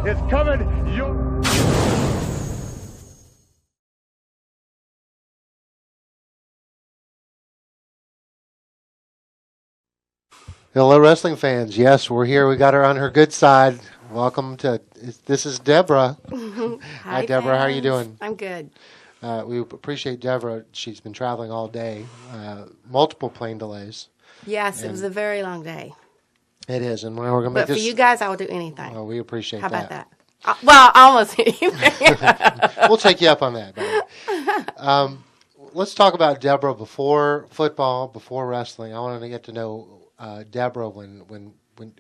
is coming your... Hello, wrestling fans. Yes, we're here. We got her on her good side. Welcome to, this is Deborah. Hi, Deborah. Fans. How are you doing? I'm good. We appreciate Deborah. She's been traveling all day, multiple plane delays. Yes, it was a very long day. It is, and we're going to make But this. for you guys, I will do anything. Well, we appreciate How that. about that? Well, almost anything. We'll take you up on that. Let's talk about Deborah before football, before wrestling. I wanted to get to know Deborah when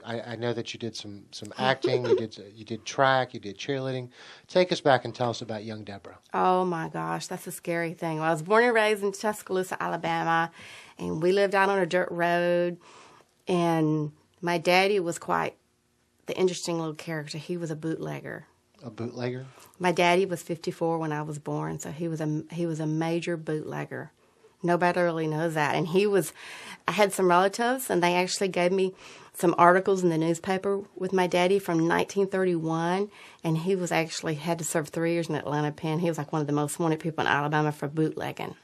I know that you did some acting, you did track, you did cheerleading. Take us back and tell us about young Deborah. Oh my gosh, that's a scary thing. Well, I was born and raised in Tuscaloosa, Alabama, and we lived out on a dirt road. And my daddy was quite the interesting little character. He was a bootlegger. A bootlegger? My daddy was 54 when I was born, so he was a major bootlegger. Nobody really knows that. And I had some relatives, and they actually gave me some articles in the newspaper with my daddy from 1931, and he was actually had to serve 3 years in Atlanta Pen. He was like one of the most wanted people in Alabama for bootlegging.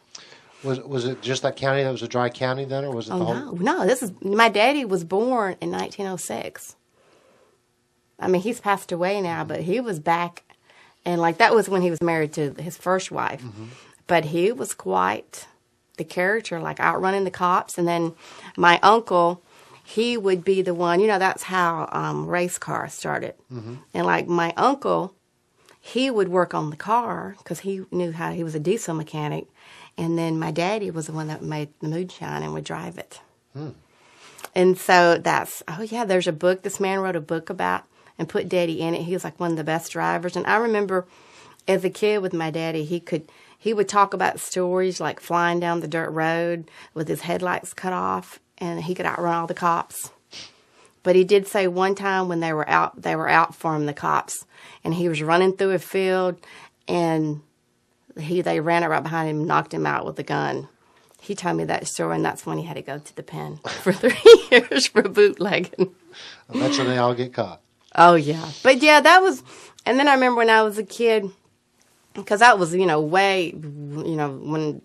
Was it just that county that was a dry county then, or was it the whole? No. My daddy was born in 1906. I mean, he's passed away now, but he was back, and like that was when he was married to his first wife. Mm-hmm. But he was quite the character, like outrunning the cops. And then my uncle, he would be the one, that's how race cars started. Mm-hmm. And like my uncle, he would work on the car because he knew how, he was a diesel mechanic. And then my daddy was the one that made the moonshine and would drive it. Hmm. And so there's a book. This man wrote a book about and put Daddy in it. He was like one of the best drivers. And I remember as a kid with my daddy, he would talk about stories like flying down the dirt road with his headlights cut off, and he could outrun all the cops. But he did say one time when they were out for him, the cops, and he was running through a field, and they ran right behind him and knocked him out with a gun. He told me that story, and that's when he had to go to the pen for 3 years for bootlegging. Eventually they all get caught. Oh, yeah. But, yeah, that was... And then I remember when I was a kid, because that was, when...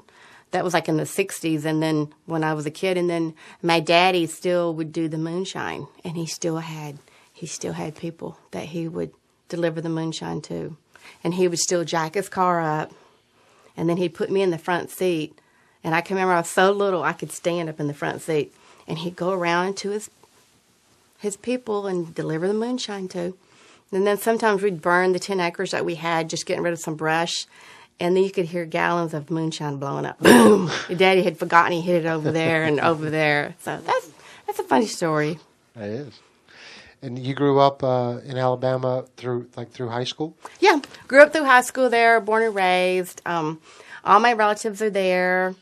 That was like in the 60s, and then when I was a kid, and then my daddy still would do the moonshine, and he still had people that he would deliver the moonshine to. And he would still jack his car up, and then he'd put me in the front seat. And I can remember I was so little I could stand up in the front seat, and he'd go around to his people and deliver the moonshine to. And then sometimes we'd burn the 10 acres that we had, just getting rid of some brush, and then you could hear gallons of moonshine blowing up. Boom! Your daddy had forgotten he hid it over there and over there. So that's a funny story. It is. And you grew up in Alabama through high school? Yeah, grew up through high school there, born and raised. All my relatives are there,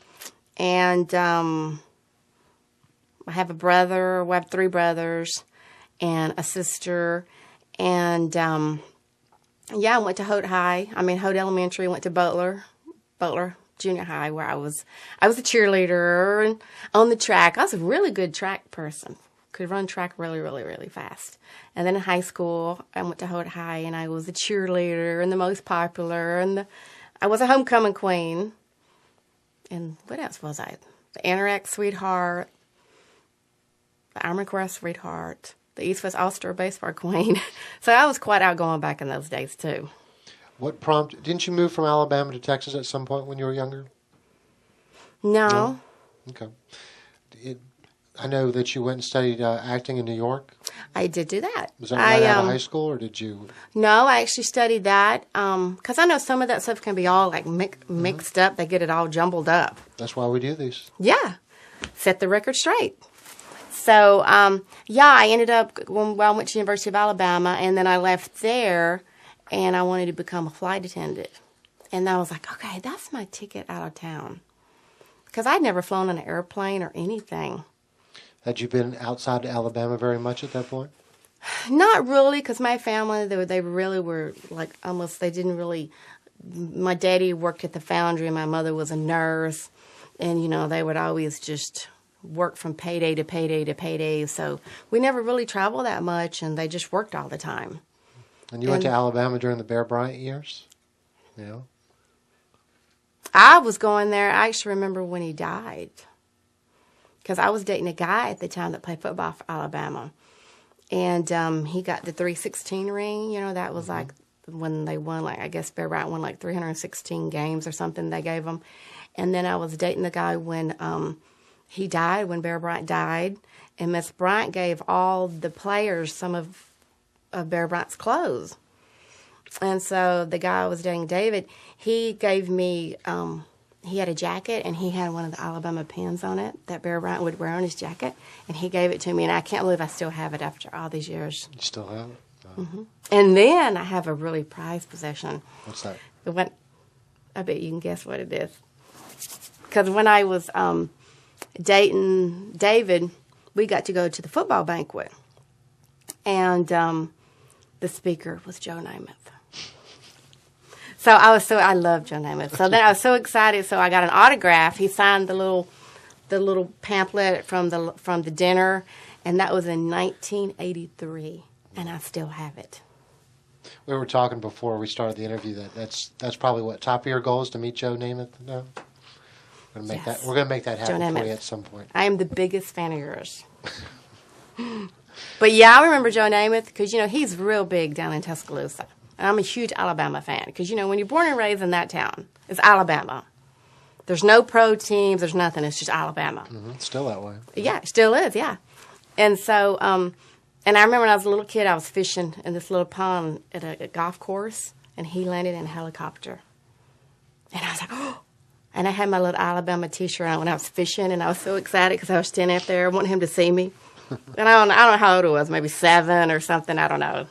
and I have a brother. We have 3 brothers and a sister, and I went to Holt High. Holt Elementary. Went to Butler Junior High, where I was a cheerleader and on the track. I was a really good track person. Could run track really, really, really fast. And then in high school, I went to Holt High, and I was a cheerleader and the most popular, and I was a homecoming queen. And what else was I? The Anorak sweetheart, the Army Corps sweetheart, the East West All-Star baseball queen. So I was quite outgoing back in those days, too. Didn't you move from Alabama to Texas at some point when you were younger? No. Okay. I know that you went and studied acting in New York. I did do that. Was that right out of high school, or did you? No, I actually studied that because I know some of that stuff can be all like mixed up. They get it all jumbled up. That's why we do these. Yeah. Set the record straight. So, I ended up, I went to the University of Alabama, and then I left there, and I wanted to become a flight attendant. And I was like, okay, that's my ticket out of town. Because I'd never flown on an airplane or anything. Had you been outside of Alabama very much at that point? Not really, because my family, they really were like almost, they didn't really, my daddy worked at the foundry, and my mother was a nurse, and, they would always just work from payday to payday to payday, so we never really traveled that much, and they just worked all the time. And you went to Alabama during the Bear Bryant years? Yeah. I was going there. I actually remember when he died. Because I was dating a guy at the time that played football for Alabama. And he got the 316 ring. You know, that was like when they won, like, I guess Bear Bryant won like 316 games or something they gave him. And then I was dating the guy when he died, when Bear Bryant died. And Miss Bryant gave all the players some of Bear Bryant's clothes. And so the guy I was dating, David, he gave me, he had a jacket and he had one of the Alabama pins on it that Bear Bryant would wear on his jacket. And he gave it to me, and I can't believe I still have it after all these years. You still have it? Oh. Mm-hmm. And then I have a really prized possession. What's that? I bet you can guess what it is. Because when I was dating David, we got to go to the football banquet. And the speaker was Joe Namath. So I love Joe Namath. So then I was so excited. So I got an autograph. He signed the little pamphlet from the dinner, and that was in 1983, and I still have it. We were talking before we started the interview that's probably what top of your goal is to meet Joe Namath. No, we're gonna make that happen for you at some point. I am the biggest fan of yours. But yeah, I remember Joe Namath because he's real big down in Tuscaloosa. And I'm a huge Alabama fan because, when you're born and raised in that town, it's Alabama. There's no pro teams. There's nothing. It's just Alabama. Mm-hmm. It's still that way. Yeah, it still is, yeah. And so, and I remember when I was a little kid, I was fishing in this little pond at a golf course, and he landed in a helicopter. And I was like, oh. And I had my little Alabama T-shirt on when I was fishing, and I was so excited because I was standing up there wanting him to see me. And I don't know how old it was, maybe 7 or something. I don't know.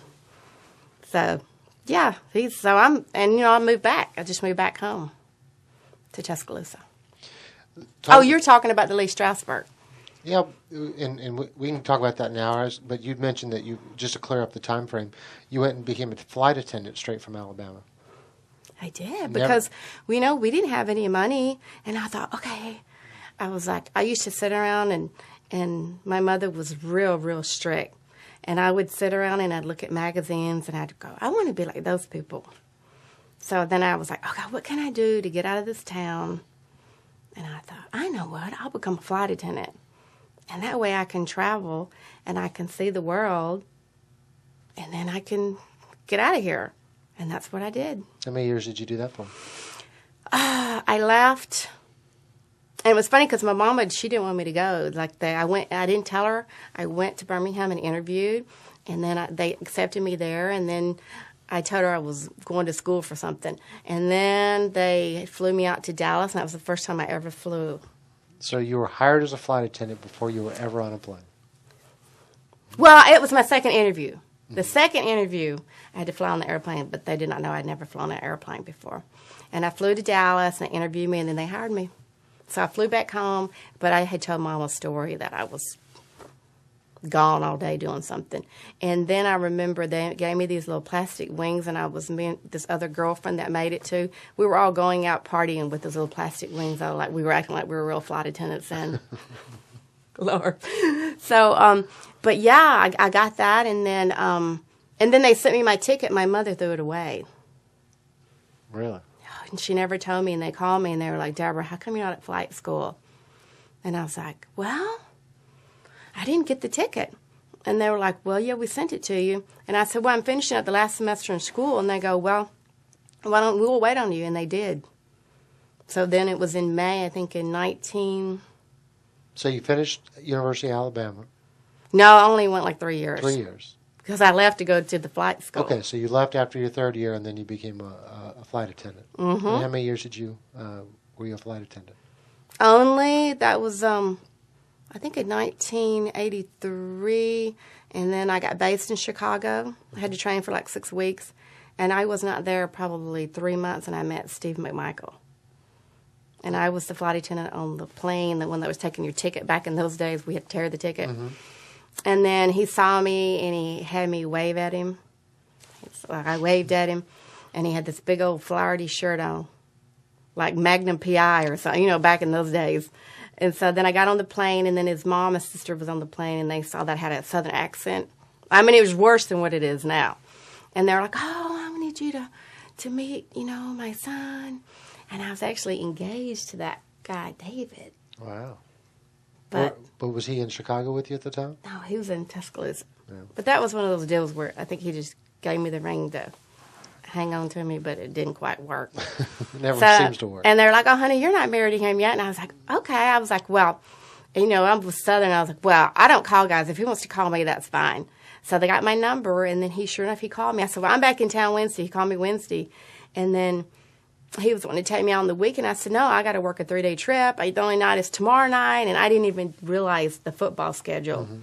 So... yeah, I moved back. I just moved back home to Tuscaloosa. You're talking about the Lee Strasberg. Yeah, and we can talk about that now. But you'd mentioned that just to clear up the time frame, you went and became a flight attendant straight from Alabama. I did, because, we didn't have any money. And I thought, okay. I was like, I used to sit around, and my mother was real, real strict. And I would sit around and I'd look at magazines and I'd go, I want to be like those people. So then I was like, okay, what can I do to get out of this town? And I thought, I know what, I'll become a flight attendant. And that way I can travel and I can see the world and then I can get out of here. And that's what I did. How many years did you do that for? I left. And it was funny because my mama, she didn't want me to go. I didn't tell her. I went to Birmingham and interviewed, and then they accepted me there. And then I told her I was going to school for something. And then they flew me out to Dallas, and that was the first time I ever flew. So you were hired as a flight attendant before you were ever on a plane? Well, it was my second interview. The second interview, I had to fly on the airplane, but they did not know I'd never flown an airplane before. And I flew to Dallas, and they interviewed me, and then they hired me. So I flew back home, but I had told Mom a story that I was gone all day doing something. And then I remember they gave me these little plastic wings, and me and this other girlfriend that made it too. We were all going out partying with those little plastic wings. We were acting like we were real flight attendants then. Lord. So, but yeah, I got that, and then they sent me my ticket. My mother threw it away. Really? And she never told me, and they called me, and they were like, Deborah, how come you're not at flight school? And I was like, well, I didn't get the ticket. And they were like, well, yeah, we sent it to you. And I said, well, I'm finishing up the last semester in school. And they go, well, we'll wait on you. And they did. So then it was in May, I think in 19... So you finished University of Alabama? No, I only went like 3 years. 3 years. Because I left to go to the flight school. Okay, so you left after your third year, and then you became a flight attendant. Mm-hmm. And how many years were you a flight attendant? That was, I think in 1983, and then I got based in Chicago. I had to train for like 6 weeks, and I was not there probably 3 months, and I met Steve McMichaels. And I was the flight attendant on the plane, the one that was taking your ticket. Back in those days, we had to tear the ticket. Mm-hmm. And then he saw me, and he had me wave at him. So I waved at him, and he had this big old flowery shirt on, like Magnum P.I. or something, back in those days. And so then I got on the plane, and then his mom and sister was on the plane, and they saw that I had a southern accent. I mean, it was worse than what it is now. And they're like, oh, I need you to meet, my son. And I was actually engaged to that guy, David. Wow. But was he in Chicago with you at the time? no, he was in Tuscaloosa. Yeah. But that was one of those deals where I think he just gave me the ring to hang on to me, but it didn't quite work. It never seems to work. And they're like, oh, honey, you're not married to him yet. And I was like, okay. I was like, well, I was Southern. I was like, well, I don't call guys. If he wants to call me, that's fine. So they got my number, and then sure enough, he called me. I said, well, I'm back in town Wednesday. He called me Wednesday. And then he was wanting to take me out on the weekend. I said, no, I got to work a 3-day trip. The only night is tomorrow night, and I didn't even realize the football schedule. Mm-hmm.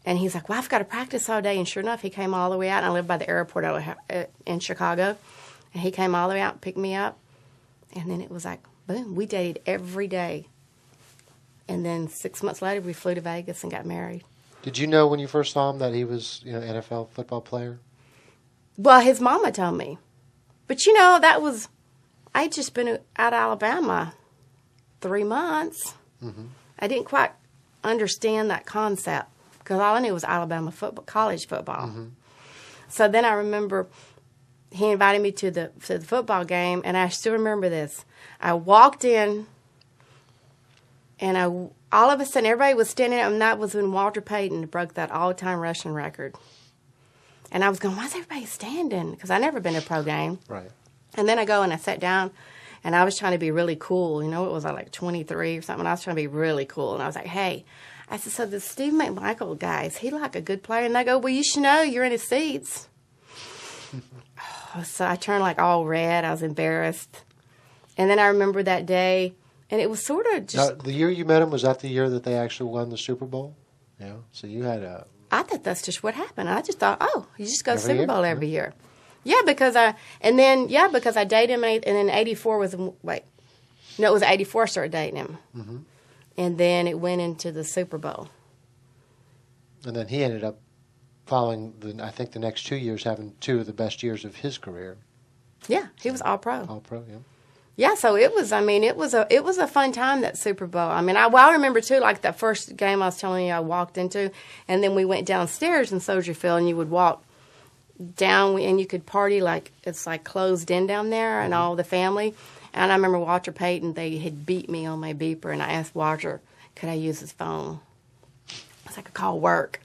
And he's like, well, I've got to practice all day. And sure enough, he came all the way out. And I live by the airport in Chicago. And he came all the way out and picked me up. And then it was like, boom, we dated every day. And then 6 months later, we flew to Vegas and got married. Did you know when you first saw him that he was, NFL football player? Well, his mama told me. But, I'd just been out of Alabama 3 months. Mm-hmm. I didn't quite understand that concept because all I knew was Alabama football, college football. Mm-hmm. So then I remember he invited me to the football game, and I still remember this. I walked in, and all of a sudden everybody was standing up, and that was when Walter Payton broke that all-time rushing record. And I was going, why is everybody standing? Because I'd never been to a pro game. Right. And then I go and I sat down, and I was trying to be really cool. It was like 23 or something. I was trying to be really cool. And I was like, hey. I said, so this Steve McMichaels guy, is he like a good player? And they go, well, you should know. You're in his seats. So I turned like all red. I was embarrassed. And then I remember that day, and it was sort of just... Now, the year you met him, was that the year that they actually won the Super Bowl? Yeah. So you had a... I thought that's just what happened. I just thought, oh, you just go to Super Bowl every year. Yeah, because I dated him, and then 84 was, it was 84 I started dating him. Mm-hmm. And then it went into the Super Bowl. And then he ended up following, I think the next 2 years, having two of the best years of his career. Yeah, he was all-pro. All-pro, yeah. Yeah, so it was a fun time, that Super Bowl. I remember, too, like that first game I was telling you I walked into, and then we went downstairs in Soldier Field, and you would walk down, and you could party like it's like closed in down there, and all the family. And I remember Walter Payton, they had beat me on my beeper, and I asked Walter, could I use his phone? I could call work,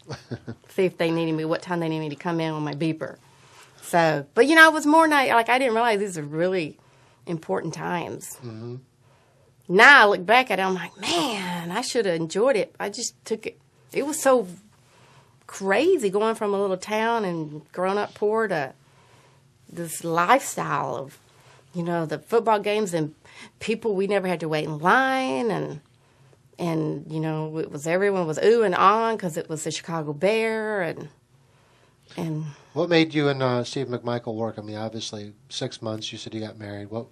see if they needed me, what time they needed me to come in on my beeper. So, but it was more night. Like, I didn't realize these are really important times. Mm-hmm. Now I look back at it, I'm like, man, I should have enjoyed it. I just took it. It was so crazy going from a little town and growing up poor to this lifestyle of, the football games and people. We never had to wait in line, and it was, everyone was ooh and on because it was the Chicago Bear, and. What made you and Steve McMichaels work? Obviously 6 months. You said you got married. What?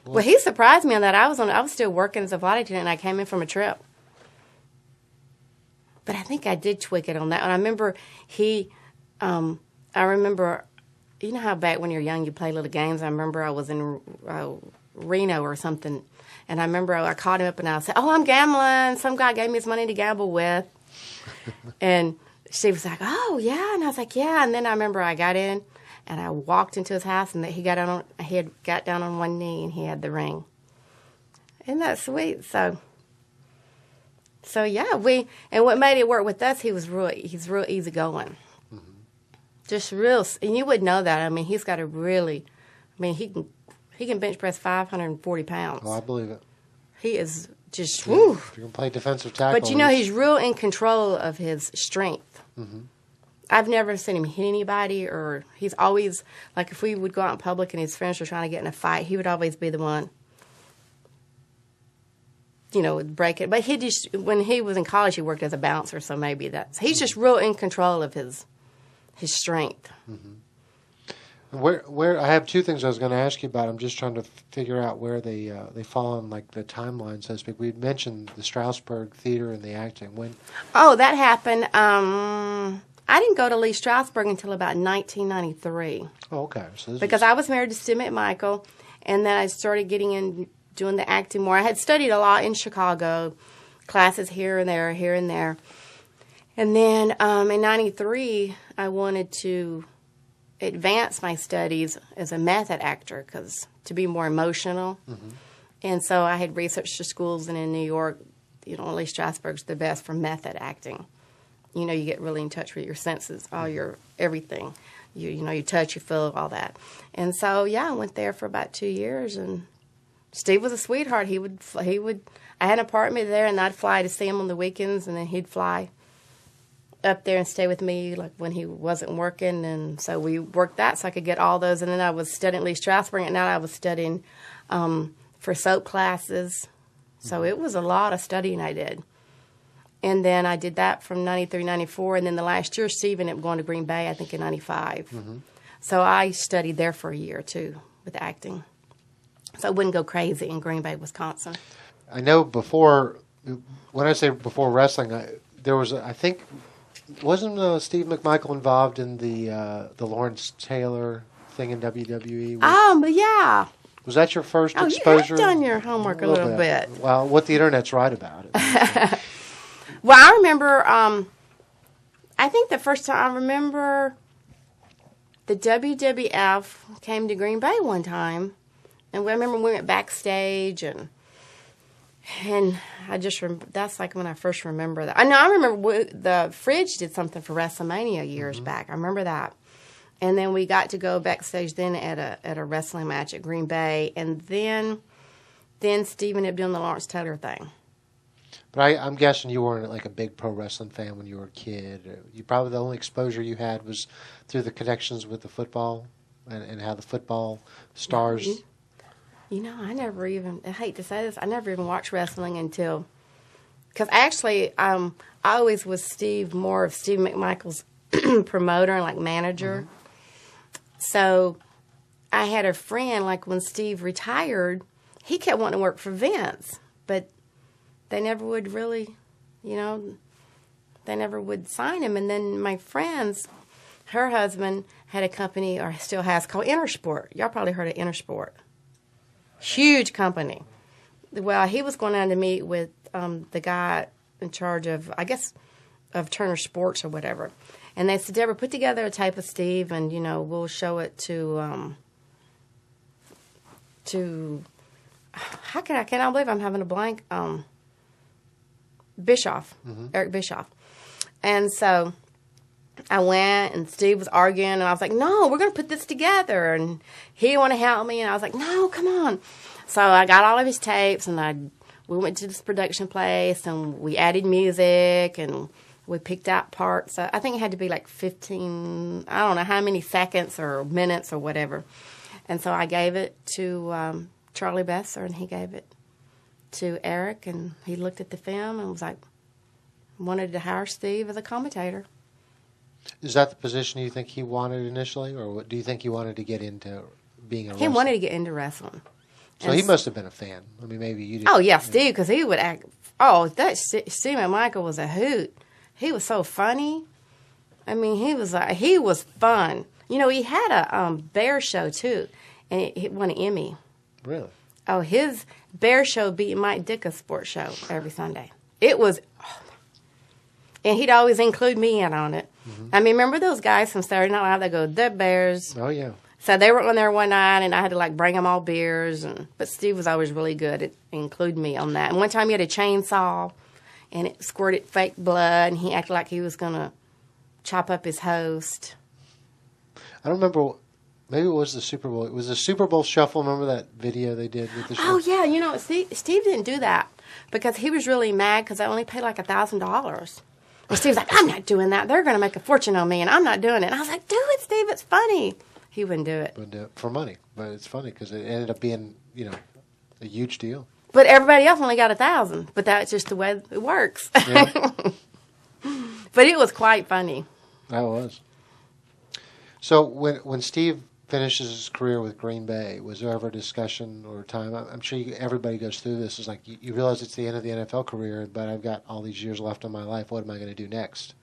Well, he surprised me on that. I was still working as a flight attendant, and I came in from a trip. But I think I did tweak it on that. And I remember you know how back when you're young you play little games? I remember I was in Reno or something, and I remember I called him up and I said, oh, I'm gambling. Some guy gave me his money to gamble with. And Steve was like, oh, yeah. And I was like, yeah. And then I remember I got in, and I walked into his house, and he had got down on one knee, and he had the ring. Isn't that sweet? So yeah, and what made it work with us, he's real easygoing. Mm-hmm. Just real, and you would know that. He's got he can bench press 540 pounds. Oh, I believe it. He is just, woo. If you're going to play defensive tackle. But he's real in control of his strength. Mm-hmm. I've never seen him hit anybody, or he's always, like if we would go out in public and his friends were trying to get in a fight, he would always be the one, would break it. But when he was in college, he worked as a bouncer, so maybe he's just real in control of his strength. Mm-hmm. Where I have two things I was going to ask you about. I'm just trying to figure out where they fall on like the timeline, so to speak. We mentioned the Strasberg Theater and the acting. When? Oh, that happened. I didn't go to Lee Strasberg until about 1993. Oh, okay. So because I was married to Steve McMichaels, and then I started getting in doing the acting more. I had studied a lot in Chicago, classes here and there, here and there. And then in 93, I wanted to, advance my studies as a method actor to be more emotional. And so I had researched the schools, and in New York, Lee Strasberg's the best for method acting. You get really in touch with your senses, all your everything. You touch, you feel, all that. And so, I went there for about 2 years, and Steve was a sweetheart. He would. I had an apartment there, and I'd fly to see him on the weekends, and then he'd fly up there and stay with me, like when he wasn't working. And so we worked that so I could get all those. And then I was studying Lee Strasberg, and now I was studying for soap classes. So it was a lot of studying I did. And then I did that from 93, 94. And then the last year, Steve ended up going to Green Bay, I think in 95. So I studied there for a year, too, with acting. So I wouldn't go crazy in Green Bay, Wisconsin. I know when I say before wrestling, there was, I think, wasn't Steve McMichael involved in the Lawrence Taylor thing in WWE? But yeah. Was that your first exposure? You have done your homework a little bit. Well, what the internet's right about it. Well, I remember, I think the first time I remember the WWF came to Green Bay one time. And I remember we went backstage, and I just that's like when I first remember that. I remember the Fridge did something for WrestleMania years back. I remember that. And then we got to go backstage then at a wrestling match at Green Bay, and then Steve ended up doing the Lawrence Taylor thing. But I'm guessing you weren't like a big pro wrestling fan when you were a kid. You probably the only exposure you had was through the connections with the football and how the football stars. I hate to say this, I never even watched wrestling until, because actually I always was more of Steve McMichael's promoter and like manager. So I had a friend, like when Steve retired, he kept wanting to work for Vince, but they never would really, they never would sign him. And then my friend's, her husband had a company, or still has, called Intersport. Y'all probably heard of Intersport. Huge company. Well, he was going down to meet with the guy in charge of, I guess, of Turner Sports or whatever. And they said, Deborah, put together a tape of Steve, and, we'll show it to I cannot believe I'm having a blank, Bischoff, Eric Bischoff. And so I went, and Steve was arguing, and I was like, no, we're going to put this together. And he didn't want to help me, and I was like, no, come on. So I got all of his tapes, and we went to this production place, and we added music, and we picked out parts. I think it had to be like 15, I don't know how many seconds or minutes or whatever. And so I gave it to Charlie Besser, and he gave it to Eric, and he looked at the film and was like, wanted to hire Steve as a commentator. Is that the position you think he wanted initially, or what, do you think he wanted to get into being a wrestler? He wanted to get into wrestling. So he must have been a fan. I mean, maybe you didn't. Oh, yeah, Steve, because he would act. Oh, Steve McMichael was a hoot. He was so funny. I mean, he was fun. He had a bear show, too, and it won an Emmy. Really? Oh, his bear show beat Mike Dicka's sports show every Sunday. It was, and he'd always include me in on it. I mean, remember those guys from Saturday Night Live that go, the Bears? Oh, yeah. So they were on there one night, and I had to, bring them all beers. But Steve was always really good at including me on that. And one time he had a chainsaw, and it squirted fake blood, and he acted like he was going to chop up his host. I don't remember. Maybe it was the Super Bowl. It was the Super Bowl Shuffle. Remember that video they did with the show? Oh, yeah. Steve didn't do that because he was really mad because I only paid like $1,000. And Steve's like, I'm not doing that. They're going to make a fortune on me, and I'm not doing it. And I was like, do it, Steve. It's funny. He wouldn't do it. Wouldn't do it for money. But it's funny because it ended up being, a huge deal. But everybody else only got $1,000. But that's just the way it works. Yeah. But it was quite funny. That was. So when Steve finishes his career with Green Bay, was there ever a discussion or time? I'm sure everybody goes through this. It's like you realize it's the end of the NFL career, but I've got all these years left in my life. What am I going to do next?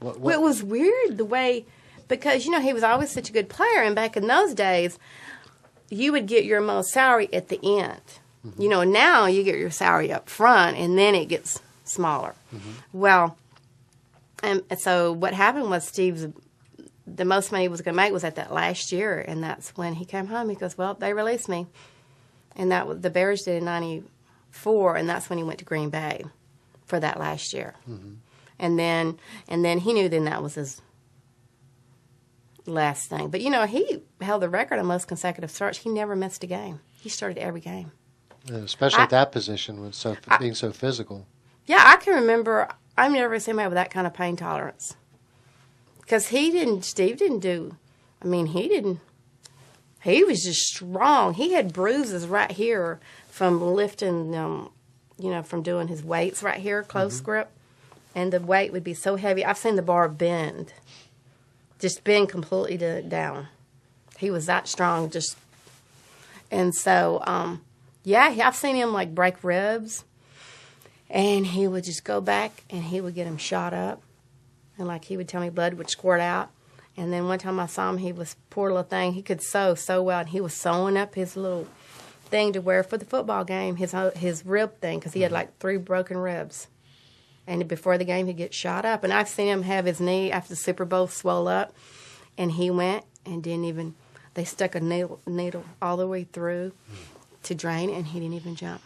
Well, it was weird the way, because, he was always such a good player. And back in those days, you would get your most salary at the end. Mm-hmm. Now you get your salary up front, and then it gets smaller. Mm-hmm. Well, and so what happened was the most money he was going to make was at that last year, and that's when he came home. He goes, well, they released me. And that was, the Bears did in 94, and that's when he went to Green Bay for that last year. Mm-hmm. And then he knew then that was his last thing. But, he held the record on most consecutive starts. He never missed a game. He started every game. Yeah, especially at that position with being so physical. Yeah, I can remember, I've never seen somebody with that kind of pain tolerance. Because Steve didn't do, he was just strong. He had bruises right here from lifting, from doing his weights right here, close grip. And the weight would be so heavy. I've seen the bar bend, just bend completely down. He was that strong, and so, I've seen him like break ribs, and he would just go back and he would get him shot up, and like he would tell me blood would squirt out. And then one time I saw him, he was poor little thing. He could sew so well, and he was sewing up his little thing to wear for the football game, his rib thing, because he had like 3 broken ribs. And before the game, he'd get shot up. And I've seen him have his knee after the Super Bowl swell up. And he went and they stuck a needle all the way through to drain, and he didn't even jump.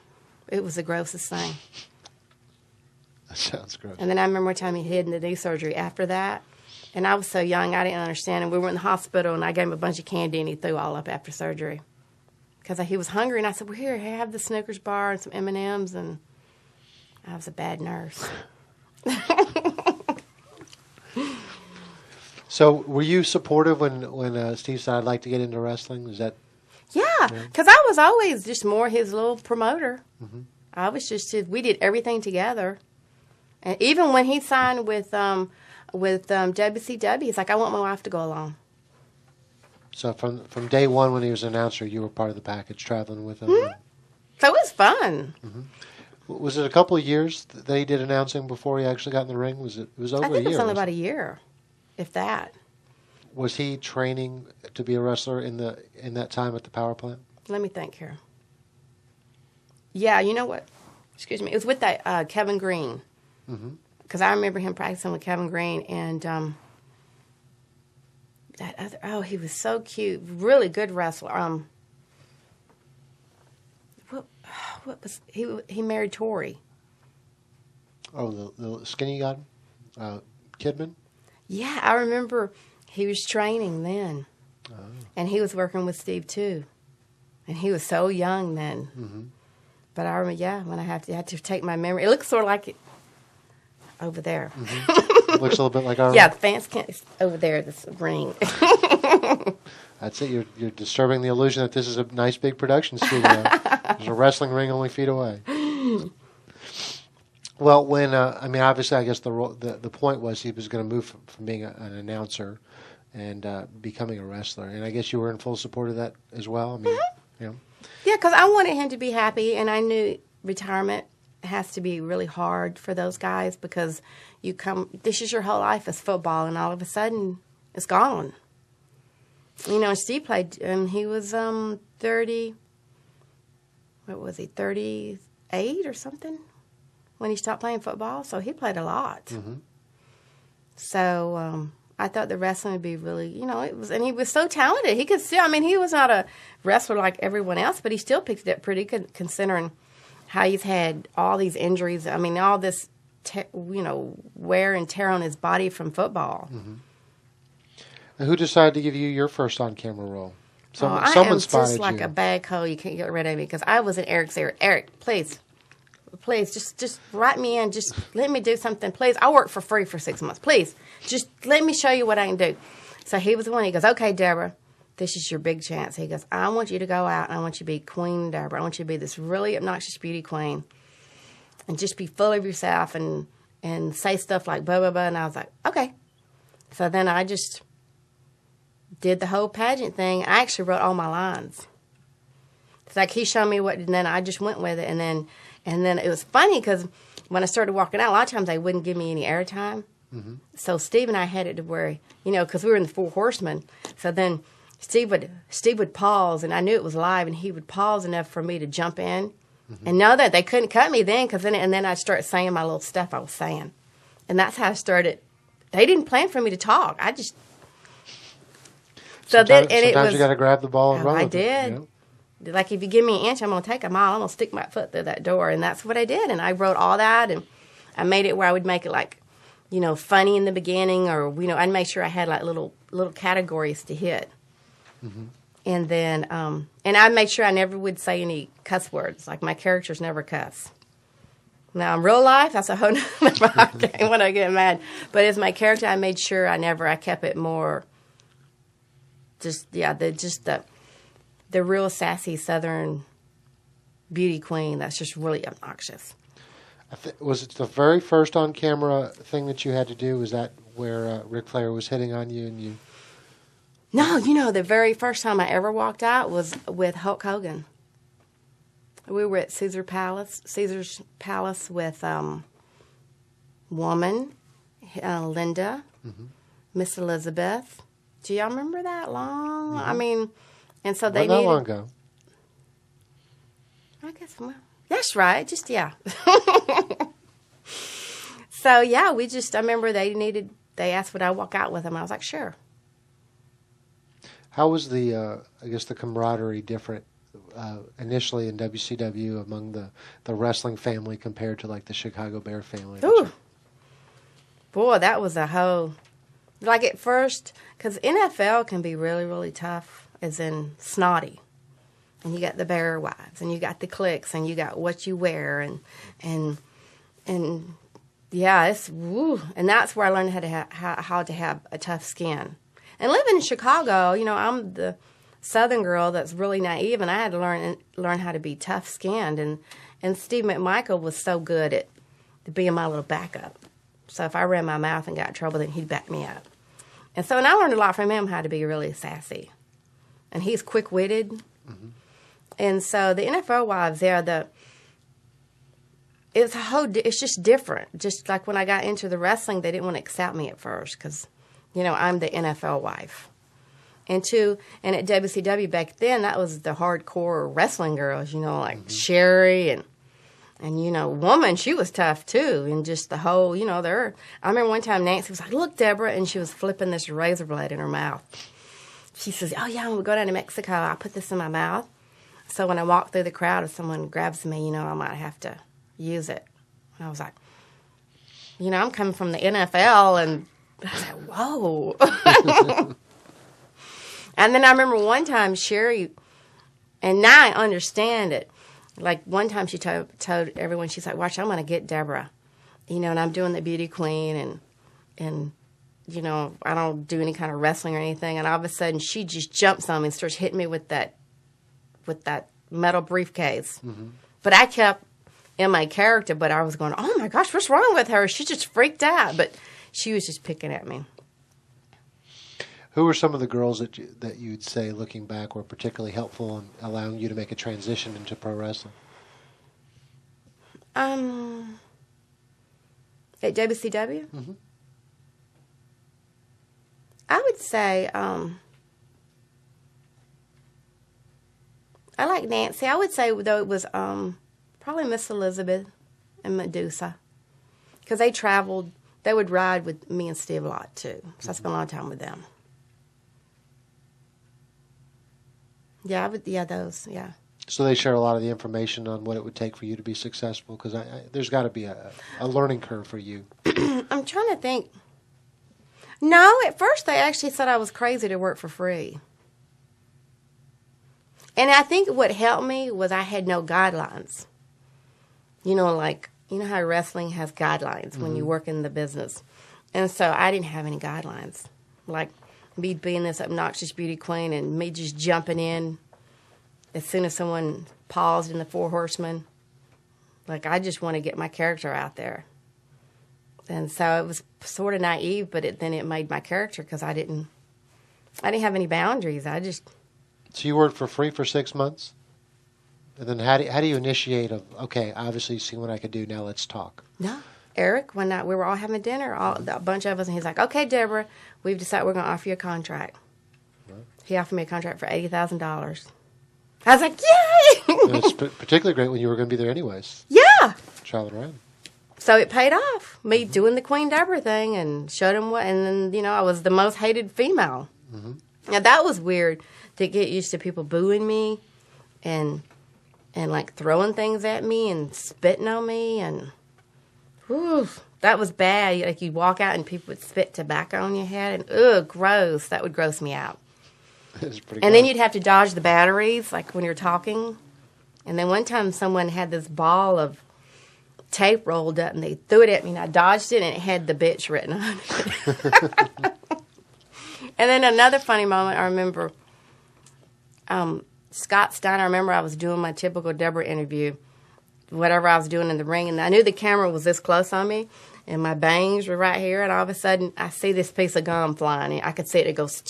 It was the grossest thing. That sounds gross. And then I remember one time he had the knee surgery after that. And I was so young, I didn't understand. And we were in the hospital, and I gave him a bunch of candy, and he threw all up after surgery. Because he was hungry, and I said, well, here, have the Snickers bar and some M&Ms, and I was a bad nurse. So were you supportive when Steve said, I'd like to get into wrestling? Is that... Yeah, because I was always just more his little promoter. Mm-hmm. I was we did everything together. And even when he signed with WCW, he's like, I want my wife to go along. So from day one when he was an announcer, you were part of the package, traveling with him? Mm-hmm. So it was fun. Mm-hmm. Was it a couple of years that he did announcing before he actually got in the ring? It was over a year. I think it was only about a year, if that. Was he training to be a wrestler in that time at the power plant? Let me think here. Yeah, you know what? Excuse me. It was with that Kevin Green. Because I remember him practicing with Kevin Green, and he was so cute, really good wrestler. What was he married Tori? Oh, the skinny guy, Kidman. Yeah, I remember he was training then, and he was working with Steve too, and he was so young then. Mm-hmm. But I remember, when I had to take my memory, it looks sort of like it over there. Mm-hmm. Looks a little bit like our. Yeah, the fans can't over there. This ring. That's it. You're disturbing the illusion that this is a nice big production studio. There's a wrestling ring only feet away. Well, when obviously, I guess the point was he was going to move from being an announcer and becoming a wrestler, and I guess you were in full support of that as well. Yeah, because I wanted him to be happy, and I knew retirement has to be really hard for those guys because this is your whole life is football, and all of a sudden it's gone. Steve played, he was 30, what was he, 38 or something when he stopped playing football, so he played a lot. Mm-hmm. So I thought the wrestling would be really, and he was so talented. He could still, he was not a wrestler like everyone else, but he still picked it up pretty good considering how he's had all these injuries. All this, wear and tear on his body from football. Mm-hmm. And who decided to give you your first on-camera role? Someone I am spotted just like you. a bag hole. You can't get rid of me because I was in Eric's ear. Eric, please, just write me in. Just let me do something, please. I work for free for 6 months. Please, just let me show you what I can do. So he was the one. He goes, okay, Deborah, this is your big chance. He goes, I want you to go out and I want you to be Queen Deborah. I want you to be this really obnoxious beauty queen and just be full of yourself and say stuff like blah, blah, blah. And I was like, okay. So then I just did the whole pageant thing. I actually wrote all my lines. It's like he showed me what, and then I just went with it. And then it was funny because when I started walking out, a lot of times they wouldn't give me any airtime. Mm-hmm. So Steve and I had it to where, because we were in the Four Horsemen. So then Steve would pause, and I knew it was live, and he would pause enough for me to jump in and know that they couldn't cut me then, and then I'd start saying my little stuff I was saying. And that's how I started. They didn't plan for me to talk. I just Sometimes you got to grab the ball and run I with did. it. You know? Like, if you give me an inch, I'm going to take a mile. I'm going to stick my foot through that door. And that's what I did. And I wrote all that. And I made it where I would make it, like, you know, funny in the beginning. Or, you know, I'd make sure I had, like, little categories to hit. Mm-hmm. And then, and I made sure I never would say any cuss words. Like, my characters never cuss. Now, in real life, that's a whole nother game when I get mad. But as my character, I made sure I kept it more, the real sassy Southern beauty queen that's just really obnoxious. Was it the very first on-camera thing that you had to do? Was that where Ric Flair was hitting on you and you? No, you know, the very first time I ever walked out was with Hulk Hogan. We were at Caesar's Palace with Woman, Linda, Miss Elizabeth. Do y'all remember that long? I mean, and so they not long ago. I guess, well, that's right. Just, yeah. So, yeah, I remember they asked would I walk out with them. I was like, sure. How was the camaraderie different initially in WCW among the wrestling family compared to, like, the Chicago Bear family? Ooh. Boy, that was a whole, like, at first, because NFL can be really, really tough, as in snotty. And you got the Bear wives, and you got the cliques, and you got what you wear, and yeah, it's woo. And that's where I learned how to have a tough skin. And living in Chicago, you know, I'm the Southern girl that's really naive, and I had to learn how to be tough skinned. And Steve McMichaels was so good at being my little backup. So if I ran my mouth and got in trouble, then he'd back me up. And so, and I learned a lot from him how to be really sassy. And he's quick-witted. Mm-hmm. And so the NFL wives there, it's just different. Just like when I got into the wrestling, they didn't want to accept me at first because, you know, I'm the NFL wife. And at WCW back then, that was the hardcore wrestling girls, you know, like Sherry and, you know, Woman, she was tough too. And just the whole, you know, I remember one time Nancy was like, look, Deborah, and she was flipping this razor blade in her mouth. She says, oh, yeah, when we go down to Mexico, I put this in my mouth. So when I walk through the crowd, if someone grabs me, you know, I might have to use it. And I was like, you know, I'm coming from the NFL, and I was like, whoa. And then I remember one time Sherry, and now I understand it. Like one time she told everyone, she's like, watch, I'm going to get Deborah. You know, and I'm doing the beauty queen, and you know, I don't do any kind of wrestling or anything. And all of a sudden she just jumps on me and starts hitting me with that metal briefcase. Mm-hmm. But I kept in my character, but I was going, oh my gosh, what's wrong with her? She just freaked out. But she was just picking at me. Who were some of the girls that you'd say, looking back, were particularly helpful in allowing you to make a transition into pro wrestling? At WCW? Mm-hmm. I would say I like Nancy. I would say, though, it was probably Miss Elizabeth and Medusa. Because they traveled. They would ride with me and Steve a lot, too. So I spent a lot of time with them. Yeah, those, yeah. So they share a lot of the information on what it would take for you to be successful? Because there's got to be a learning curve for you. I'm trying to think. No, at first they actually said I was crazy to work for free. And I think what helped me was I had no guidelines. You know, like, you know how wrestling has guidelines when you work in the business. And so I didn't have any guidelines. Like me being this obnoxious beauty queen and me just jumping in as soon as someone paused in the Four Horsemen. Like, I just want to get my character out there. And so it was sort of naive, but then it made my character because I didn't have any boundaries. So you worked for free for 6 months? And then how do you initiate okay, obviously you've seen what I could do, now let's talk? No. Eric, one night we were all having dinner, a bunch of us, and he's like, okay, Deborah, we've decided we're going to offer you a contract. Right. He offered me a contract for $80,000. I was like, yay! It's particularly great when you were going to be there anyways. Yeah. Traveling around. So it paid off. Me doing the Queen Deborah thing and showed him what, and then, you know, I was the most hated female. Mm-hmm. Now, that was weird to get used to people booing me and like throwing things at me and spitting on me, and whew, that was bad. Like, you'd walk out and people would spit tobacco on your head, and ugh, gross. That would gross me out. It's pretty And gross. then you'd have to dodge the batteries, like when you're talking. And then one time someone had this ball of tape rolled up, and they threw it at me, and I dodged it, and it had the bitch written on it. And then another funny moment, I remember Scott Stein. I remember I was doing my typical Deborah interview, whatever I was doing in the ring, and I knew the camera was this close on me, and my bangs were right here, and all of a sudden I see this piece of gum flying, and I could see it. It goes,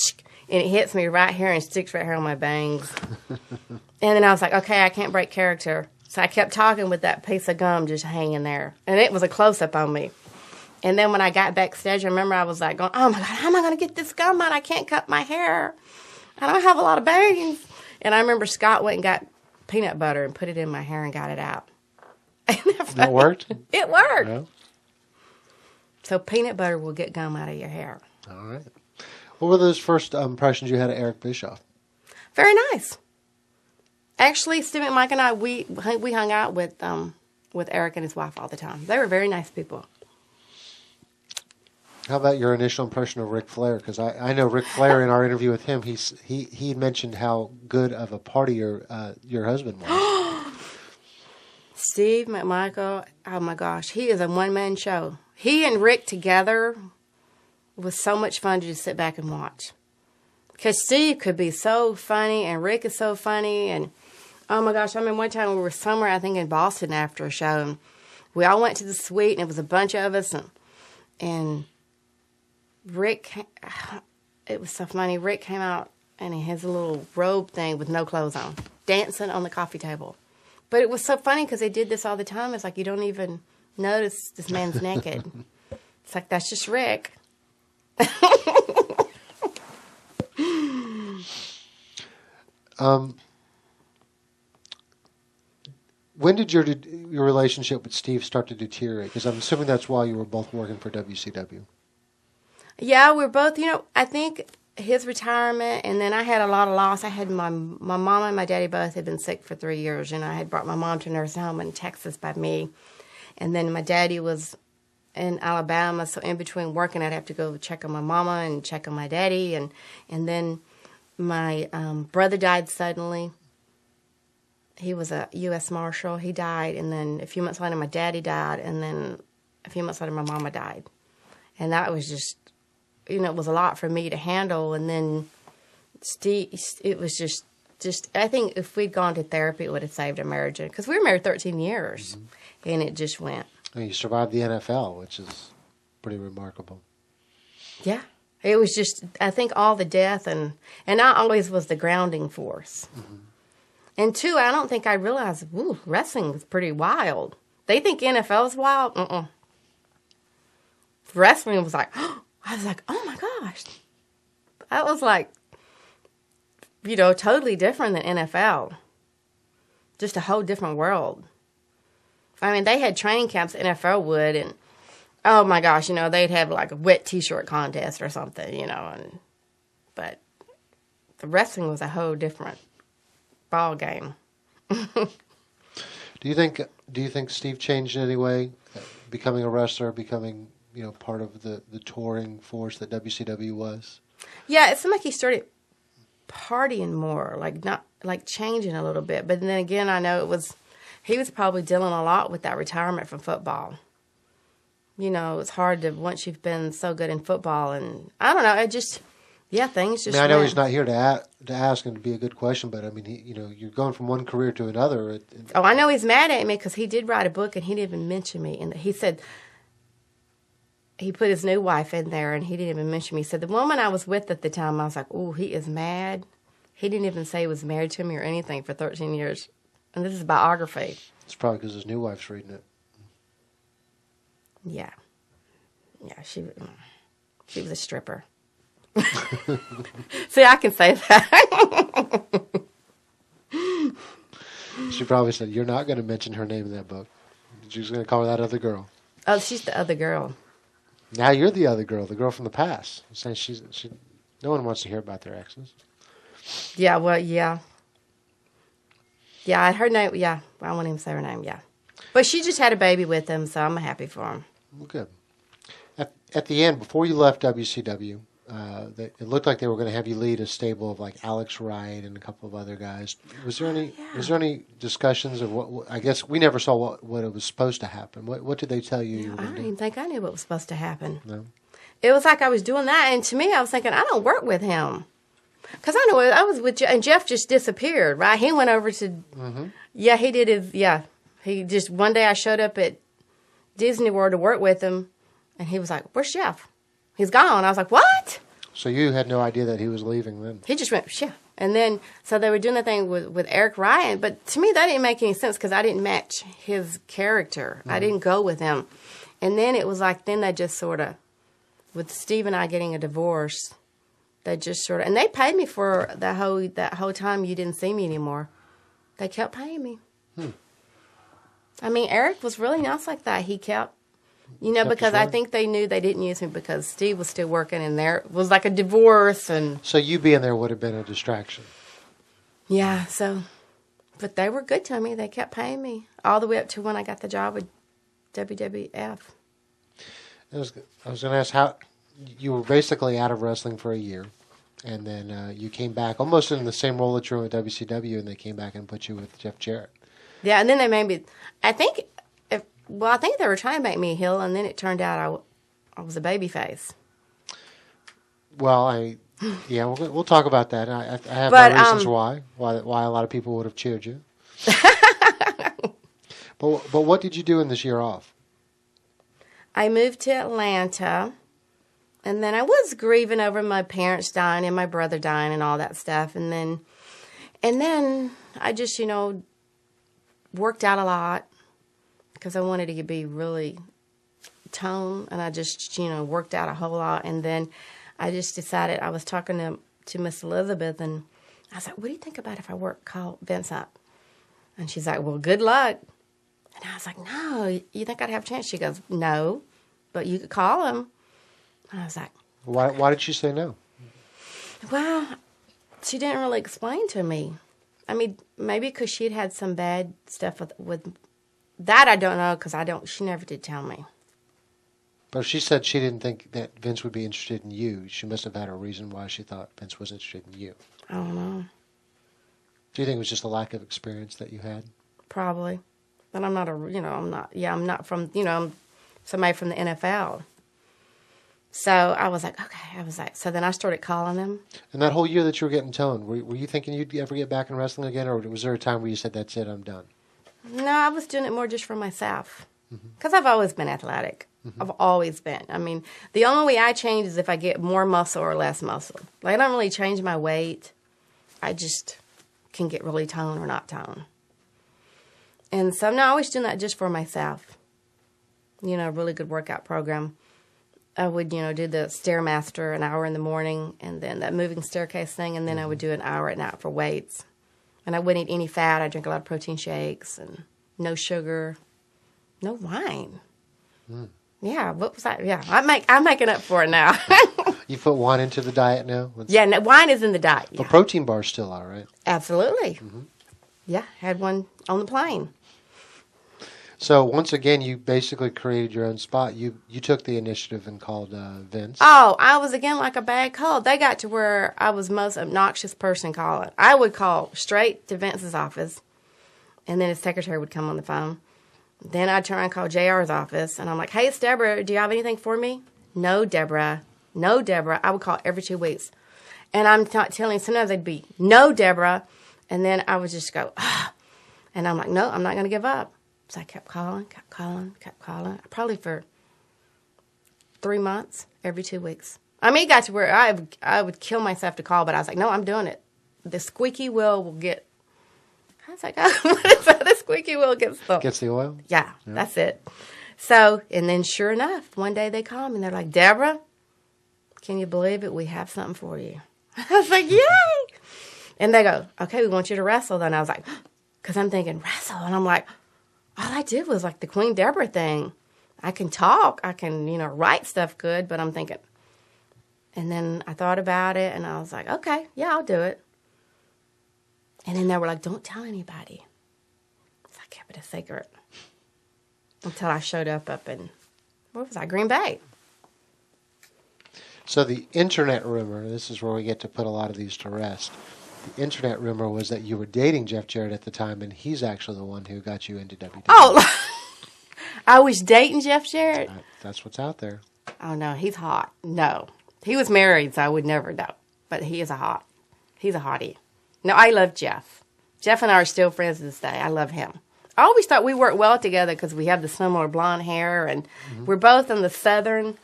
and it hits me right here and sticks right here on my bangs. And then I was like, okay, I can't break character. So I kept talking with that piece of gum just hanging there, and it was a close-up on me. And then when I got backstage, I remember I was like going, oh my God, how am I going to get this gum out? I can't cut my hair. I don't have a lot of bangs. And I remember Scott went and got peanut butter and put it in my hair and got it out. That worked? It worked. Yeah. So peanut butter will get gum out of your hair. All right. What were those first impressions you had of Eric Bischoff? Very nice. Actually, Steve and Mike and I, we hung out with Eric and his wife all the time. They were very nice people. How about your initial impression of Ric Flair? Because I know Ric Flair, in our interview with him, he mentioned how good of a party your husband was. Steve McMichael, oh my gosh, he is a one-man show. He and Rick together was so much fun to just sit back and watch. Because Steve could be so funny, and Rick is so funny, and oh my gosh, I mean, one time we were somewhere, I think in Boston after a show, and we all went to the suite, and it was a bunch of us, and Rick, it was so funny. Rick came out and he has a little robe thing with no clothes on, dancing on the coffee table. But it was so funny because they did this all the time. It's like you don't even notice this man's naked. It's like, that's just Rick. When did your relationship with Steve start to deteriorate? Because I'm assuming that's while you were both working for WCW. Yeah, we're both, I think his retirement, and then I had a lot of loss. I had my mom and my daddy both had been sick for 3 years, and I had brought my mom to a nursing home in Texas by me. And then my daddy was in Alabama, so in between working, I'd have to go check on my mama and check on my daddy. And then my brother died suddenly. He was a U.S. Marshal. He died, and then a few months later, my daddy died, and then a few months later, my mama died. And that was just, it was a lot for me to handle. And then Steve, it was just I think if we'd gone to therapy, it would have saved our marriage. Because we were married 13 years, and it just went. And you survived the NFL, which is pretty remarkable. Yeah. It was just, I think all the death, and I always was the grounding force. Mm-hmm. And two, I don't think I realized, wrestling was pretty wild. They think NFL is wild? Wrestling was like, I was like, oh my gosh. That was like, totally different than NFL. Just a whole different world. I mean, they had training camps NFL would, and oh my gosh, they'd have like a wet t-shirt contest or something, but the wrestling was a whole different ball game. Do you think Steve changed in any way, becoming a wrestler, becoming part of the touring force that WCW was? Yeah, it seemed like he started partying more, not changing a little bit. But then again, I know he was probably dealing a lot with that retirement from football. It's hard to, once you've been so good in football, and I don't know, things just. I know he's not here to ask and to be a good question, but I mean, you're going from one career to another. I know he's mad at me because he did write a book and he didn't even mention me, and he said he put his new wife in there and he didn't even mention me. He said the woman I was with at the time, I was like, oh, he is mad. He didn't even say he was married to me or anything for 13 years, and this is biography. It's probably because his new wife's reading it. Yeah, she was a stripper. See, I can say that. She probably said, you're not going to mention her name in that book. She's going to call her that other girl. Oh, she's the other girl. Now you're the other girl, the girl from the past. Saying she's No one wants to hear about their exes. Yeah, well, yeah. Yeah, her name, yeah. I won't even say her name, yeah. But she just had a baby with him, so I'm happy for him. Well, good. At the end, before you left WCW, it looked like they were going to have you lead a stable of like Alex Wright and a couple of other guys. Was there any? Yeah. Was there any discussions of what? I guess we never saw what it was supposed to happen. What did they tell you? I don't even think I knew what was supposed to happen. No. It was like I was doing that, and to me, I was thinking, I don't work with him. Because I know I was with Jeff, and Jeff just disappeared, right? He went over to, yeah, he did his, yeah. He just, one day I showed up at Disney World to work with him, and he was like, where's Jeff? He's gone. I was like, what? So you had no idea that he was leaving then? He just went, yeah. And then, so they were doing the thing with Eric Ryan, but to me that didn't make any sense because I didn't match his character. I didn't go with him. And then it was like, then they just sort of, with Steve and I getting a divorce, they just sort of, and they paid me for that whole time you didn't see me anymore. They kept paying me. I mean, Eric was really nice like that. He kept, because I think they knew they didn't use me because Steve was still working and there was like a divorce and. So you being there would have been a distraction. Yeah, so, but they were good to me. They kept paying me all the way up to when I got the job with WWF. I was going to ask how you were basically out of wrestling for a year, and then you came back almost in the same role that you were with WCW, and they came back and put you with Jeff Jarrett. Yeah, and then they made me. I think they were trying to make me a heel, and then it turned out I was a baby face. Well, we'll talk about that. I have my reasons why a lot of people would have cheered you. But what did you do in this year off? I moved to Atlanta, and then I was grieving over my parents dying and my brother dying and all that stuff. And then I just, worked out a lot because I wanted to be really toned, and I just, worked out a whole lot. And then I just decided, I was talking to Miss Elizabeth, and I was like, what do you think about if I call Vince up? And she's like, well, good luck. And I was like, no, you think I'd have a chance? She goes, no, but you could call him. And I was like... Why did she say no? Well, she didn't really explain to me. I mean, maybe because she'd had some bad stuff with that. I don't know because she never did tell me. But if she said she didn't think that Vince would be interested in you, she must have had a reason why she thought Vince was interested in you. I don't know. Do you think it was just a lack of experience that you had? Probably. But I'm not I'm not from, I'm somebody from the NFL. So I was like, okay. So then I started calling them. And that whole year that you were getting toned, were you thinking you'd ever get back in wrestling again, or was there a time where you said, that's it, I'm done? No, I was doing it more just for myself. Because I've always been athletic. I've always been. I mean, the only way I change is if I get more muscle or less muscle. Like, I don't really change my weight. I just can get really toned or not toned. And so, no, I was doing that just for myself. A really good workout program. I would, do the Stairmaster an hour in the morning and then that moving staircase thing, and then I would do an hour at night for weights. And I wouldn't eat any fat. I drink a lot of protein shakes and no sugar, no wine. Yeah, what was that? Yeah, I'm making up for it now. You put wine into the diet now? Yeah, no, wine is in the diet. But protein bars still are, right? Absolutely. Yeah, had one on the plane. So once again, you basically created your own spot. You took the initiative and called Vince. Oh, I was again like a bad cold. They got to where I was the most obnoxious person calling. I would call straight to Vince's office, and then his secretary would come on the phone. Then I'd try and call JR's office, and I'm like, hey, it's Deborah. Do you have anything for me? No, Deborah. No, Deborah. I would call every 2 weeks. And I'm not telling you, sometimes they'd be, no, Deborah. And then I would just go, ah. And I'm like, no, I'm not going to give up. So I kept calling. Probably for 3 months, every 2 weeks. I mean, it got to where I would kill myself to call, but I was like, no, I'm doing it. The squeaky wheel will get... I was like, oh, what is that? The squeaky wheel gets the oil? Yeah, that's it. So, and then sure enough, one day they called me and they're like, Deborah, can you believe it? We have something for you. I was like, yay! And they go, okay, we want you to wrestle. Then I was like, because I'm thinking, wrestle. And I'm like, all I did was like the Queen Deborah thing. I can talk. I can, write stuff good. But I'm thinking, And then I thought about it, and I was like, okay, yeah, I'll do it. And then they were like, don't tell anybody. So I kept it a secret until I showed up in, where was I, Green Bay. So the internet rumor, this is where we get to put a lot of these to rest. The internet rumor was that you were dating Jeff Jarrett at the time, and he's actually the one who got you into WWE. Oh, I was dating Jeff Jarrett? That's what's out there. Oh, no, he's hot. No. He was married, so I would never know. But he's a hottie. No, I love Jeff. Jeff and I are still friends to this day. I love him. I always thought we worked well together because we have the similar blonde hair, and we're both in the Southern,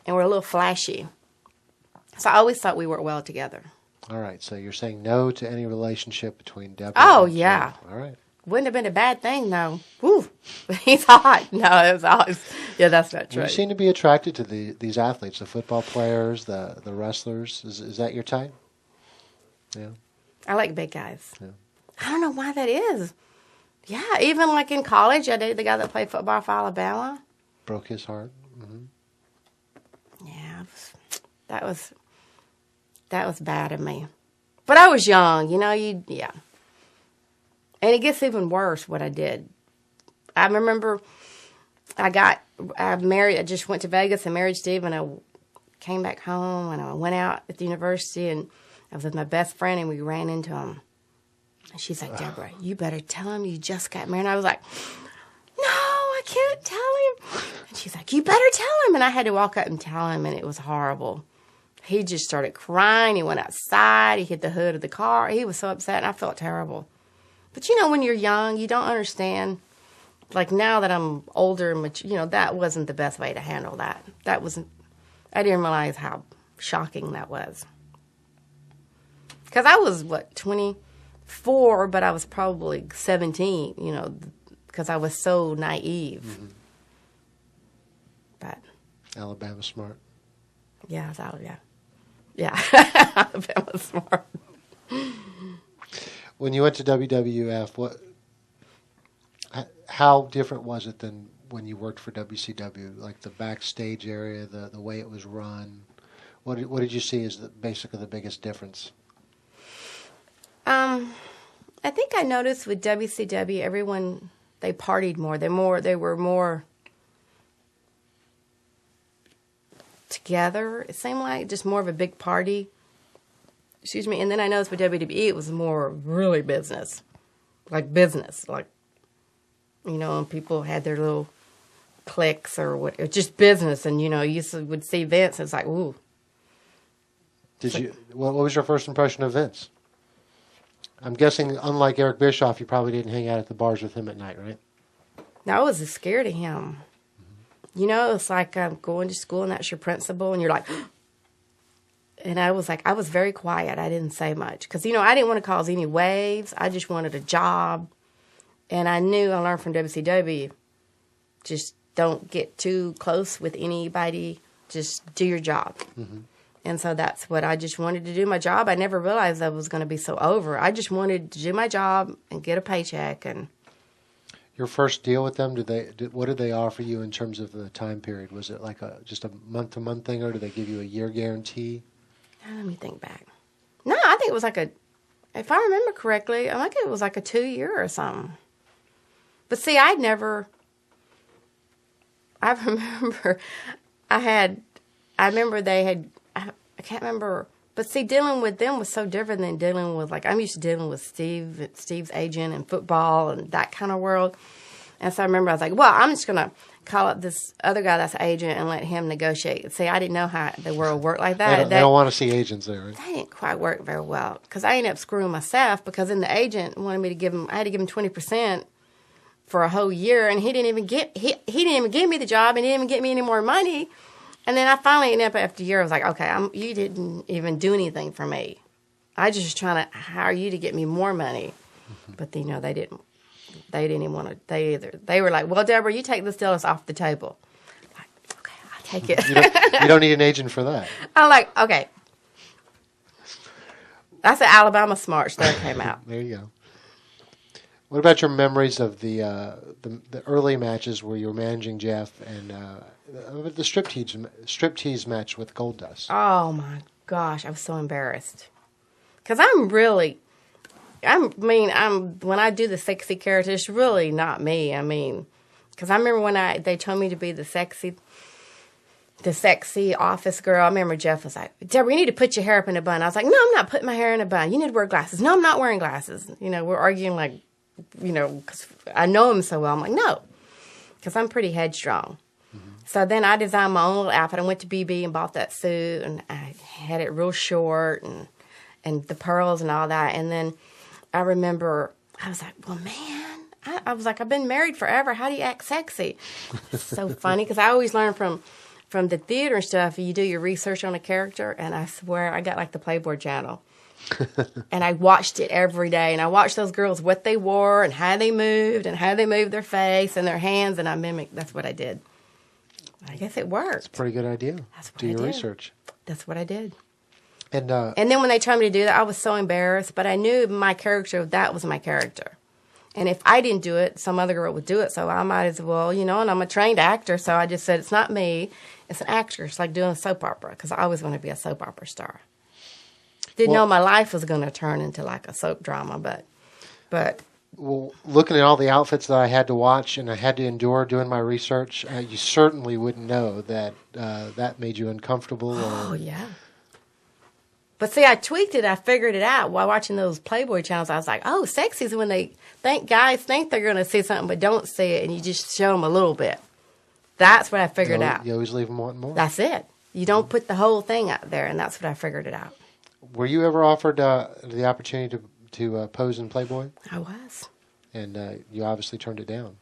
and we're a little flashy. So I always thought we worked well together. All right, so you're saying no to any relationship between Deborah and Jeff. All right. Wouldn't have been a bad thing, though. Woo. He's hot. No, it was always... Yeah, that's not true. You seem to be attracted to these athletes, the football players, the wrestlers. Is that your type? Yeah. I like big guys. Yeah. I don't know why that is. Yeah, even like in college, I dated the guy that played football for Alabama. Broke his heart. Mm-hmm. Yeah, that was bad of me. But I was young, yeah. And it gets even worse what I did. I remember I married, I just went to Vegas and married Steve, and I came back home, and I went out at the university, and I was with my best friend, and we ran into him. And she's like, Deborah, you better tell him you just got married. And I was like, no, I can't tell him. And she's like, you better tell him. And I had to walk up and tell him, and it was horrible. He just started crying. He went outside. He hit the hood of the car. He was so upset, and I felt terrible. But, when you're young, you don't understand. Like, now that I'm older and mature, that wasn't the best way to handle that. I didn't realize how shocking that was. Because I was, 24, but I was probably 17, because I was so naive. Mm-hmm. But Alabama smart. Yeah, yeah. Alabama smart. When you went to WWF, how different was it than when you worked for WCW? Like the backstage area, the way it was run. What did you see as basically the biggest difference? I think I noticed with WCW, everyone, they partied more. They were more together. It seemed like just more of a big party. Excuse me. And then I noticed with WWE, it was more really business. And people had their little cliques or what, it was just business. And, you would see Vince, and it's like, ooh. What was your first impression of Vince? I'm guessing, unlike Eric Bischoff, you probably didn't hang out at the bars with him at night, right? No, I was scared of him. Mm-hmm. It's like going to school and that's your principal, and you're like, and I was very quiet. I didn't say much because, I didn't want to cause any waves. I just wanted a job. And I learned from WCW, just don't get too close with anybody. Just do your job. Mm-hmm. And so that's what I just wanted to do, my job. I never realized I was going to be so over. I just wanted to do my job and get a paycheck. And your first deal with them, what did they offer you in terms of the time period? Was it like just a month-to-month thing, or did they give you a year guarantee? Let me think back. No, I think it was if I remember correctly, I think it was like a 2-year or something. But see, I remember they had, I can't remember, but see, dealing with them was so different than dealing with, I'm used to dealing with Steve's agent and football and that kind of world. And so I remember I was like, well, I'm just going to call up this other guy that's an agent and let him negotiate. See, I didn't know how the world worked like that. They don't want to see agents there, right? They didn't quite work very well because I ended up screwing myself because then the agent wanted me to I had to give him 20% for a whole year, and he didn't even give me the job, and he didn't even get me any more money. And then I finally ended up after a year, I was like, okay, you didn't even do anything for me. I just was trying to hire you to get me more money. Mm-hmm. But they didn't even want to, they were like, well, Deborah, you take this deal, it's off the table. I'm like, okay, I'll take it. You don't need an agent for that. I'm like, okay. That's the Alabama smart that came out. There you go. What about your memories of the early matches where you were managing Jeff and the striptease match with Gold Dust? Oh my gosh, I was so embarrassed. Because when I do the sexy character, it's really not me. I mean, because I remember when they told me to be the sexy office girl. I remember Jeff was like, Deborah, you need to put your hair up in a bun. I was like, no, I'm not putting my hair in a bun. You need to wear glasses. No, I'm not wearing glasses. We're arguing like, because I know him so well. I'm like, no, because I'm pretty headstrong. Mm-hmm. So then I designed my own little outfit. I went to BB and bought that suit, and I had it real short and the pearls and all that. And then I remember I was like, well, man, I was like, I've been married forever. How do you act sexy? It's so funny because I always learn from the theater and stuff. You do your research on a character, and I swear I got like the Playboy channel. And I watched it every day, and I watched those girls, what they wore and how they moved their face and their hands, and I mimicked. That's what I did. I guess it worked. That's a pretty good idea. That's what do I your did. research. That's what I did. And then when they told me to do that, I was so embarrassed, but I knew my character, that was my character. And if I didn't do it, some other girl would do it, so I might as well, and I'm a trained actor, so I just said, it's not me, it's an actor. It's like doing a soap opera, because I always want to be a soap opera star. Didn't know my life was going to turn into like a soap drama, but. Well, looking at all the outfits that I had to watch and I had to endure doing my research, you certainly wouldn't know that that made you uncomfortable. Oh, yeah. But see, I tweaked it. I figured it out while watching those Playboy channels. I was like, oh, sexy is when guys think they're going to see something but don't see it, and you just show them a little bit. That's what I figured out. You always leave them wanting more. That's it. You don't put the whole thing out there, and that's what I figured it out. Were you ever offered the opportunity to pose in Playboy? I was. And you obviously turned it down.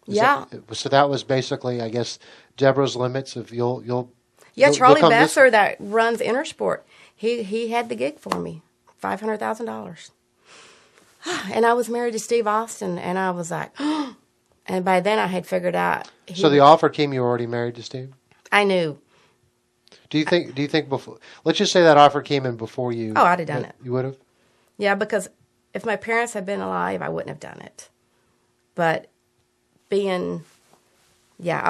So that was basically, I guess, Deborah's limits of you'll. Yeah, Charlie Besser that runs Intersport. He had the gig for me, $500,000. And I was married to Steve Austin, and I was like, and by then I had figured out. So the offer came. You were already married to Steve? I knew. Do you think before? Let's just say that offer came in before you. Oh, I'd have done it. You would have. Yeah, because if my parents had been alive, I wouldn't have done it. But I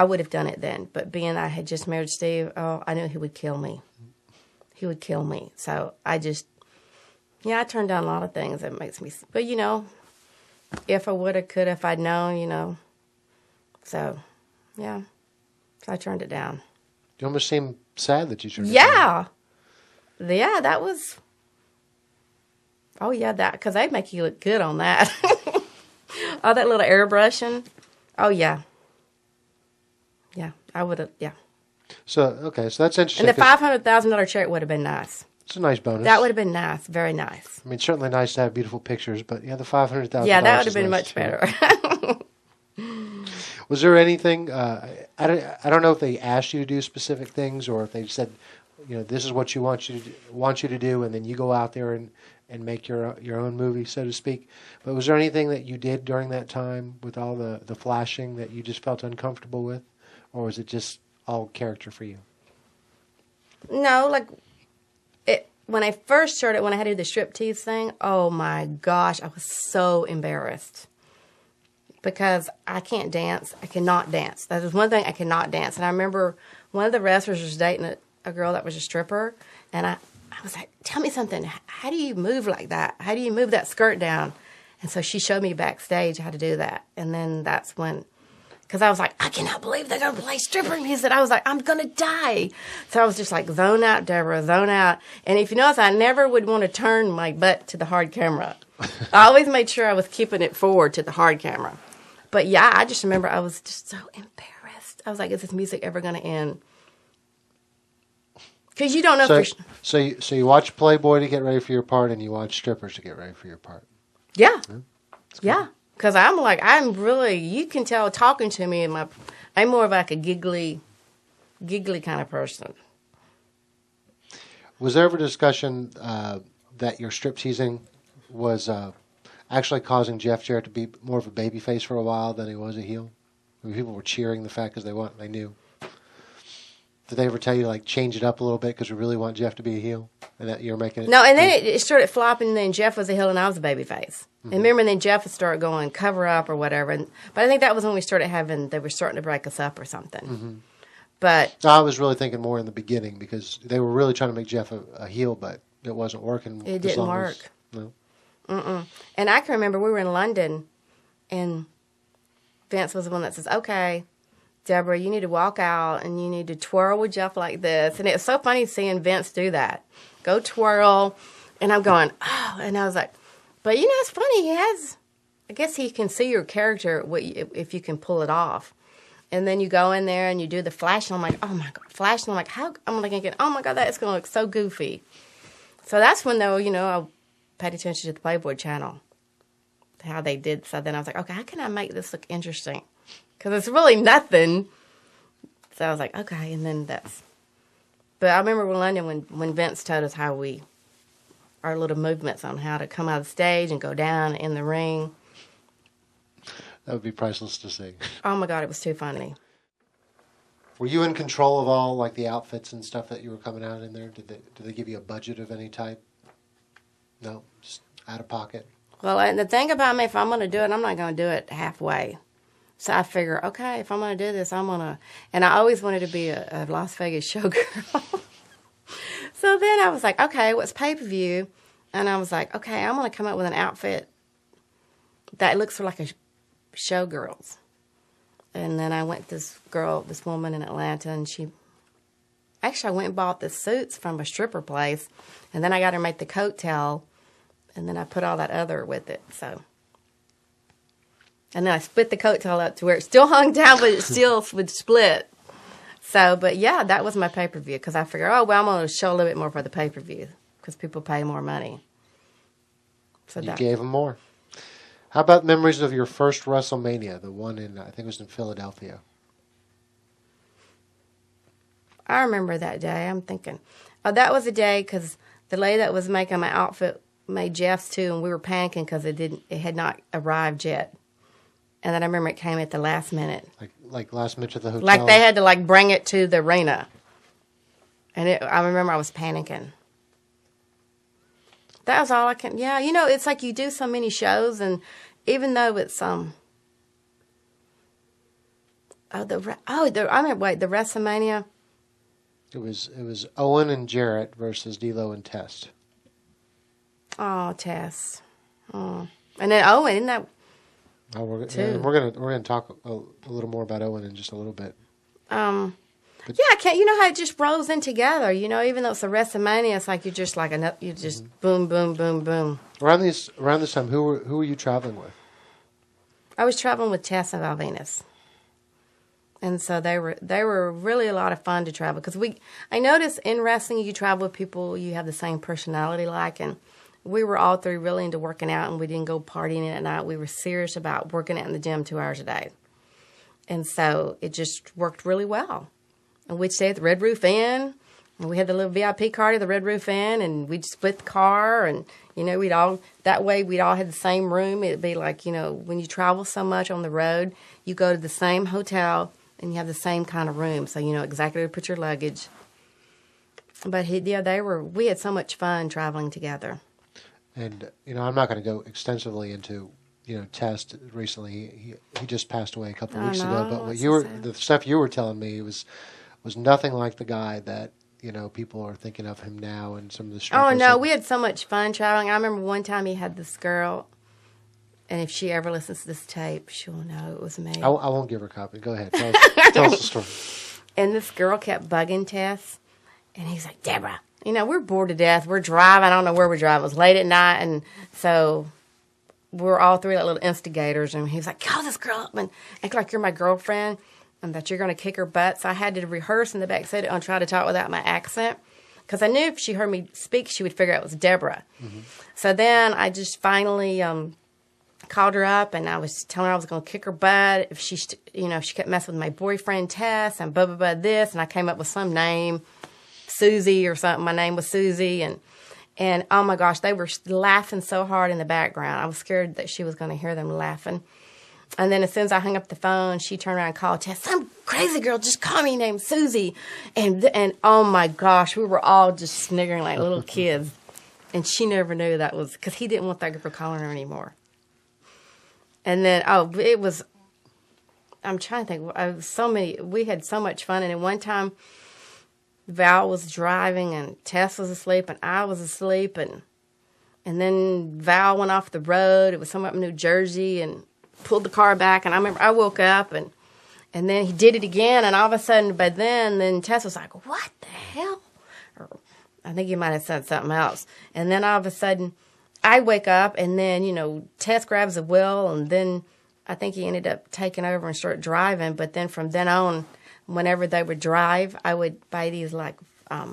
would have done it then. But being I had just married Steve, I knew he would kill me. He would kill me. So I turned down a lot of things that makes me. But if I would have, could have, if I'd known, So, yeah. So I turned it down. You almost seem sad that you turned it down. Yeah, that was. Oh, yeah, because they'd make you look good on that. All that little airbrushing. Oh, yeah. Yeah, I would have, yeah. So that's interesting. And the $500,000 check would have been nice. It's a nice bonus. That would have been nice, very nice. I mean, certainly nice to have beautiful pictures, but the $500,000. Yeah, that would have been much better. Was there anything? I don't know if they asked you to do specific things, or if they said, this is what you want you to do, and then you go out there and make your own movie, so to speak. But was there anything that you did during that time with all the flashing that you just felt uncomfortable with, or was it just all character for you? No, when I first started, when I had to do the striptease thing, oh my gosh, I was so embarrassed. Because I can't dance. I cannot dance. That is one thing, I cannot dance. And I remember one of the wrestlers was dating a girl that was a stripper. And I was like, tell me something. How do you move like that? How do you move that skirt down? And so she showed me backstage how to do that. And then that's when, because I was like, I cannot believe they're going to play stripper music. I was like, I'm going to die. So I was just like, zone out, Deborah, zone out. And if you notice, I never would want to turn my butt to the hard camera. I always made sure I was keeping it forward to the hard camera. But yeah, I just remember I was just so embarrassed. I was like, is this music ever going to end? Because you don't know for sure. So you watch Playboy to get ready for your part, and you watch strippers to get ready for your part. Yeah. Yeah. Because I'm really, you can tell talking to me, I'm more of like a giggly kind of person. Was there ever discussion that your strip teasing was actually causing Jeff Jarrett to be more of a baby face for a while than he was a heel? I mean, people were cheering the fact because they knew. Did they ever tell you, change it up a little bit because we really want Jeff to be a heel? And that you're making it. No, and then it started flopping. And then Jeff was a heel, and I was a baby face. And remember, then Jeff would start going cover up or whatever. But I think that was when we started they were starting to break us up or something. But I was really thinking more in the beginning because they were really trying to make Jeff a heel, but it wasn't working. It didn't work. No. And I can remember we were in London, and Vince was the one that says, "Okay, Deborah, you need to walk out and you need to twirl with Jeff like this." And it's so funny seeing Vince do that. Go twirl. And I'm going, oh, and I was like, but you know, it's funny. I guess he can see your character if you can pull it off. And then you go in there and you do the flash, and I'm like, oh my God, flash. And I'm like, how? I'm like thinking, oh my God, that's going to look so goofy. So that's when, though, I paid attention to the Playboy channel, how they did. So then I was like, okay, how can I make this look interesting? Because it's really nothing. So I was like, okay, and then But I remember in London when Vince told us our little movements on how to come out of the stage and go down in the ring. That would be priceless to see. Oh my God, it was too funny. Were you in control of all like the outfits and stuff that you were coming out in there? Did they give you a budget of any type? No, just out of pocket. Well, and the thing about me, if I'm going to do it, I'm not going to do it halfway. So I figure, okay, if I'm going to do this, I'm going to... And I always wanted to be a Las Vegas showgirl. So then I was like, okay, what's pay-per-view? And I was like, okay, I'm going to come up with an outfit that looks like a showgirl's. And then I went to this woman in Atlanta, and I went and bought the suits from a stripper place. And then I got her to make the coat tail. And then I put all that other with it, so... And then I split the coat tail up to where it still hung down, but it still would split. So, but yeah, that was my pay-per-view because I figured, I'm going to show a little bit more for the pay-per-view because people pay more money. So you gave them more. How about memories of your first WrestleMania, the one I think it was in Philadelphia? I remember that day. I'm thinking, that was a day because the lady that was making my outfit made Jeff's too, and we were panicking because it had not arrived yet. And then I remember it came at the last minute. Like last minute to the hotel? Like they had to bring it to the arena. And I remember I was panicking. That was all I can... Yeah, it's like you do so many shows, and even though it's... I remember, the WrestleMania... It was Owen and Jarrett versus D'Lo and Test. Oh, Test. Oh. And then Owen, isn't that... Oh, we're gonna talk a little more about Owen in just a little bit. I can't. You know how it just rolls in together. Even though it's a WrestleMania, it's like you just boom, boom, boom, boom. Around this time, who were you traveling with? I was traveling with Tess and Valvinus, and so they were really a lot of fun to travel because I noticed in wrestling you travel with people you have the same personality and. We were all three really into working out, and we didn't go partying at night. We were serious about working out in the gym 2 hours a day. And so it just worked really well. And we'd stay at the Red Roof Inn, and we had the little VIP card at the Red Roof Inn, and we'd split the car, and, we'd all had the same room. It'd be like, when you travel so much on the road, you go to the same hotel, and you have the same kind of room, so you know exactly where to put your luggage. But we had so much fun traveling together. And, I'm not going to go extensively into, Test recently. He just passed away a couple of weeks ago. But the stuff you were telling me was nothing like the guy that, people are thinking of him now and some of the struggles. Oh, no, we had so much fun traveling. I remember one time he had this girl, and if she ever listens to this tape, she'll know it was me. I won't give her a copy. Go ahead. Tell us the story. And this girl kept bugging Tess, and he's like, Deborah. We're bored to death. We're driving. I don't know where we're driving. It was late at night, and so we're all three like little instigators. And he was like, call this girl up and act like you're my girlfriend and that you're going to kick her butt. So I had to rehearse in the back seat and try to talk without my accent because I knew if she heard me speak, she would figure out it was Deborah. Mm-hmm. So then I just finally called her up, and I was telling her I was going to kick her butt if she kept messing with my boyfriend, Tess, and blah, blah, blah, this. And I came up with some name. Susie or something. My name was Susie, and oh my gosh, they were laughing so hard in the background. I was scared that she was going to hear them laughing. And then as soon as I hung up the phone, she turned around and called Tess, some crazy girl just called me named Susie. And oh my gosh, we were all just sniggering like little kids. And she never knew that was, because he didn't want that girl calling her anymore. And then, it was, I'm trying to think, we had so much fun. And then one time, Val was driving and Tess was asleep and I was asleep. And then Val went off the road. It was somewhere up in New Jersey and pulled the car back. And I remember I woke up and then he did it again. And all of a sudden, by then Tess was like, what the hell? Or I think he might have said something else. And then all of a sudden, I wake up, and then, Tess grabs the wheel, and then I think he ended up taking over and start driving. But then from then on, whenever they would drive, I would buy these, like,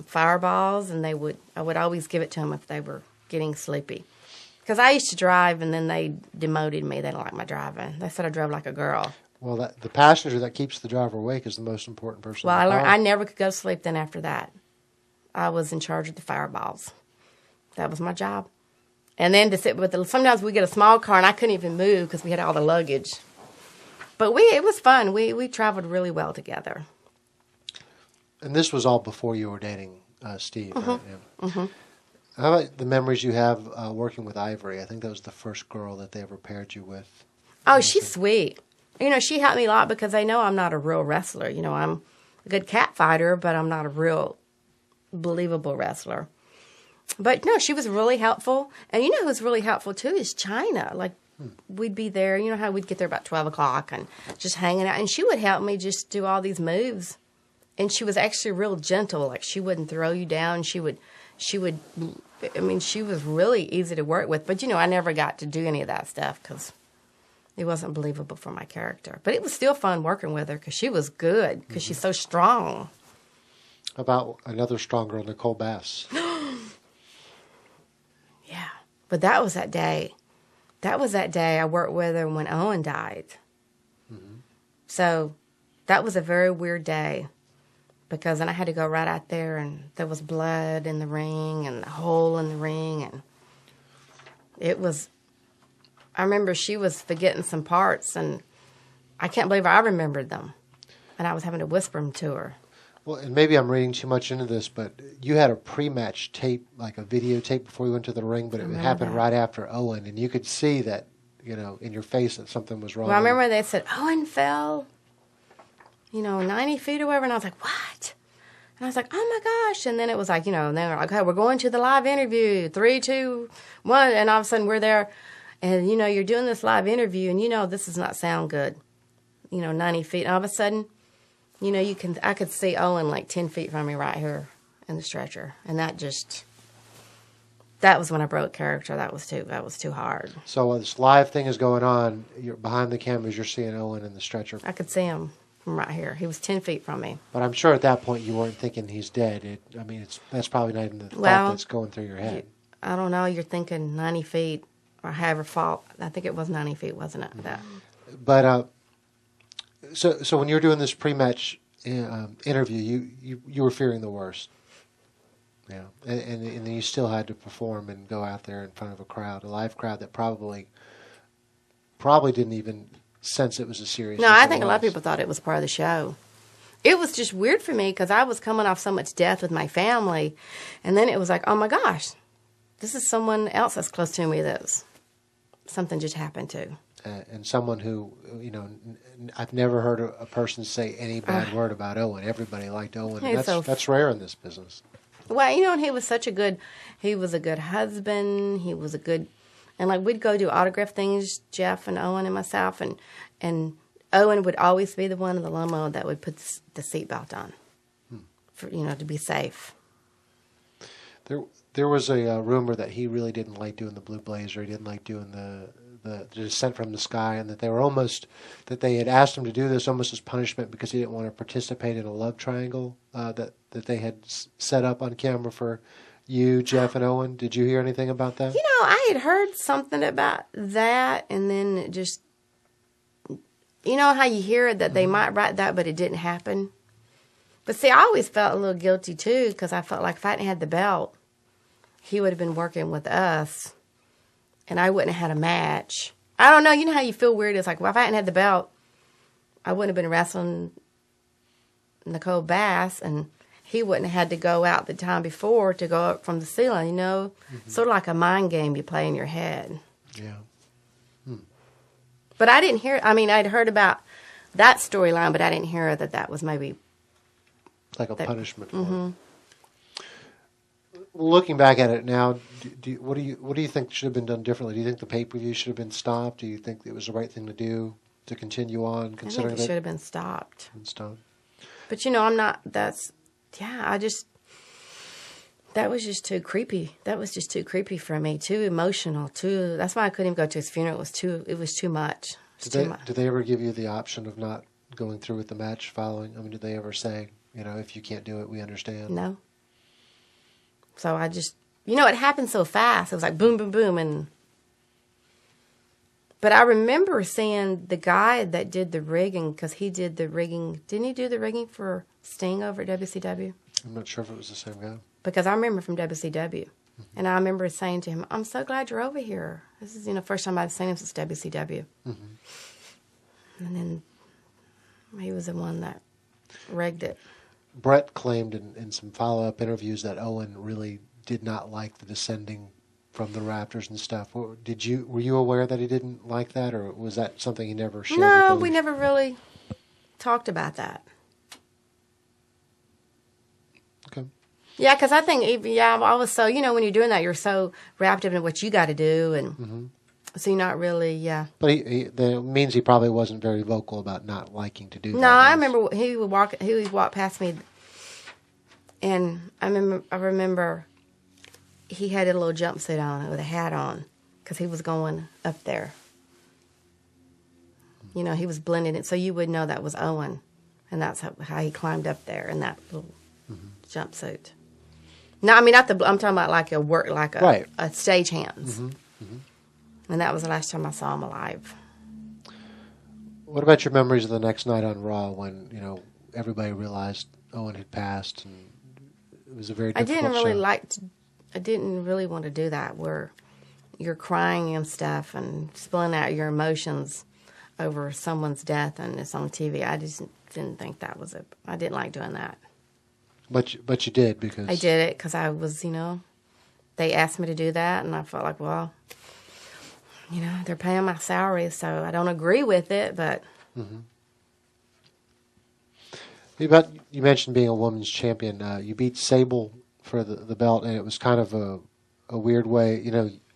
fireballs, and I would always give it to them if they were getting sleepy. Because I used to drive, and then they demoted me. They didn't like my driving. They said I drove like a girl. Well, the passenger that keeps the driver awake is the most important person. Well, I learned I never could go to sleep then after that. I was in charge of the fireballs. That was my job. And then to sit with sometimes we get a small car and I couldn't even move because we had all the luggage. But it was fun. We traveled really well together. And this was all before you were dating Steve, Mm-hmm. right? Yeah. Mm-hmm. How about the memories you have working with Ivory? I think that was the first girl that they ever paired you with. Oh, she's sweet. She helped me a lot because they know I'm not a real wrestler. I'm a good cat fighter, but I'm not a real believable wrestler. But no, she was really helpful. And who was really helpful too is China. Like, we'd be there, how we'd get there about 12 o'clock and just hanging out. And she would help me just do all these moves. And she was actually real gentle. Like, she wouldn't throw you down. She was really easy to work with. But, I never got to do any of that stuff because it wasn't believable for my character. But it was still fun working with her because she was good because she's so strong. About another strong girl, Nicole Bass. Yeah. But that was that day. That was that day I worked with her when Owen died. Mm-hmm. So that was a very weird day because then I had to go right out there and there was blood in the ring and a hole in the ring. And it was, I remember she was forgetting some parts and I can't believe I remembered them. And I was having to whisper them to her. Well, and maybe I'm reading too much into this, but you had a pre-match tape, like a videotape before you went to the ring, but it happened right after Owen, and you could see that, in your face that something was wrong. Well, I remember they said, Owen fell, 90 feet or whatever, and I was like, what? And I was like, oh my gosh. And then it was like, and they were like, okay, we're going to the live interview, 3, 2, 1, and all of a sudden we're there, and, you're doing this live interview, and this does not sound good, 90 feet, and all of a sudden, I could see Owen like 10 feet from me right here in the stretcher. And that was when I broke character. That was too hard. So while this live thing is going on, you're behind the cameras, you're seeing Owen in the stretcher. I could see him from right here. He was 10 feet from me. But I'm sure at that point you weren't thinking he's dead. That's probably not even the thought that's going through your head. I don't know. You're thinking 90 feet or however far. I think it was 90 feet, wasn't it? That. But, So when you were doing this pre-match interview, you were fearing the worst, and then you still had to perform and go out there in front of a live crowd that probably didn't even sense it was a serious. No, I think a lot of people thought it was part of the show. It was just weird for me because I was coming off so much death with my family, and then it was like, oh my gosh, this is someone else that's close to me that something just happened to. And someone who, I've never heard a person say any bad word about Owen. Everybody liked Owen. That's rare in this business. Well, and he was a good husband. He was a good, and like we'd go do autograph things, Jeff and Owen and myself, and Owen would always be the one in the limo that would put the seatbelt on, for to be safe. There was a rumor that he really didn't like doing the Blue Blazer. He didn't like doing the Descent from the Sky, and that they had asked him to do this almost as punishment because he didn't want to participate in a love triangle that they had set up on camera for you, Jeff, and Owen. Did you hear anything about that? I had heard something about that, and then it just, how you hear that they might write that, but it didn't happen. But see, I always felt a little guilty too because I felt like if I hadn't had the belt, he would have been working with us. And I wouldn't have had a match. I don't know. You know how you feel weird? It's like, well, if I hadn't had the belt, I wouldn't have been wrestling Nicole Bass, and he wouldn't have had to go out the time before to go up from the ceiling, Sort of like a mind game you play in your head. Yeah. But I didn't hear, I'd heard about that storyline, but I didn't hear that was maybe... Like a punishment for it. Looking back at it now, what do you think should have been done differently? Do you think the pay-per-view should have been stopped? Do you think it was the right thing to do to continue on, considering I think it should have been stopped. But, I'm not, that was just too creepy. That was just too creepy for me, too emotional, that's why I couldn't even go to his funeral. It was too much. Did they ever give you the option of not going through with the match following? Did they ever say, if you can't do it, we understand? No. So I just, it happened so fast. It was like boom, boom, boom. But I remember seeing the guy that did the rigging, because he did the rigging. Didn't he do the rigging for Sting over at WCW? I'm not sure if it was the same guy. Because I remember from WCW. And I remember saying to him, I'm so glad you're over here. This is, first time I've seen him since WCW. And then he was the one that rigged it. Brett claimed in some follow-up interviews that Owen really did not like the descending from the rafters and stuff. Were you aware that he didn't like that, or was that something he never shared? No, we never really talked about that. Okay. Yeah, because I think, I was so, when you're doing that, you're so wrapped up in what you got to do, and so you're not really, But that means he probably wasn't very vocal about not liking to do that. No, I remember he would walk past me, and I remember he had a little jumpsuit on with a hat on, because he was going up there. He was blending it, so you would know that was Owen, and that's how he climbed up there in that little jumpsuit. No, I'm talking about like a stagehands. And that was the last time I saw him alive. What about your memories of the next night on Raw when, everybody realized Owen had passed, and it was a very difficult show? I didn't really want to do that, where you're crying and stuff and spilling out your emotions over someone's death and it's on TV. I just didn't think that was it. I didn't like doing that. But you did, because... I did it because I was, they asked me to do that, and I felt like, well... they're paying my salary, so I don't agree with it, but... You mentioned being a women's champion. You beat Sable for the belt, and it was kind of a weird way.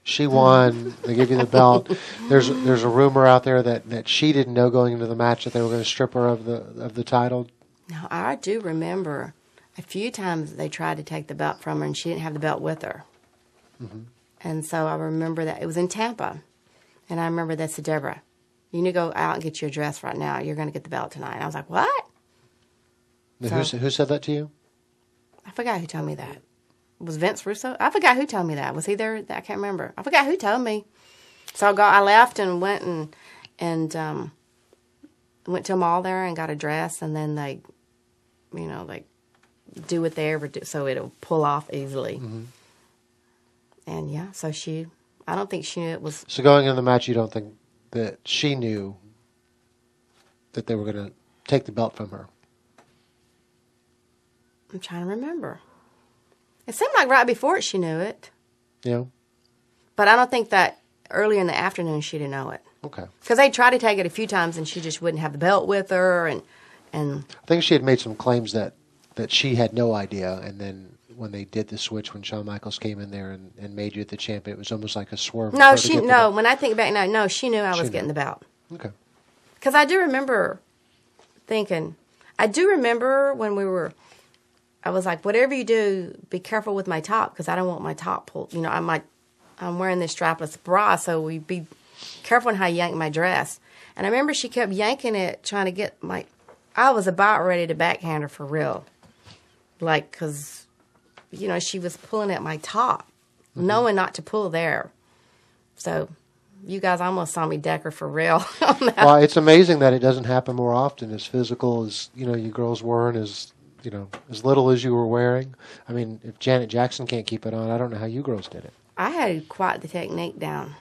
She won. They gave you the belt. There's a rumor out there that she didn't know going into the match that they were going to strip her of the title. No, I do remember a few times they tried to take the belt from her, and she didn't have the belt with her. And so I remember that. It was in Tampa. And I remember that to Deborah, you need to go out and get your dress right now. You're going to get the belt tonight. And I was like, what? Who said that to you? I forgot who told me that. Was Vince Russo? I forgot who told me that. Was he there? I can't remember. I forgot who told me. So I left and went and went to a mall there and got a dress. And then they do what they ever do so it'll pull off easily. And so I don't think she knew it was... So going into the match, you don't think that she knew that they were going to take the belt from her? I'm trying to remember. It seemed like right before it she knew it. Yeah. But I don't think that early in the afternoon she didn't know it. Okay. Because they tried to take it a few times and she just wouldn't have the belt with her. And I think she had made some claims that she had no idea, and then... when they did the switch, when Shawn Michaels came in there and made you the champion, it was almost like a swerve. No, when I think back now, she knew I was getting the belt. Okay. Because I do remember thinking, when I was like, whatever you do, be careful with my top, because I don't want my top pulled. I'm wearing this strapless bra, so we be careful in how you yank my dress. And I remember she kept yanking it, trying to get I was about ready to backhand her for real. Because... she was pulling at my top, knowing not to pull there. So, you guys almost saw me deck her for real on that. Well, it's amazing that it doesn't happen more often. As physical as, you girls were, and as little as you were wearing. If Janet Jackson can't keep it on, I don't know how you girls did it. I had quite the technique down.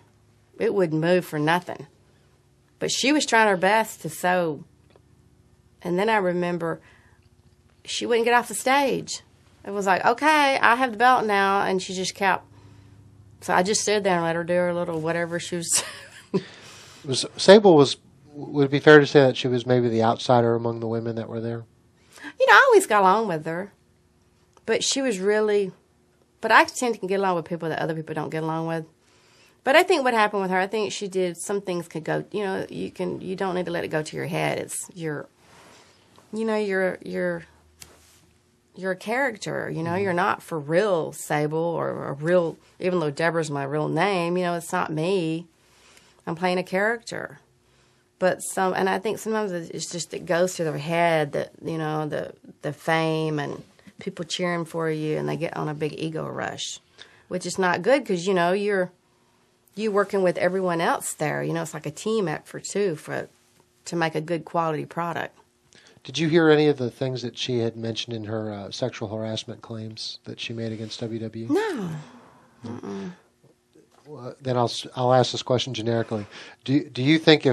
It wouldn't move for nothing. But she was trying her best to sew. And then I remember... she wouldn't get off the stage. It was like, okay, I have the belt now, and she just kept. So I just stood there and let her do her little whatever she was. Sable was. Would it be fair to say that she was maybe the outsider among the women that were there? I always got along with her, but she was really. But I tend to get along with people that other people don't get along with. But I think what happened with her, I think she did. Some things could go. You don't need to let it go to your head. It's you're a character. You're not for real Sable or a real. Even though Deborah's my real name, it's not me. I'm playing a character. But and I think sometimes it's just it goes to their head that the fame and people cheering for you, and they get on a big ego rush, which is not good because you're working with everyone else there. It's like a team effort too to make a good quality product. Did you hear any of the things that she had mentioned in her sexual harassment claims that she made against WWE? No. Then I'll ask this question generically. Do you think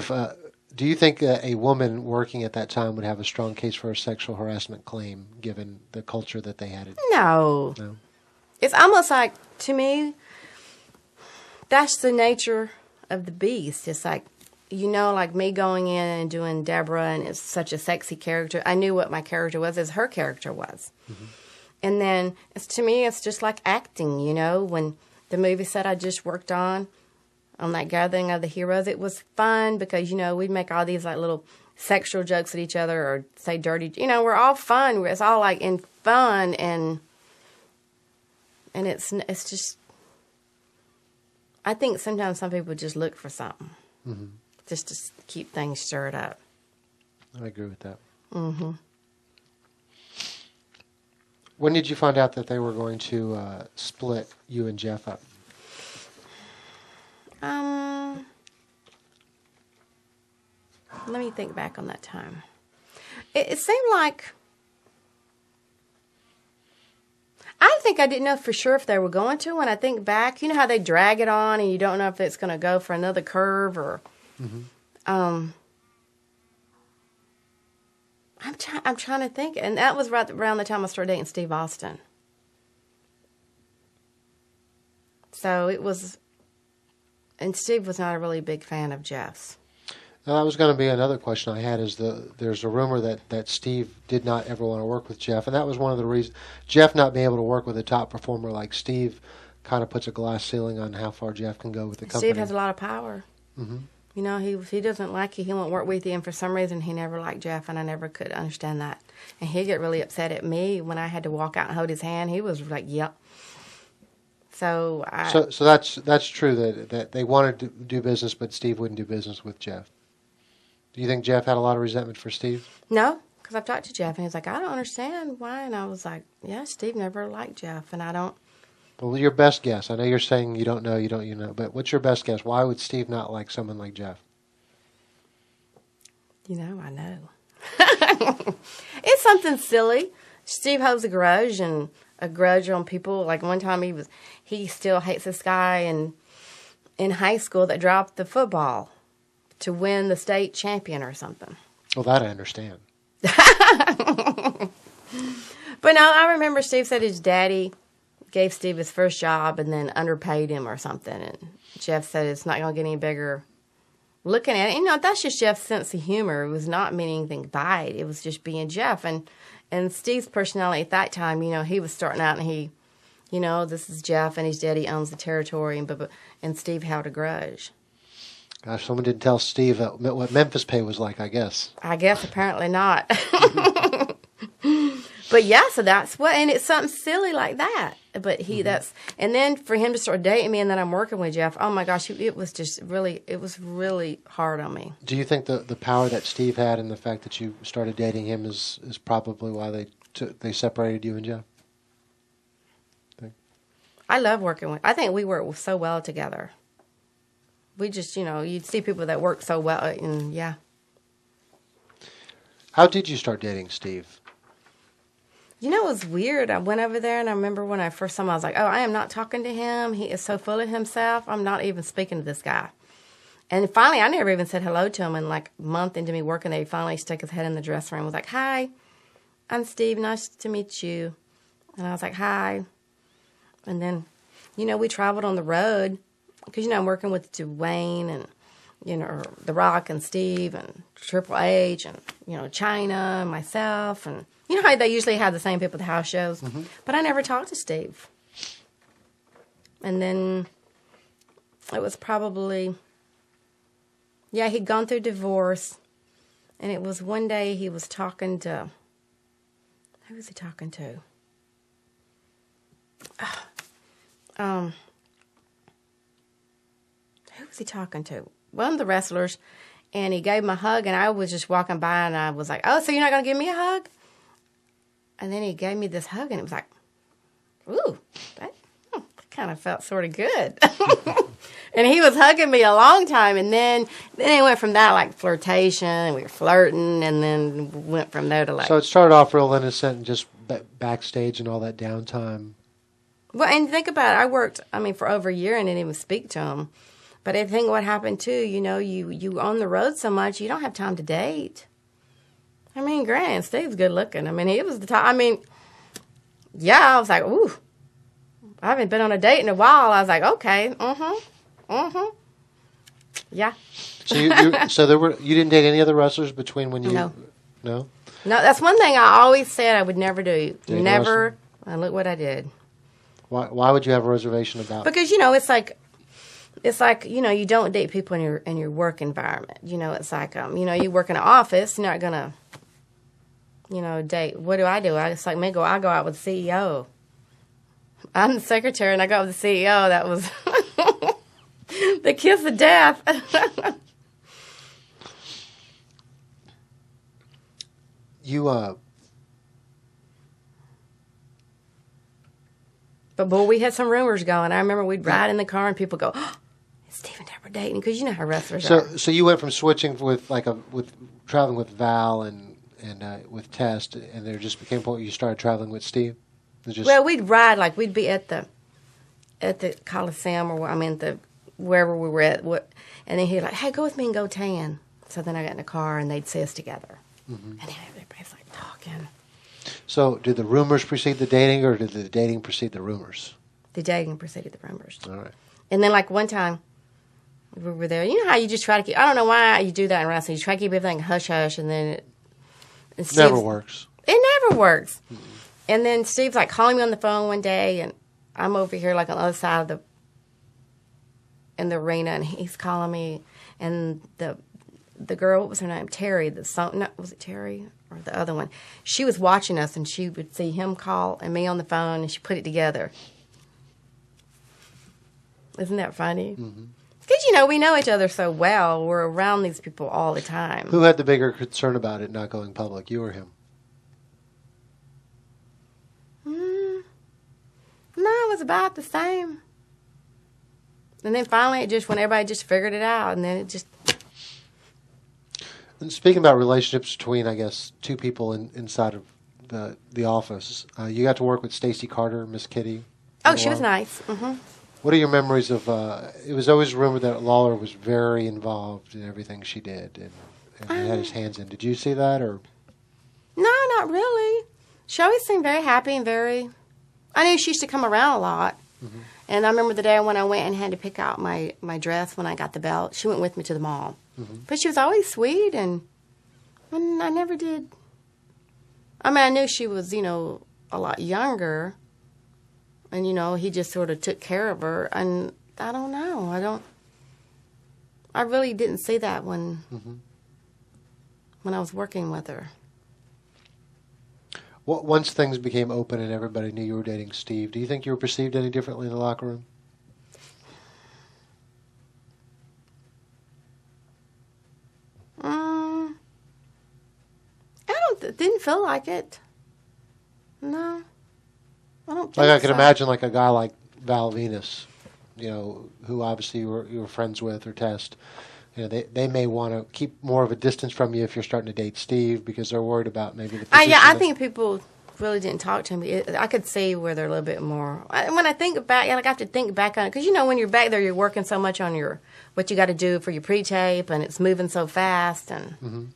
a woman working at that time would have a strong case for a sexual harassment claim given the culture that they had? No. It's almost like, to me, that's the nature of the beast. It's like, like me going in and doing Deborah, and it's such a sexy character. I knew what my character was as her character was. Mm-hmm. And then, to me, it's just like acting, when the movie set I just worked on that Gathering of the Heroes, it was fun because, we'd make all these like little sexual jokes at each other or say dirty, we're all fun. It's all like in fun and it's just, I think sometimes some people just look for something just to keep things stirred up. I agree with that. Mm-hmm. When did you find out that they were going to split you and Jeff up? Let me think back on that time. It seemed like I think I didn't know for sure if they were going to. When I think back, how they drag it on and you don't know if it's going to go for another curve or. I'm trying to think, and that was right around the time I started dating Steve Austin. So it was, and Steve was not a really big fan of Jeff's. Now, that was going to be another question I had. There's a rumor that Steve did not ever want to work with Jeff, and that was one of the reasons. Jeff not being able to work with a top performer like Steve kind of puts a glass ceiling on how far Jeff can go with the company. Steve has a lot of power. Mm-hmm. He doesn't like you, he won't work with you, and for some reason he never liked Jeff, and I never could understand that. And he'd get really upset at me when I had to walk out and hold his hand. He was like, "Yep." So that's true that they wanted to do business, but Steve wouldn't do business with Jeff. Do you think Jeff had a lot of resentment for Steve? No, because I've talked to Jeff, and he's like, "I don't understand why," and I was like, "Yeah, Steve never liked Jeff, and I don't." Well, your best guess. I know you're saying you don't know, but what's your best guess? Why would Steve not like someone like Jeff? I know. It's something silly. Steve holds a grudge on people. Like one time he still hates this guy in high school that dropped the football to win the state champion or something. Well, that I understand. But no, I remember Steve said his daddy gave Steve his first job and then underpaid him or something. And Jeff said it's not going to get any bigger. Looking at it, that's just Jeff's sense of humor. It was not meaning anything by it. It was just being Jeff. And Steve's personality at that time, he was starting out and he, this is Jeff and his daddy owns the territory. And Steve held a grudge. Gosh, someone didn't tell Steve what Memphis pay was like, I guess. I guess apparently not. But yeah, so that's and it's something silly like that. But and then for him to start dating me and then I'm working with Jeff, oh my gosh, it was really hard on me. Do you think the power that Steve had and the fact that you started dating him is probably why they separated you and Jeff? I love working with, I think we work so well together. We just, you'd see people that work so well and yeah. How did you start dating Steve? It was weird. I went over there, and I remember when I first saw him, I was like, oh, I am not talking to him. He is so full of himself. I'm not even speaking to this guy. And finally, I never even said hello to him. And like a month into me working there, he finally stuck his head in the dressing room and was like, hi. I'm Steve. Nice to meet you. And I was like, hi. And then, we traveled on the road because, I'm working with Dwayne and, The Rock and Steve and Triple H and, China and myself. And how they usually have the same people at the house shows. Mm-hmm. But I never talked to Steve. And then it was probably, he'd gone through divorce. And it was one day he was talking to, who was he talking to? Who was he talking to? One of the wrestlers, and he gave him a hug, and I was just walking by, and I was like, oh, so you're not going to give me a hug? And then he gave me this hug, and it was like, ooh, that kind of felt sort of good. And he was hugging me a long time, and then it went from that, like, flirtation, and we were flirting, and then went from there to, like... So it started off real innocent and just backstage and all that downtime. Well, and think about it. I worked, for over a year and didn't even speak to him. But I think what happened, too, you on the road so much, you don't have time to date. Granted, Steve's good looking. He was the top. I was like, ooh, I haven't been on a date in a while. I was like, okay, yeah. So you didn't date any other wrestlers between when you... No. No? No, that's one thing I always said I would never do. Date Never. And look what I did. Why would you have a reservation about? Because it's like you don't date people in your work environment. It's like you work in an office, you're not gonna date. What do? I just like I go out with the CEO. I'm the secretary and I go out with the CEO. That was the kiss of death. But boy, we had some rumors going. I remember we'd ride in the car and people go, oh, is Steve and Deborah dating? Because you know how wrestlers are. So you went from switching with traveling with Val and with Test, and there just became a point where you started traveling with Steve. Well, we'd ride we'd be at the Coliseum or wherever we were at, and then he'd like, hey, go with me and go tan. So then I got in the car and they'd see us together, and then everybody's like talking. So did the rumors precede the dating, or did the dating precede the rumors? The dating preceded the rumors. All right. And then one time we were there. You know how you just try to keep, I don't know why you do that in wrestling. You try to keep everything hush-hush, and then it never works. It never works. Mm-hmm. And then Steve's calling me on the phone one day, and I'm over here on the other side of in the arena, and he's calling me, and the girl, what was her name? Terry. Was it Terry or the other one? She was watching us, and she would see him call and me on the phone, and she put it together. Isn't that funny? Mm-hmm. Because, we know each other so well. We're around these people all the time. Who had the bigger concern about it not going public, you or him? No, it was about the same. And then finally, when everybody just figured it out, and then it just... And speaking about relationships between, I guess, two people inside of the office, you got to work with Stacey Carter, Miss Kitty. Oh, she was nice. Mm-hmm. What are your memories of... it was always rumored that Lawler was very involved in everything she did and had his hands in. Did you see that? Or? No, not really. She always seemed very happy and very... I knew she used to come around a lot. Mm-hmm. And I remember the day when I went and had to pick out my dress when I got the belt. She went with me to the mall. Mm-hmm. But she was always sweet, and I never did... I knew she was, a lot younger. And, he just sort of took care of her. And I don't know. I really didn't see that when I was working with her. Once things became open and everybody knew you were dating Steve, do you think you were perceived any differently in the locker room? Didn't feel like it. No. I don't think I could imagine a guy like Val Venus, who obviously you were friends with, or Test. They may want to keep more of a distance from you if you're starting to date Steve because they're worried about maybe the position. I think people really didn't talk to me. I could see where they're a little bit more. When I think back, I have to think back on it because when you're back there, you're working so much on what you got to do for your pre-tape, and it's moving so fast. And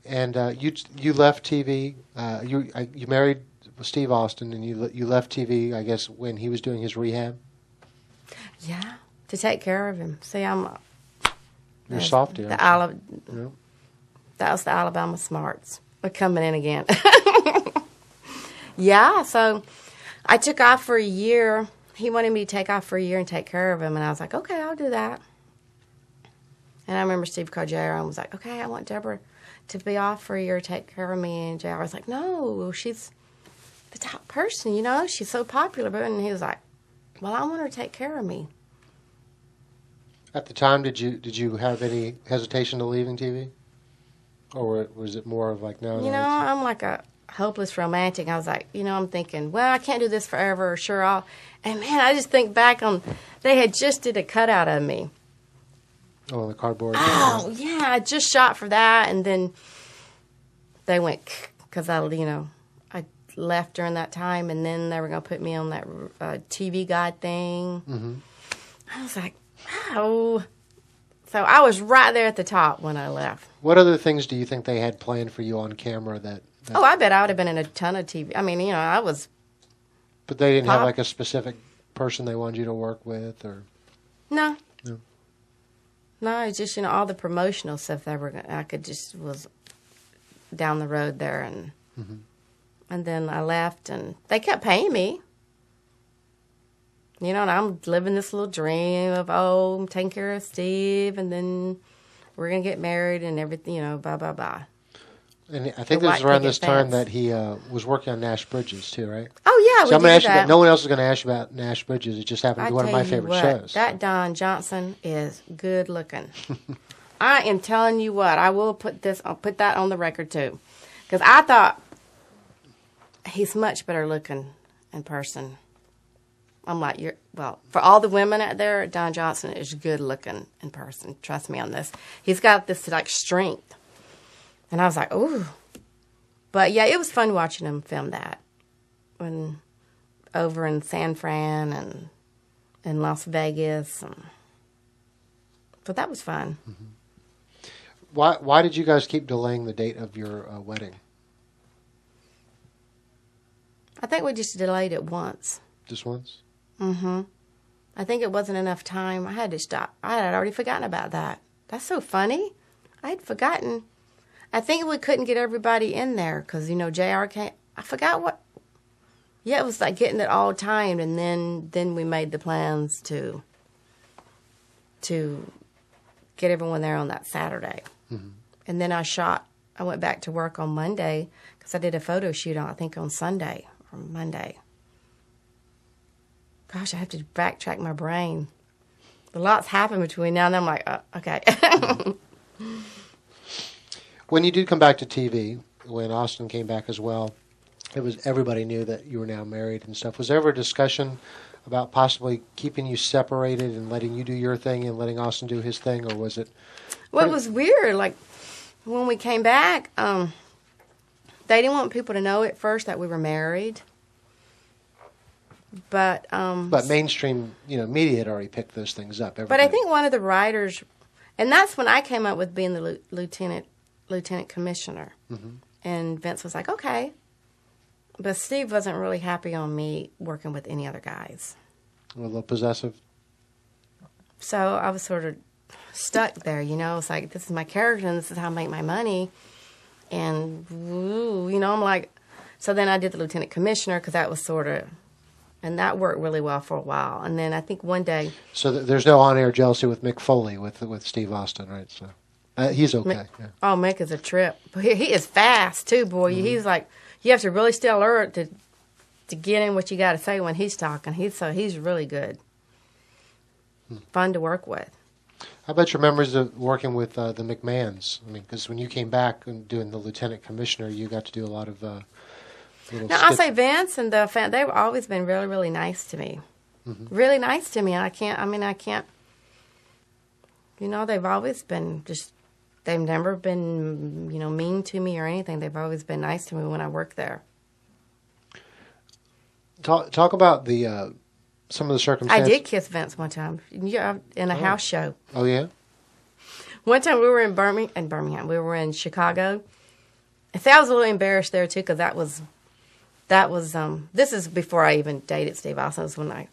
And you left TV. You married Steve Austin, and you left TV. I guess when he was doing his rehab. Yeah, to take care of him. See, You're soft here. That was the Alabama smarts. They're coming in again. Yeah, so I took off for a year. He wanted me to take off for a year and take care of him, and I was like, okay, I'll do that. And I remember Steve called JR and was like, okay, I want Deborah to be off for a year to take care of me. And JR was like, no, she's the top person, you know? She's so popular. And he was like, well, I want her to take care of me. At the time, did you have any hesitation to leaving TV? Or was it more of like, no? You know, I'm like a hopeless romantic. I was like, you know, I'm thinking, well, I can't do this forever, or sure I'll. And man, I just think back on, they had just did a cutout of me. Oh, the cardboard. Oh, yeah, I just shot for that, and then they went, because I left during that time, and then they were going to put me on that TV guide thing. Mm-hmm. I was like, wow. So I was right there at the top when I left. What other things do you think they had planned for you on camera that Oh, I bet I would have been in a ton of TV. I mean, you know, I was... But they didn't have like a specific person they wanted you to work with, or... No. No, it's just, you know, all the promotional stuff was down the road there, and then I left, and they kept paying me. You know, and I'm living this little dream of, I'm taking care of Steve, and then we're going to get married and everything, you know, blah, blah, blah. And I think it was around this time that he was working on Nash Bridges, too, right? Oh, yeah, so I'm gonna ask you, no one else is going to ask you about Nash Bridges. It just happened to be one of my favorite shows. That Don Johnson is good looking. I am telling you what, I will put that on the record, too. Because I thought he's much better looking in person. I'm like, for all the women out there, Don Johnson is good looking in person. Trust me on this. He's got this, like, strength. And I was like, ooh. But, yeah, it was fun watching him film that. Over in San Fran and in Las Vegas. So that was fun. Mm-hmm. Why did you guys keep delaying the date of your wedding? I think we just delayed it once. Just once? Mm-hmm. I think it wasn't enough time. I had to stop. I had already forgotten about that. That's so funny. I had forgotten. I think we couldn't get everybody in there because, you know, JR came. I forgot what. Yeah, it was like getting it all timed, and then we made the plans to get everyone there on that Saturday. Mm-hmm. And then I went back to work on Monday because I did a photo shoot on Sunday or Monday. Gosh, I have to backtrack my brain. A lot's happened between now and then. I'm like, okay. When you did come back to TV, when Austin came back as well, everybody knew that you were now married and stuff. Was there ever a discussion about possibly keeping you separated and letting you do your thing and letting Austin do his thing, or was it? Well, it was weird. Like when we came back, they didn't want people to know at first that we were married. But mainstream, you know, media had already picked those things up. But I think one of the writers, and that's when I came up with being the lieutenant commissioner. Mm-hmm. And Vince was like, okay. But Steve wasn't really happy on me working with any other guys. A little possessive. So I was sort of stuck there, you know. It's like, this is my character and this is how I make my money. And, you know, I'm like, so then I did the lieutenant commissioner because that was sort of, and that worked really well for a while. And then I think one day. So there's no on-air jealousy with Mick Foley, with Steve Austin, right? So he's okay. Mick, yeah. Oh, Mick is a trip. He is fast, too, boy. Mm-hmm. He's like, you have to really stay alert to get in what you got to say when he's talking. He's really good. Fun to work with. How about your memories of working with the McMahons? I mean, because when you came back and doing the lieutenant commissioner, you got to do a lot of Now, I'll say Vince and the family, they've always been really, really nice to me. Mm-hmm. Really nice to me. And I can't, you know, they've always been just, they've never been, you know, mean to me or anything. They've always been nice to me when I worked there. Talk about the some of the circumstances. I did kiss Vince one time in a house show. Oh, yeah? One time we were in Birmingham. We were in Chicago, See, I was a little embarrassed there too, because that was this is before I even dated Steve Austin. It was when I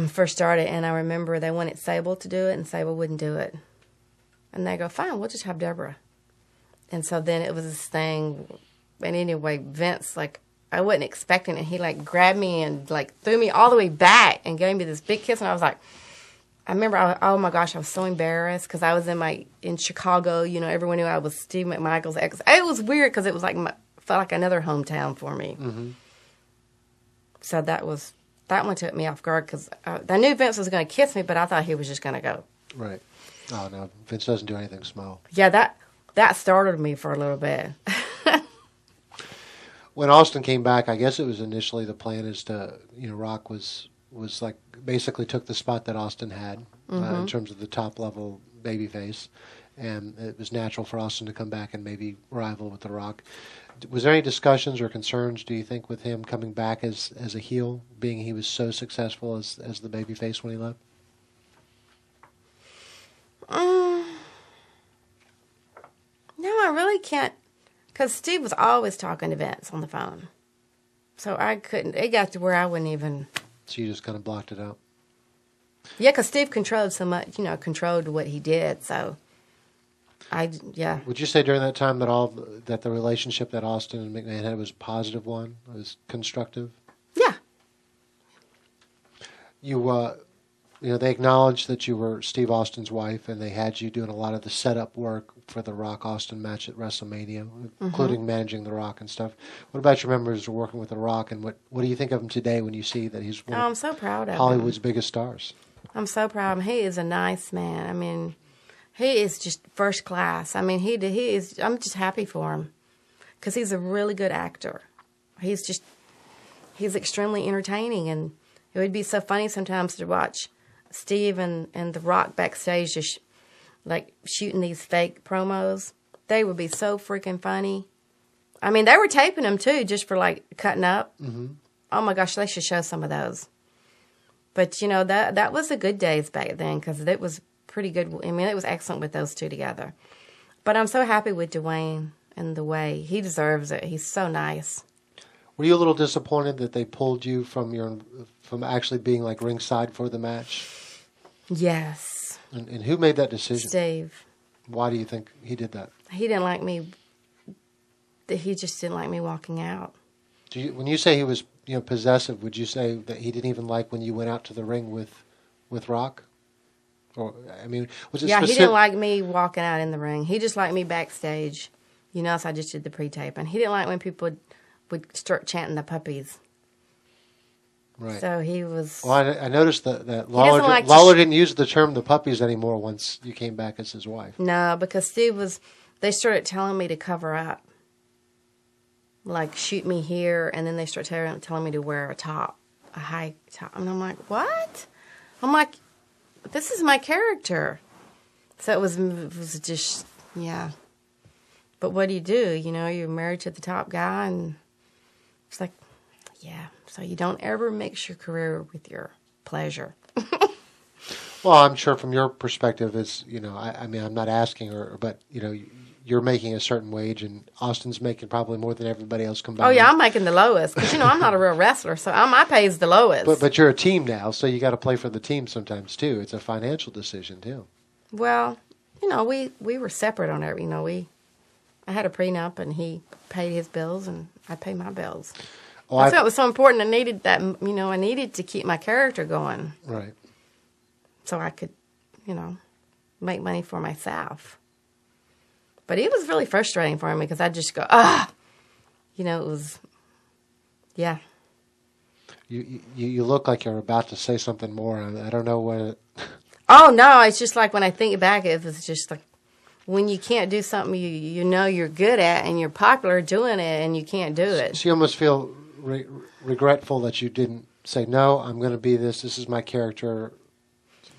first started, and I remember they wanted Sable to do it, and Sable wouldn't do it. And they go, fine, we'll just have Deborah. And so then it was this thing, and anyway, Vince, like, I wasn't expecting it. He, like, grabbed me and, like, threw me all the way back and gave me this big kiss, and I was like, I remember, oh my gosh, I was so embarrassed because I was in Chicago, you know, everyone knew I was Steve McMichaels' ex. It was weird because it was like, felt like another hometown for me. Mm-hmm. So that one took me off guard because I knew Vince was going to kiss me, but I thought he was just going to go. Right. Oh, no, Vince doesn't do anything small. Yeah, that startled me for a little bit. When Austin came back, I guess it was initially the plan is to, you know, Rock was like basically took the spot that Austin had in terms of the top level babyface, and it was natural for Austin to come back and maybe rival with The Rock. Was there any discussions or concerns, do you think, with him coming back as a heel, being he was so successful as the babyface when he left? No, I really can't, because Steve was always talking to Vince on the phone, so I couldn't. It got to where I wouldn't even. So you just kind of blocked it out? Yeah, because Steve controlled so much, you know, controlled what he did. So, yeah. Would you say during that time that the relationship that Austin and McMahon had was a positive one, was constructive? Yeah. You know, they acknowledged that you were Steve Austin's wife, and they had you doing a lot of the setup work for the Rock Austin match at WrestleMania, including managing the Rock and stuff. What about your memories of working with the Rock, and what do you think of him today when you see that he's one I'm so proud of Hollywood's him. biggest stars? I'm so proud of him. He is a nice man. I mean, he is just first class. I mean, he is. I'm just happy for him because he's a really good actor. He's extremely entertaining, and it would be so funny sometimes to watch Steve and The Rock backstage just like shooting these fake promos. They would be so freaking funny. I mean, they were taping them too, just for like cutting up. Mm-hmm. Oh my gosh, they should show some of those. But you know, that was the good days back then because it was pretty good. I mean, it was excellent with those two together. But I'm so happy with Dwayne and the way he deserves it. He's so nice. Were you a little disappointed that they pulled you from actually being like ringside for the match? Yes. And who made that decision? Steve. Why do you think he did that? He didn't like me. He just didn't like me walking out. When you say he was, you know, possessive, would you say that he didn't even like when you went out to the ring with Rock? Or I mean, was it? Yeah, specific? He didn't like me walking out in the ring. He just liked me backstage. You know, so I just did the pre-tape, and he didn't like when people would start chanting the puppies. Right. So he was. Well, I noticed that Lawler didn't use the term "the puppies" anymore once you came back as his wife. No, because Steve was. They started telling me to cover up, like shoot me here, and then they started telling me to wear a high top, and I'm like, what? I'm like, this is my character. So it was just yeah. But what do? You know, you're married to the top guy, and it's like, yeah. So you don't ever mix your career with your pleasure. Well, I'm sure from your perspective, is you know, I mean, I'm not asking her, but you know, you're making a certain wage, and Austin's making probably more than everybody else combined. Oh yeah, I'm making the lowest because you know I'm not a real wrestler, so my pay is the lowest. But you're a team now, so you got to play for the team sometimes too. It's a financial decision too. Well, you know, we were separate on every. You know, I had a prenup, and he paid his bills, and I paid my bills. Oh, I thought it was so important. I needed that. You know, I needed to keep my character going. Right. So I could, you know, make money for myself. But it was really frustrating for me because I just go, you know, it was, yeah. You look like you're about to say something more. I don't know what it. Oh no, it's just like when I think back, it was just like when you can't do something you know you're good at and you're popular doing it and you can't do it. So you almost feel regretful that you didn't say, no, I'm going to be this. This is my character.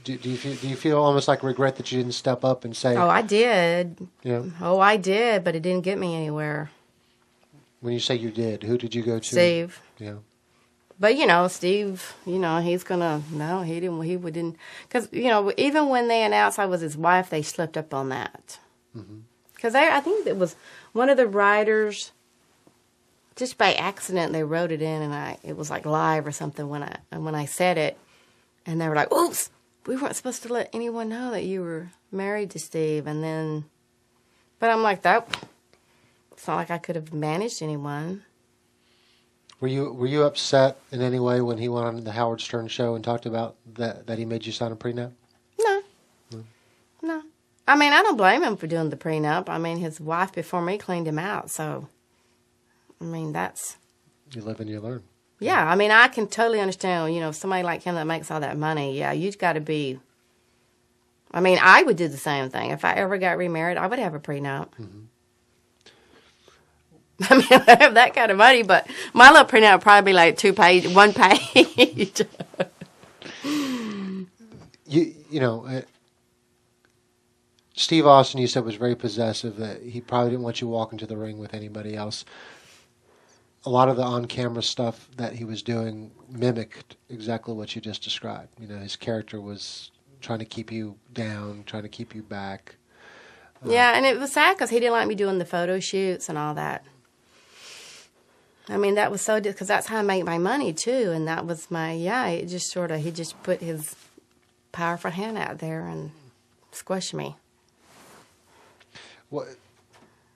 Do you feel almost like regret that you didn't step up and say? Oh, I did. Yeah. Oh, I did, but it didn't get me anywhere. When you say you did, who did you go to? Steve. Yeah. But, you know, Steve, you know, he wouldn't, because, you know, even when they announced I was his wife, they slipped up on that. Mm-hmm. Because I think it was one of the writers, just by accident, they wrote it in, and it was like live or something when I said it, and they were like, "Oops, we weren't supposed to let anyone know that you were married to Steve." And then, but I'm like, it's not like I could have managed anyone. Were you upset in any way when he went on the Howard Stern show and talked about that he made you sign a prenup? No. I mean, I don't blame him for doing the prenup. I mean, his wife before me cleaned him out, so, I mean, that's... You live and you learn. Yeah, I mean, I can totally understand, somebody like him that makes all that money, yeah, you've got to be... I mean, I would do the same thing. If I ever got remarried, I would have a prenup. Mm-hmm. I mean, I have that kind of money, but my little prenup would probably be like 1 page. Steve Austin, you said, was very possessive, that he probably didn't want you walking to the ring with anybody else. A lot of the on-camera stuff that he was doing mimicked exactly what you just described. His character was trying to keep you down, trying to keep you back. Yeah, and it was sad because he didn't like me doing the photo shoots and all that. I mean, that was so... Because that's how I make my money, too. And that was it just sort of... He just put his powerful hand out there and squished me. What,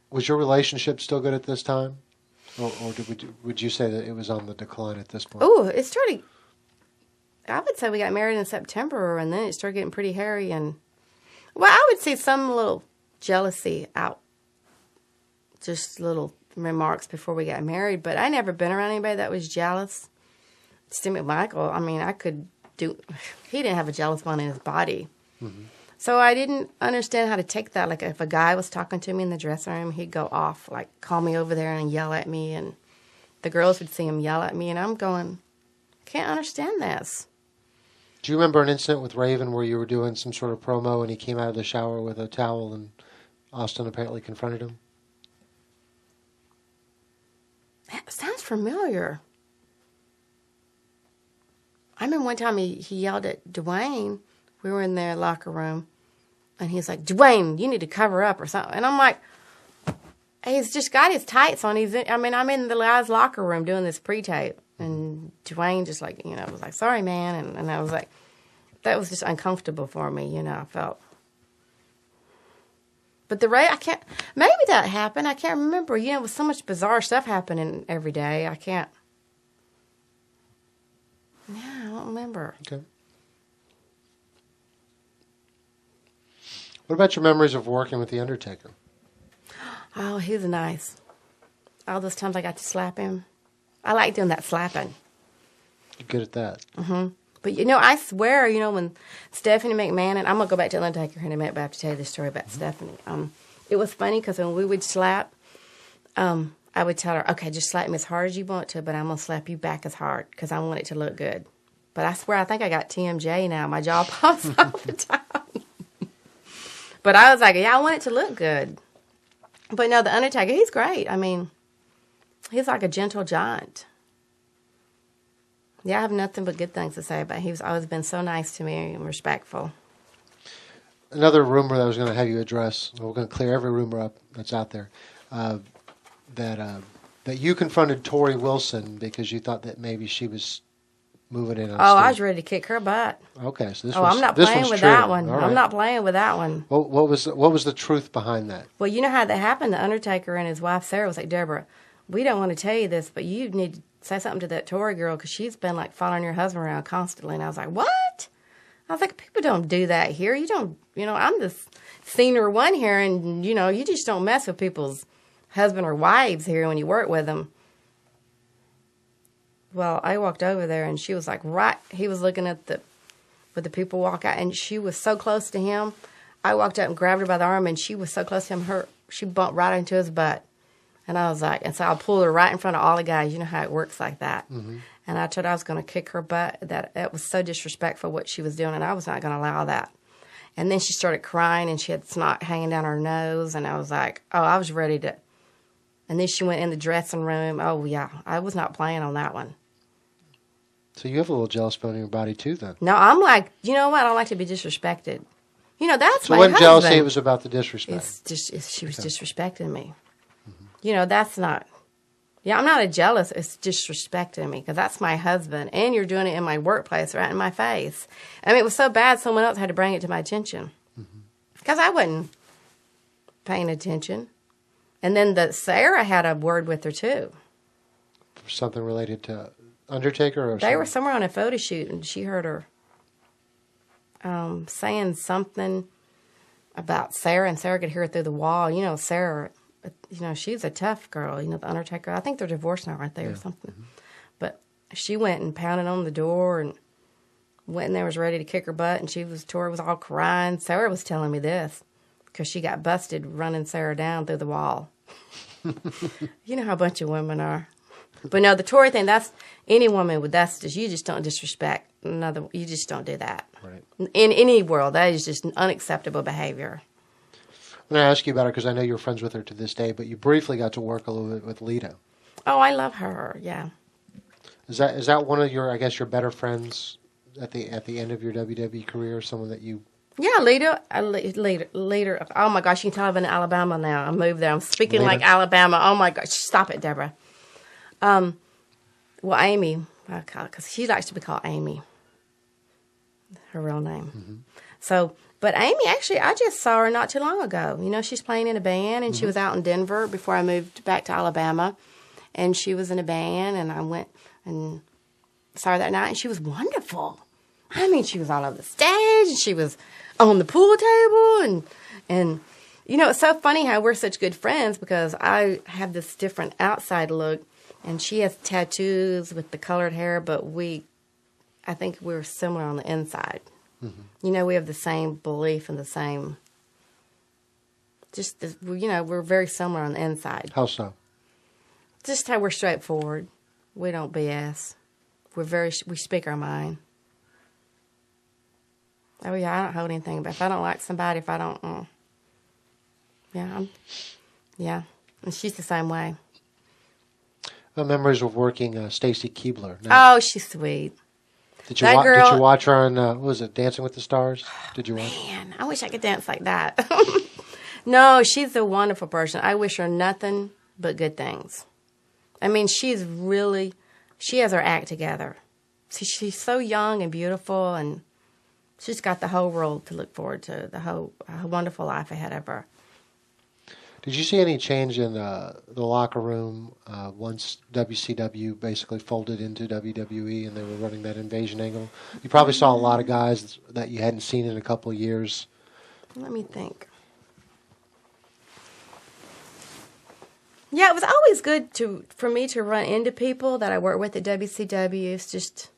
was your relationship still good at this time? Or would you say that it was on the decline at this point? Oh, it started... I would say we got married in September, and then it started getting pretty hairy. And well, I would say some little jealousy out. Just little remarks before we got married. But I never been around anybody that was jealous. Steve McMichaels, I mean, he didn't have a jealous one in his body. Mm-hmm. So I didn't understand how to take that. Like, if a guy was talking to me in the dressing room, he'd go off, like, call me over there and yell at me. And the girls would see him yell at me. And I'm going, can't understand this. Do you remember an incident with Raven where you were doing some sort of promo and he came out of the shower with a towel and Austin apparently confronted him? That sounds familiar. I remember one time he yelled at Dwayne. We were in their locker room, and he's like, "Dwayne, you need to cover up or something." And I'm like, he's just got his tights on. I'm in the guy's locker room doing this pre-tape, and Dwayne just like, was like, "Sorry, man," and I was like, that was just uncomfortable for me, I felt. But I can't. Maybe that happened. I can't remember. With so much bizarre stuff happening every day, I can't. Yeah, I don't remember. Okay. What about your memories of working with The Undertaker? Oh, he was nice. All those times I got to slap him. I like doing that slapping. You're good at that. Mm-hmm. But, I swear, when Stephanie McMahon, and I'm going to go back to The Undertaker in a minute, but I have to tell you this story about Stephanie. It was funny because when we would slap, I would tell her, okay, just slap me as hard as you want to, but I'm going to slap you back as hard because I want it to look good. But I swear, I think I got TMJ now. My jaw pops all the time. But I was like, yeah, I want it to look good. But no, The Undertaker, he's great. I mean, he's like a gentle giant. Yeah, I have nothing but good things to say about him. He's always been so nice to me and respectful. Another rumor that I was going to have you address, we're going to clear every rumor up that's out there, that you confronted Tori Wilson because you thought that maybe she was moving in on Steve. I was ready to kick her butt. Okay, so I'm not playing with that one. Right. I'm not playing with that one. Well, what was the truth behind that? Well, you know how that happened? The Undertaker and his wife Sarah was like, "Deborah, we don't want to tell you this, but you need to say something to that Tori girl because she's been like following your husband around constantly." And I was like, "What?" I was like, "People don't do that here. You don't, I'm the senior one here, and you just don't mess with people's husband or wives here when you work with them." Well, I walked over there, and she was like, he was looking at where the people walk out, and she was so close to him. I walked up and grabbed her by the arm, and she was so close to him, she bumped right into his butt. And I was like, and so I pulled her right in front of all the guys. You know how it works like that. Mm-hmm. And I told her I was going to kick her butt. That was so disrespectful what she was doing, and I was not going to allow that. And then she started crying, and she had snot hanging down her nose, and I was like, I was ready to. And then she went in the dressing room. Oh, yeah, I was not playing on that one. So you have a little jealous bone in your body, too, then? No, I'm like, you know what? I don't like to be disrespected. That's So my it wasn't husband. jealousy, it was about the disrespect. She was disrespecting me. That's not. Yeah, I'm not a jealous. It's disrespecting me because that's my husband, and you're doing it in my workplace, right in my face. I mean, it was so bad, someone else had to bring it to my attention because I wasn't paying attention. And then Sarah had a word with her too. Something related to Undertaker, or they were somewhere on a photo shoot, and she heard her saying something about Sarah, and Sarah could hear it through the wall. Sarah. She's a tough girl. The Undertaker. I think they're divorced now, aren't they, or something? But she went and pounded on the door and went in there, was ready to kick her butt, and Tori was all crying. Sarah was telling me this because she got busted running Sarah down through the wall. You know how a bunch of women are. But no, the Tori thing, that's any woman with you just don't disrespect another. You just don't do that. Right. In any world, that is just an unacceptable behavior. I'm going to ask you about her because I know you're friends with her to this day, but you briefly got to work a little bit with Lita. Oh, I love her. Yeah. Is that one of your better friends at the end of your WWE career? Someone that you? Yeah, Lita. Oh my gosh, you can tell I'm in Alabama now. I moved there. I'm speaking Lita? like Alabama. Oh my gosh, stop it, Deborah. Well, Amy, because she likes to be called Amy. Her real name. So. But Amy, actually, I just saw her not too long ago. She's playing in a band, and she was out in Denver before I moved back to Alabama. And she was in a band, and I went and saw her that night, and she was wonderful. I mean, she was all over the stage, and she was on the pool table, and it's so funny how we're such good friends because I have this different outside look, and she has tattoos with the colored hair, but I think we're similar on the inside. We have the same belief and the same, we're very similar on the inside. How so? Just how we're straightforward. We don't BS. We speak our mind. Oh yeah, I don't hold anything back. If I don't like somebody, yeah. And she's the same way. Memories of working Stacy Keibler. Oh, she's sweet. Did you watch her on, what was it, Dancing with the Stars? Did you watch? Man, I wish I could dance like that. No, she's a wonderful person. I wish her nothing but good things. I mean, she has her act together. She's so young and beautiful, and she's got the whole world to look forward to, a wonderful life ahead of her. Did you see any change in the locker room once WCW basically folded into WWE and they were running that invasion angle? You probably saw a lot of guys that you hadn't seen in a couple of years. Let me think. Yeah, it was always good for me to run into people that I worked with at WCW. It's just,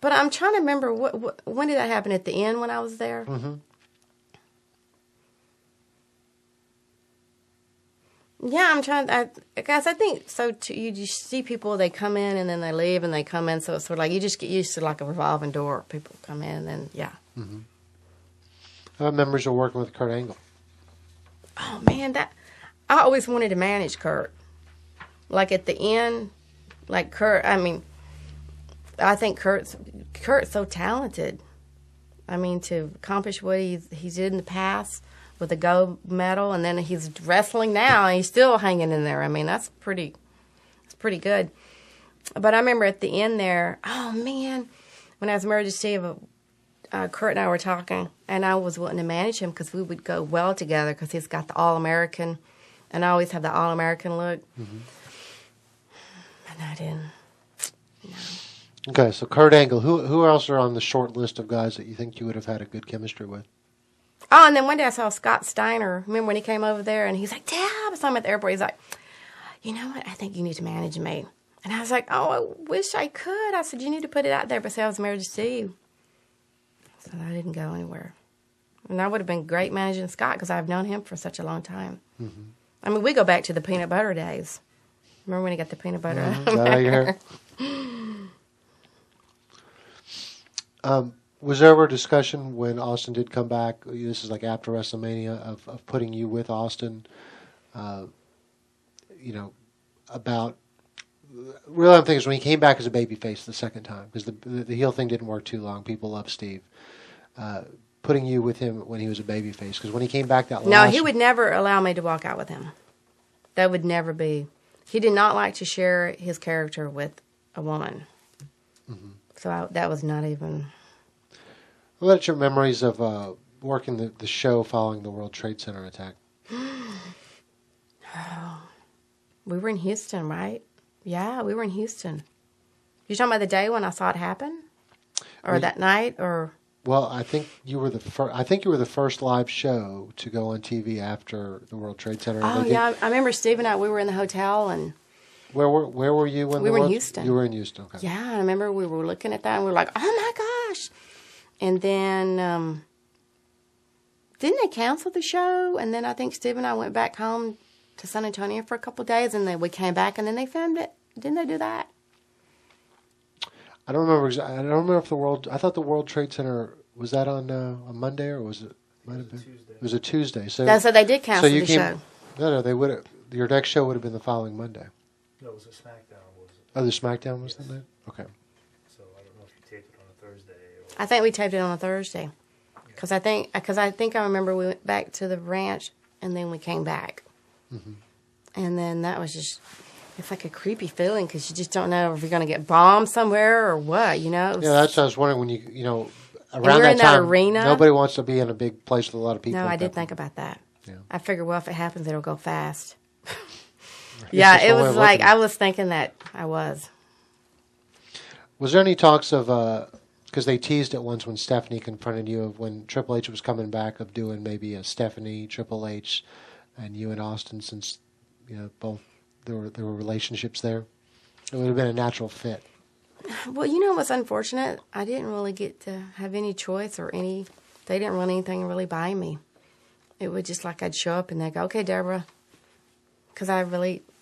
but I'm trying to remember when did that happen? At the end when I was there. Mm-hmm. Yeah, I'm trying. Guys, I think so. You just see people, they come in and then they leave and they come in. So it's sort of like you just get used to like a revolving door. People come in and then, yeah. Mm-hmm. How about memories of working with Kurt Angle? Oh, man, I always wanted to manage Kurt. Like at the end, like Kurt, I mean, I think Kurt's so talented. I mean, to accomplish what he did in the past with a gold medal, and then he's wrestling now, and he's still hanging in there. I mean, that's pretty good. But I remember at the end there, oh, man, when I was married to Steve, Kurt and I were talking, and I was wanting to manage him because we would go well together because he's got the All-American, and I always have the All-American look. Mm-hmm. And I didn't, no. Okay, so Kurt Angle. Who else are on the short list of guys that you think you would have had a good chemistry with? Oh, and then one day I saw Scott Steiner. Remember when he came over there, and he's like, Deb, I saw him at the airport. He's like, you know what? I think you need to manage me. And I was like, oh, I wish I could. I said, you need to put it out there. But say I was married to Steve. So I didn't go anywhere. And I would have been great managing Scott because I've known him for such a long time. Mm-hmm. I mean, we go back to the peanut butter days. Remember when he got the peanut butter? Was there ever a discussion when Austin did come back? This is like after WrestleMania of putting you with Austin. About really, I'm thinking is when he came back as a babyface the second time because the heel thing didn't work too long. People love Steve. putting you with him when he was a babyface? Because when he came back that No, he would never allow me to walk out with him. That would never be. He did not like to share his character with a woman. Mm-hmm. So that was not even... What about your memories of working the show following the World Trade Center attack? Oh, we were in Houston, right? Yeah, we were in Houston. You talking about the day when I saw it happen, or that night, or? Well, I think you were the first. I think you were the first live show to go on TV after the World Trade Center. Oh yeah, I remember Steve and I. We were in the hotel, and where were you when we were in Houston? You were in Houston. Okay. Yeah, I remember we were looking at that, and we were like, "Oh my gosh!" And then didn't they cancel the show? And then I think Steve and I went back home to San Antonio for a couple of days, and then we came back, and then they filmed it. Didn't they do that? I don't remember. I don't remember if I thought the World Trade Center was that on a Monday or was it? Might have been. Tuesday. It was a Tuesday. So they did cancel the show. No, they would have. Your next show would have been the following Monday. No, it was a SmackDown. Oh, the SmackDown was the night? Okay. So I don't know if you taped it on a Thursday. I think we taped it on a Thursday. Because I think I remember we went back to the ranch and then we came back. Mm-hmm. And then that was just, it's like a creepy feeling because you just don't know if you're going to get bombed somewhere or what, you know? Yeah, that's what I was wondering when around that time, arena, nobody wants to be in a big place with a lot of people. No, like I did think about that. Yeah. I figured, well, if it happens, it'll go fast. Yeah, it was like, I was thinking that I was. Was there any talks of, because they teased it once when Stephanie confronted you of when Triple H was coming back of doing maybe a Stephanie, Triple H, and you and Austin since, both there were relationships there? It would have been a natural fit. Well, what's unfortunate? I didn't really get to have any choice they didn't run anything really by me. It was just like I'd show up and they'd go, okay, Deborah. Because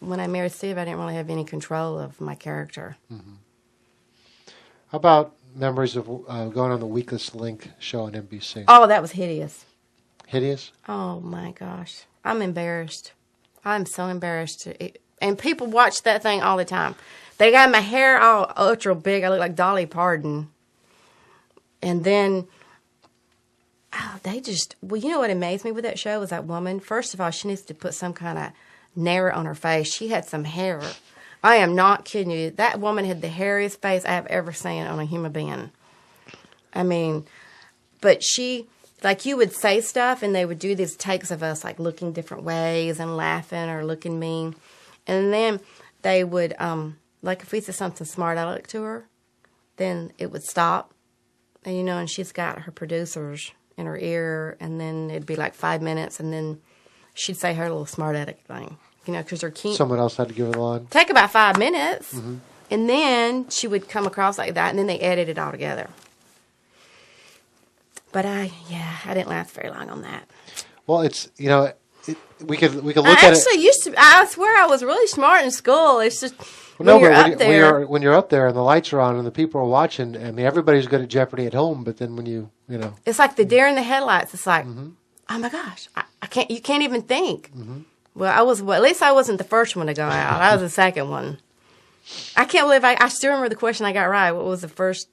when I married Steve, I didn't really have any control of my character. Mm-hmm. How about memories of going on the Weakest Link show on NBC? Oh, that was hideous. Hideous? Oh, my gosh. I'm embarrassed. I'm so embarrassed. And people watch that thing all the time. They got my hair all ultra big. I look like Dolly Parton. And then, you know what amazed me with that show was that woman. First of all, she needs to put some kind of nair on her face. She had some hair. I am not kidding you. That woman had the hairiest face I have ever seen on a human being. I mean, but she, like you would say stuff and they would do these takes of us like looking different ways and laughing or looking mean. And then they would, like if we said something smart aleck to her, then it would stop. And, and she's got her producers in her ear and then it'd be like 5 minutes and then she'd say her little smart aleck thing. Because her key. Someone else had to give her the line. Take about 5 minutes. Mm-hmm. And then she would come across like that, and then they edit it all together. But I didn't last very long on that. Well, it's, we could look at it. I actually used to, I swear I was really smart in school. It's just, when you're up there. When you're up there and the lights are on and the people are watching, I mean, everybody's good at Jeopardy at home, but then when you. It's like the deer in the headlights. It's like, mm-hmm. Oh my gosh, you can't even think. Mm-hmm. Well, at least I wasn't the first one to go out. I was the second one. I can't believe I still remember the question I got right. What was the first,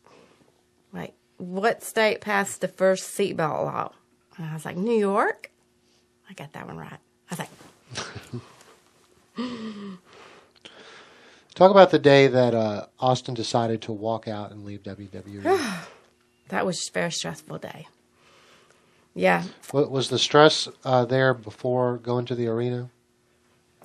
what state passed the first seatbelt law? And I was like, New York? I got that one right. I was like. Talk about the day that Austin decided to walk out and leave WWE. That was just a very stressful day. Yeah. What was the stress there before going to the arena?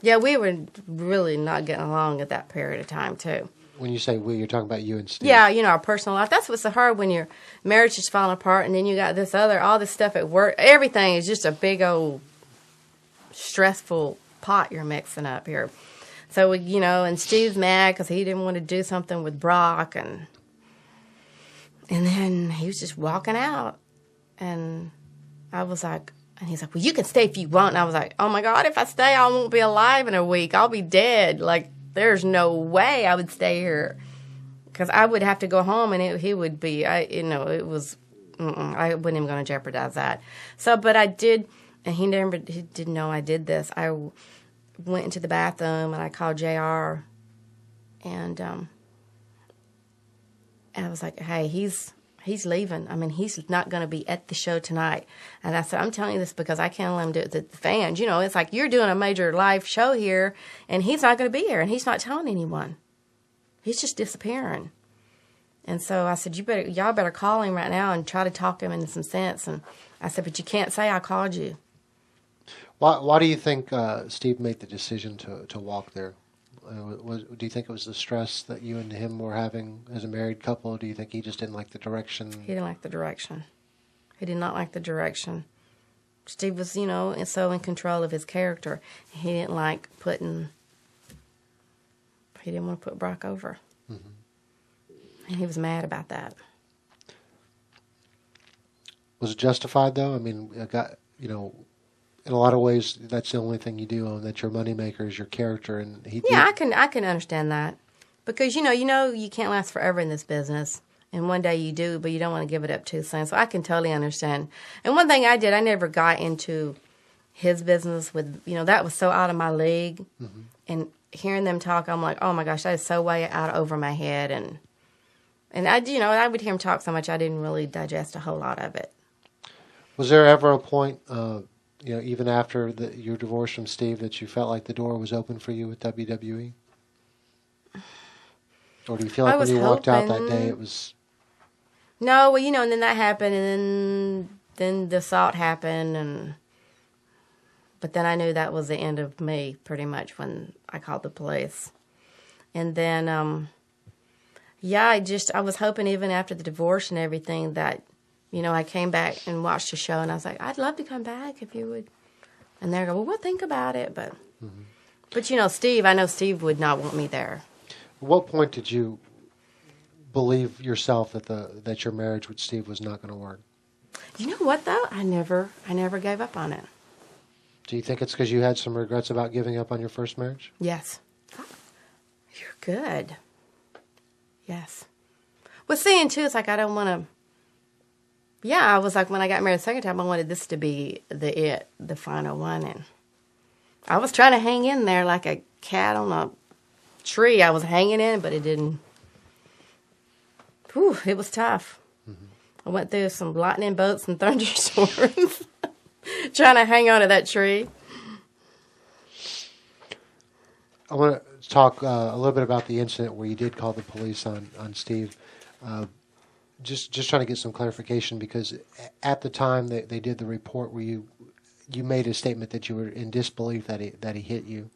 Yeah, we were really not getting along at that period of time, too. When you say we, you're talking about you and Steve. Yeah, our personal life. That's what's so hard when your marriage is falling apart and then you got all this stuff at work. Everything is just a big old stressful pot you're mixing up here. So, and Steve's mad because he didn't want to do something with Brock. And then he was just walking out. And I was like, and he's like, well, you can stay if you want. And I was like, oh, my God, if I stay, I won't be alive in a week. I'll be dead. Like, there's no way I would stay here. Because I would have to go home, and he would be, it was, I wasn't even going to jeopardize that. So, but I did, and he didn't know I did this. I went into the bathroom, and I called JR, and I was like, hey, he's he's leaving. I mean, he's not going to be at the show tonight. And I said, I'm telling you this because I can't let him do it to the fans. You know, it's like you're doing a major live show here, and he's not going to be here, and he's not telling anyone. He's just disappearing. And so I said, y'all better call him right now and try to talk him into some sense. And I said, but you can't say I called you. Why do you think Steve made the decision to walk there? Do you think it was the stress that you and him were having as a married couple? Or do you think he just didn't like the direction? He didn't like the direction. He did not like the direction. Steve was, you know, so in control of his character. He didn't like he didn't want to put Brock over. Mm-hmm. And he was mad about that. Was it justified, though? I mean, in a lot of ways, that's the only thing you do, and that's your moneymaker is your character. And I can understand that. Because, you know, you can't last forever in this business. And one day you do, but you don't want to give it up too soon. So I can totally understand. And one thing I did, I never got into his business with, you know, that was so out of my league. Mm-hmm. And hearing them talk, I'm like, oh my gosh, that is so way out over my head. And I would hear him talk so much, I didn't really digest a whole lot of it. Was there ever a point, even after your divorce from Steve, that you felt like the door was open for you with WWE? Or do you feel like when you walked out that day, it was... No, well, and then that happened, and then the assault happened, but then I knew that was the end of me, pretty much, when I called the police. And then, I was hoping even after the divorce and everything that, I came back and watched the show, and I was like, I'd love to come back if you would. And they're going, well, we'll think about it, but... Mm-hmm. But, Steve, I know Steve would not want me there. At what point did you believe yourself that your marriage with Steve was not going to work? You know what, though? I never gave up on it. Do you think it's because you had some regrets about giving up on your first marriage? Yes. Oh, you're good. Yes. Well, seeing, too, it's like I don't want to... Yeah, I was like, when I got married the second time, I wanted this to be the final one. And I was trying to hang in there like a cat on a tree. I was hanging in, but it didn't... Whew, it was tough. Mm-hmm. I went through some lightning bolts and thunderstorms trying to hang on to that tree. I want to talk a little bit about the incident where you did call the police on Steve. Just trying to get some clarification, because at the time they did the report where you made a statement that you were in disbelief that he hit you.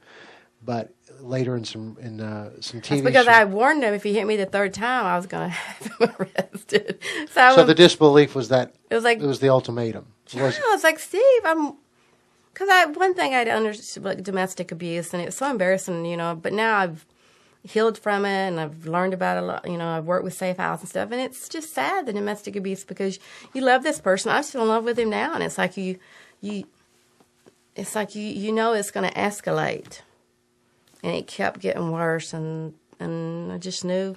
But later in some TV That's because I warned him if he hit me the third time, I was going to have him arrested. So the disbelief was that it was the ultimatum. I was like, Steve, because one thing I'd understood, like domestic abuse, and it was so embarrassing, but now I've healed from it, and I've learned about it a lot, I've worked with Safe House and stuff, and it's just sad, the domestic abuse, because you love this person. I'm still in love with him now, and it's like you it's going to escalate. And it kept getting worse, and I just knew.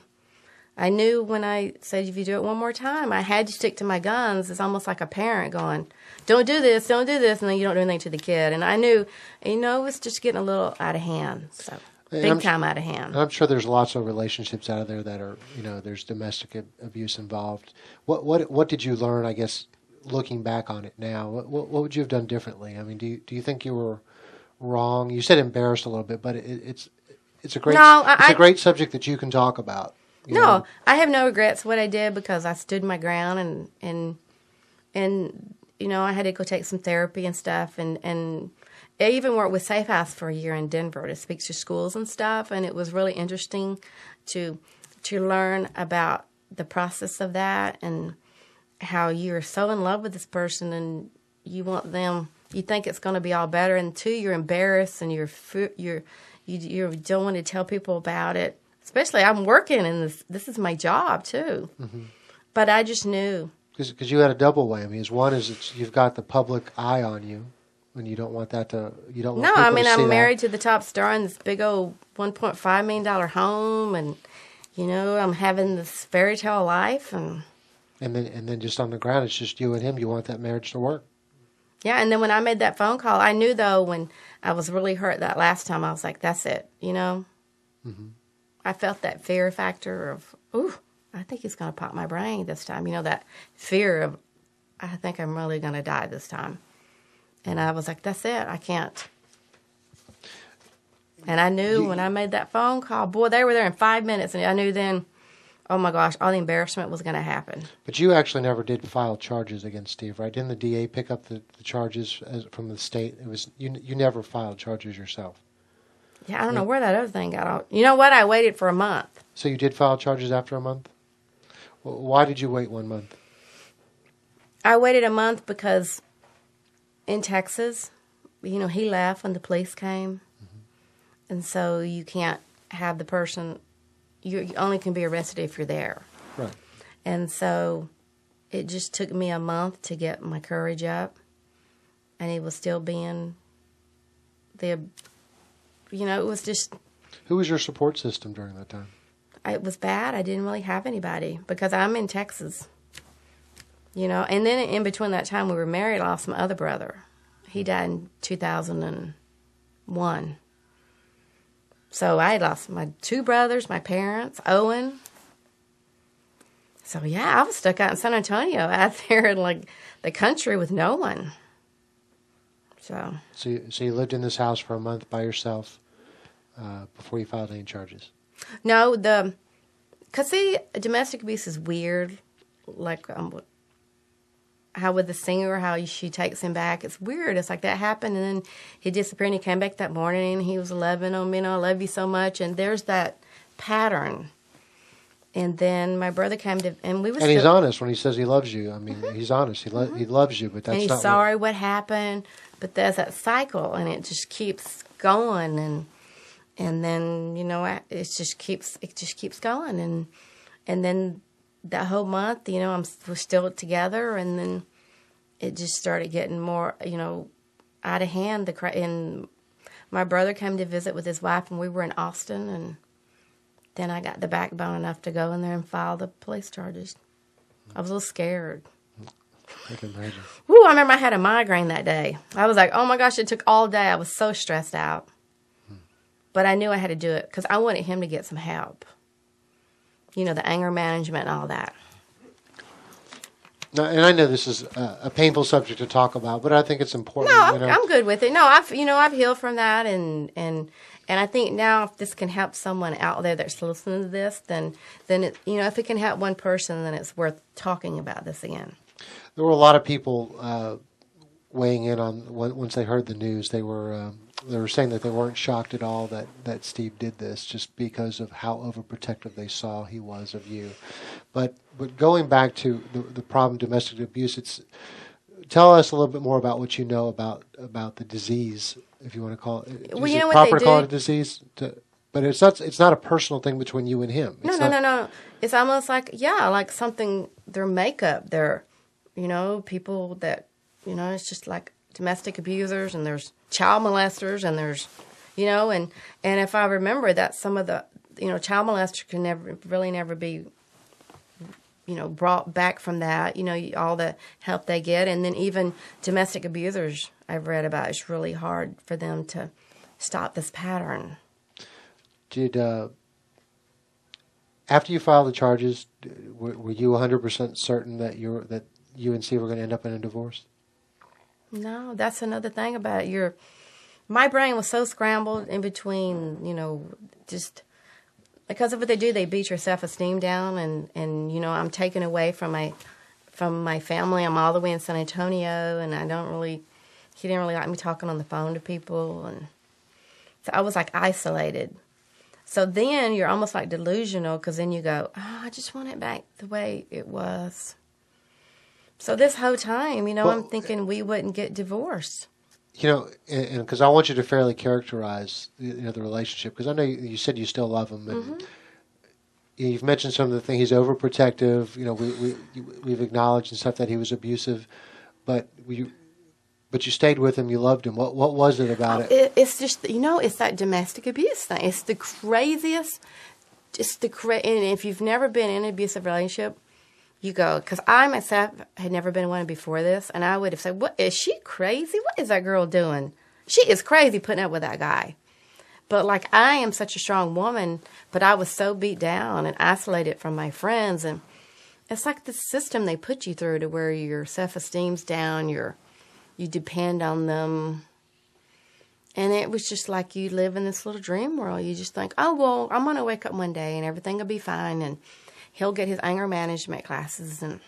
I knew when I said, if you do it one more time, I had to stick to my guns. It's almost like a parent going, don't do this, and then you don't do anything to the kid. And I knew, it was just getting a little out of hand, so big time out of hand. I'm sure there's lots of relationships out of there that are, there's domestic abuse involved. What did you learn, I guess, looking back on it now? What would you have done differently? I mean, do you think you were wrong? You said embarrassed a little bit, but it's a great a great subject that you can talk about. No, I have no regrets what I did, because I stood my ground, and I had to go take some therapy and stuff, and I even worked with Safe House for a year in Denver to speak to schools and stuff, and it was really interesting to learn about the process of that, and how you're so in love with this person, and you want them. You think it's going to be all better, and two, you're embarrassed, and you don't want to tell people about it. Especially, I'm working, and this is my job too. Mm-hmm. But I just knew, because you had a double whammy. One is you've got the public eye on you, and you don't want that to. You don't. Want people to see I'm married to the top star in this big old $1.5 million home, and I'm having this fairy tale life, and then just on the ground, it's just you and him. You want that marriage to work. Yeah, and then when I made that phone call, I knew, though, when I was really hurt that last time, I was like, that's it, Mm-hmm. I felt that fear factor of, ooh, I think he's going to pop my brain this time. You know, that fear of, I think I'm really going to die this time. And I was like, that's it. I can't. And I knew when I made that phone call, boy, they were there in 5 minutes. And I knew then, oh my gosh, all the embarrassment was going to happen. But you actually never did file charges against Steve, right? Didn't the DA pick up the charges from the state? It was you never filed charges yourself. Yeah, I don't know where that other thing got on. You know what? I waited for a month. So you did file charges after a month? Well, why did you wait 1 month? I waited a month because in Texas, you know, he left when the police came. And so you can't have the person, you only can be arrested if you're there. Right. And so it just took me a month to get my courage up. And he was still being it was just. Who was your support system during that time? It was bad. I didn't really have anybody because I'm in Texas. You know, and then in between that time we were married, I lost my other brother. He died in 2001. So I had lost my 2 brothers, my parents, Owen. So yeah, I was stuck out in San Antonio, out there in like the country with no one. So you lived in this house for a month by yourself before you filed any charges? No, because see, domestic abuse is weird. Like how with the singer, how she takes him back. It's weird. It's like that happened, and then he disappeared, and he came back that morning, and he was loving on me, and I love you so much, and there's that pattern. And then my brother came to, and we was. And he's honest when he says he loves you. I mean, he's honest. He loves you, but that's and he's not. Sorry what happened, but there's that cycle, and it just keeps going, and then it just keeps going, and then. That whole month, we're still together, and then it just started getting more, out of hand. And my brother came to visit with his wife, and we were in Austin, and then I got the backbone enough to go in there and file the police charges. I was a little scared. I can imagine. Woo, I remember I had a migraine that day. I was like, oh my gosh, it took all day. I was so stressed out. But I knew I had to do it because I wanted him to get some help. The anger management and all that. No, and I know this is a painful subject to talk about, but I think it's important. No, I'm good with it. No, I've healed from that, and I think now if this can help someone out there that's listening to this, then it, if it can help one person, then it's worth talking about this again. There were a lot of people weighing in on once they heard the news. They were saying that they weren't shocked at all that Steve did this, just because of how overprotective they saw he was of you. But going back to the problem, domestic abuse, tell us a little bit more about what you know about the disease, if you want to call it. Well, is you know it what proper they to call do? it a disease? But it's not a personal thing between you and him. No. It's almost like something. Their makeup. They're people that it's just like domestic abusers, and there's child molesters, and there's and if I remember that some of the child molesters can never be brought back from that, all the help they get, and then even domestic abusers I've read about, it's really hard for them to stop this pattern. Did after you filed the charges, were you 100% certain that you and Steve were going to end up in a divorce? No, that's another thing about it. My brain was so scrambled in between, just because of what they do. They beat your self-esteem down, and I'm taken away from my family. I'm all the way in San Antonio, and he didn't really like me talking on the phone to people, and so I was like isolated. So then you're almost like delusional, because then you go, I just want it back the way it was. So this whole time, I'm thinking we wouldn't get divorced. And because I want you to fairly characterize the relationship, because I know you said you still love him, and you've mentioned some of the things. He's overprotective. We've acknowledged and stuff that he was abusive, but you stayed with him. You loved him. What was it about it? It's just it's that domestic abuse thing. It's the craziest. And if you've never been in an abusive relationship, you go, because I myself had never been in one before this, and I would have said, "What is she crazy? What is that girl doing? She is crazy putting up with that guy." But like I am such a strong woman, but I was so beat down and isolated from my friends, and it's like the system they put you through to where your self-esteem's down, you depend on them. And it was just like you live in this little dream world. You just think, oh, well, I'm going to wake up one day and everything will be fine. And he'll get his anger management classes. And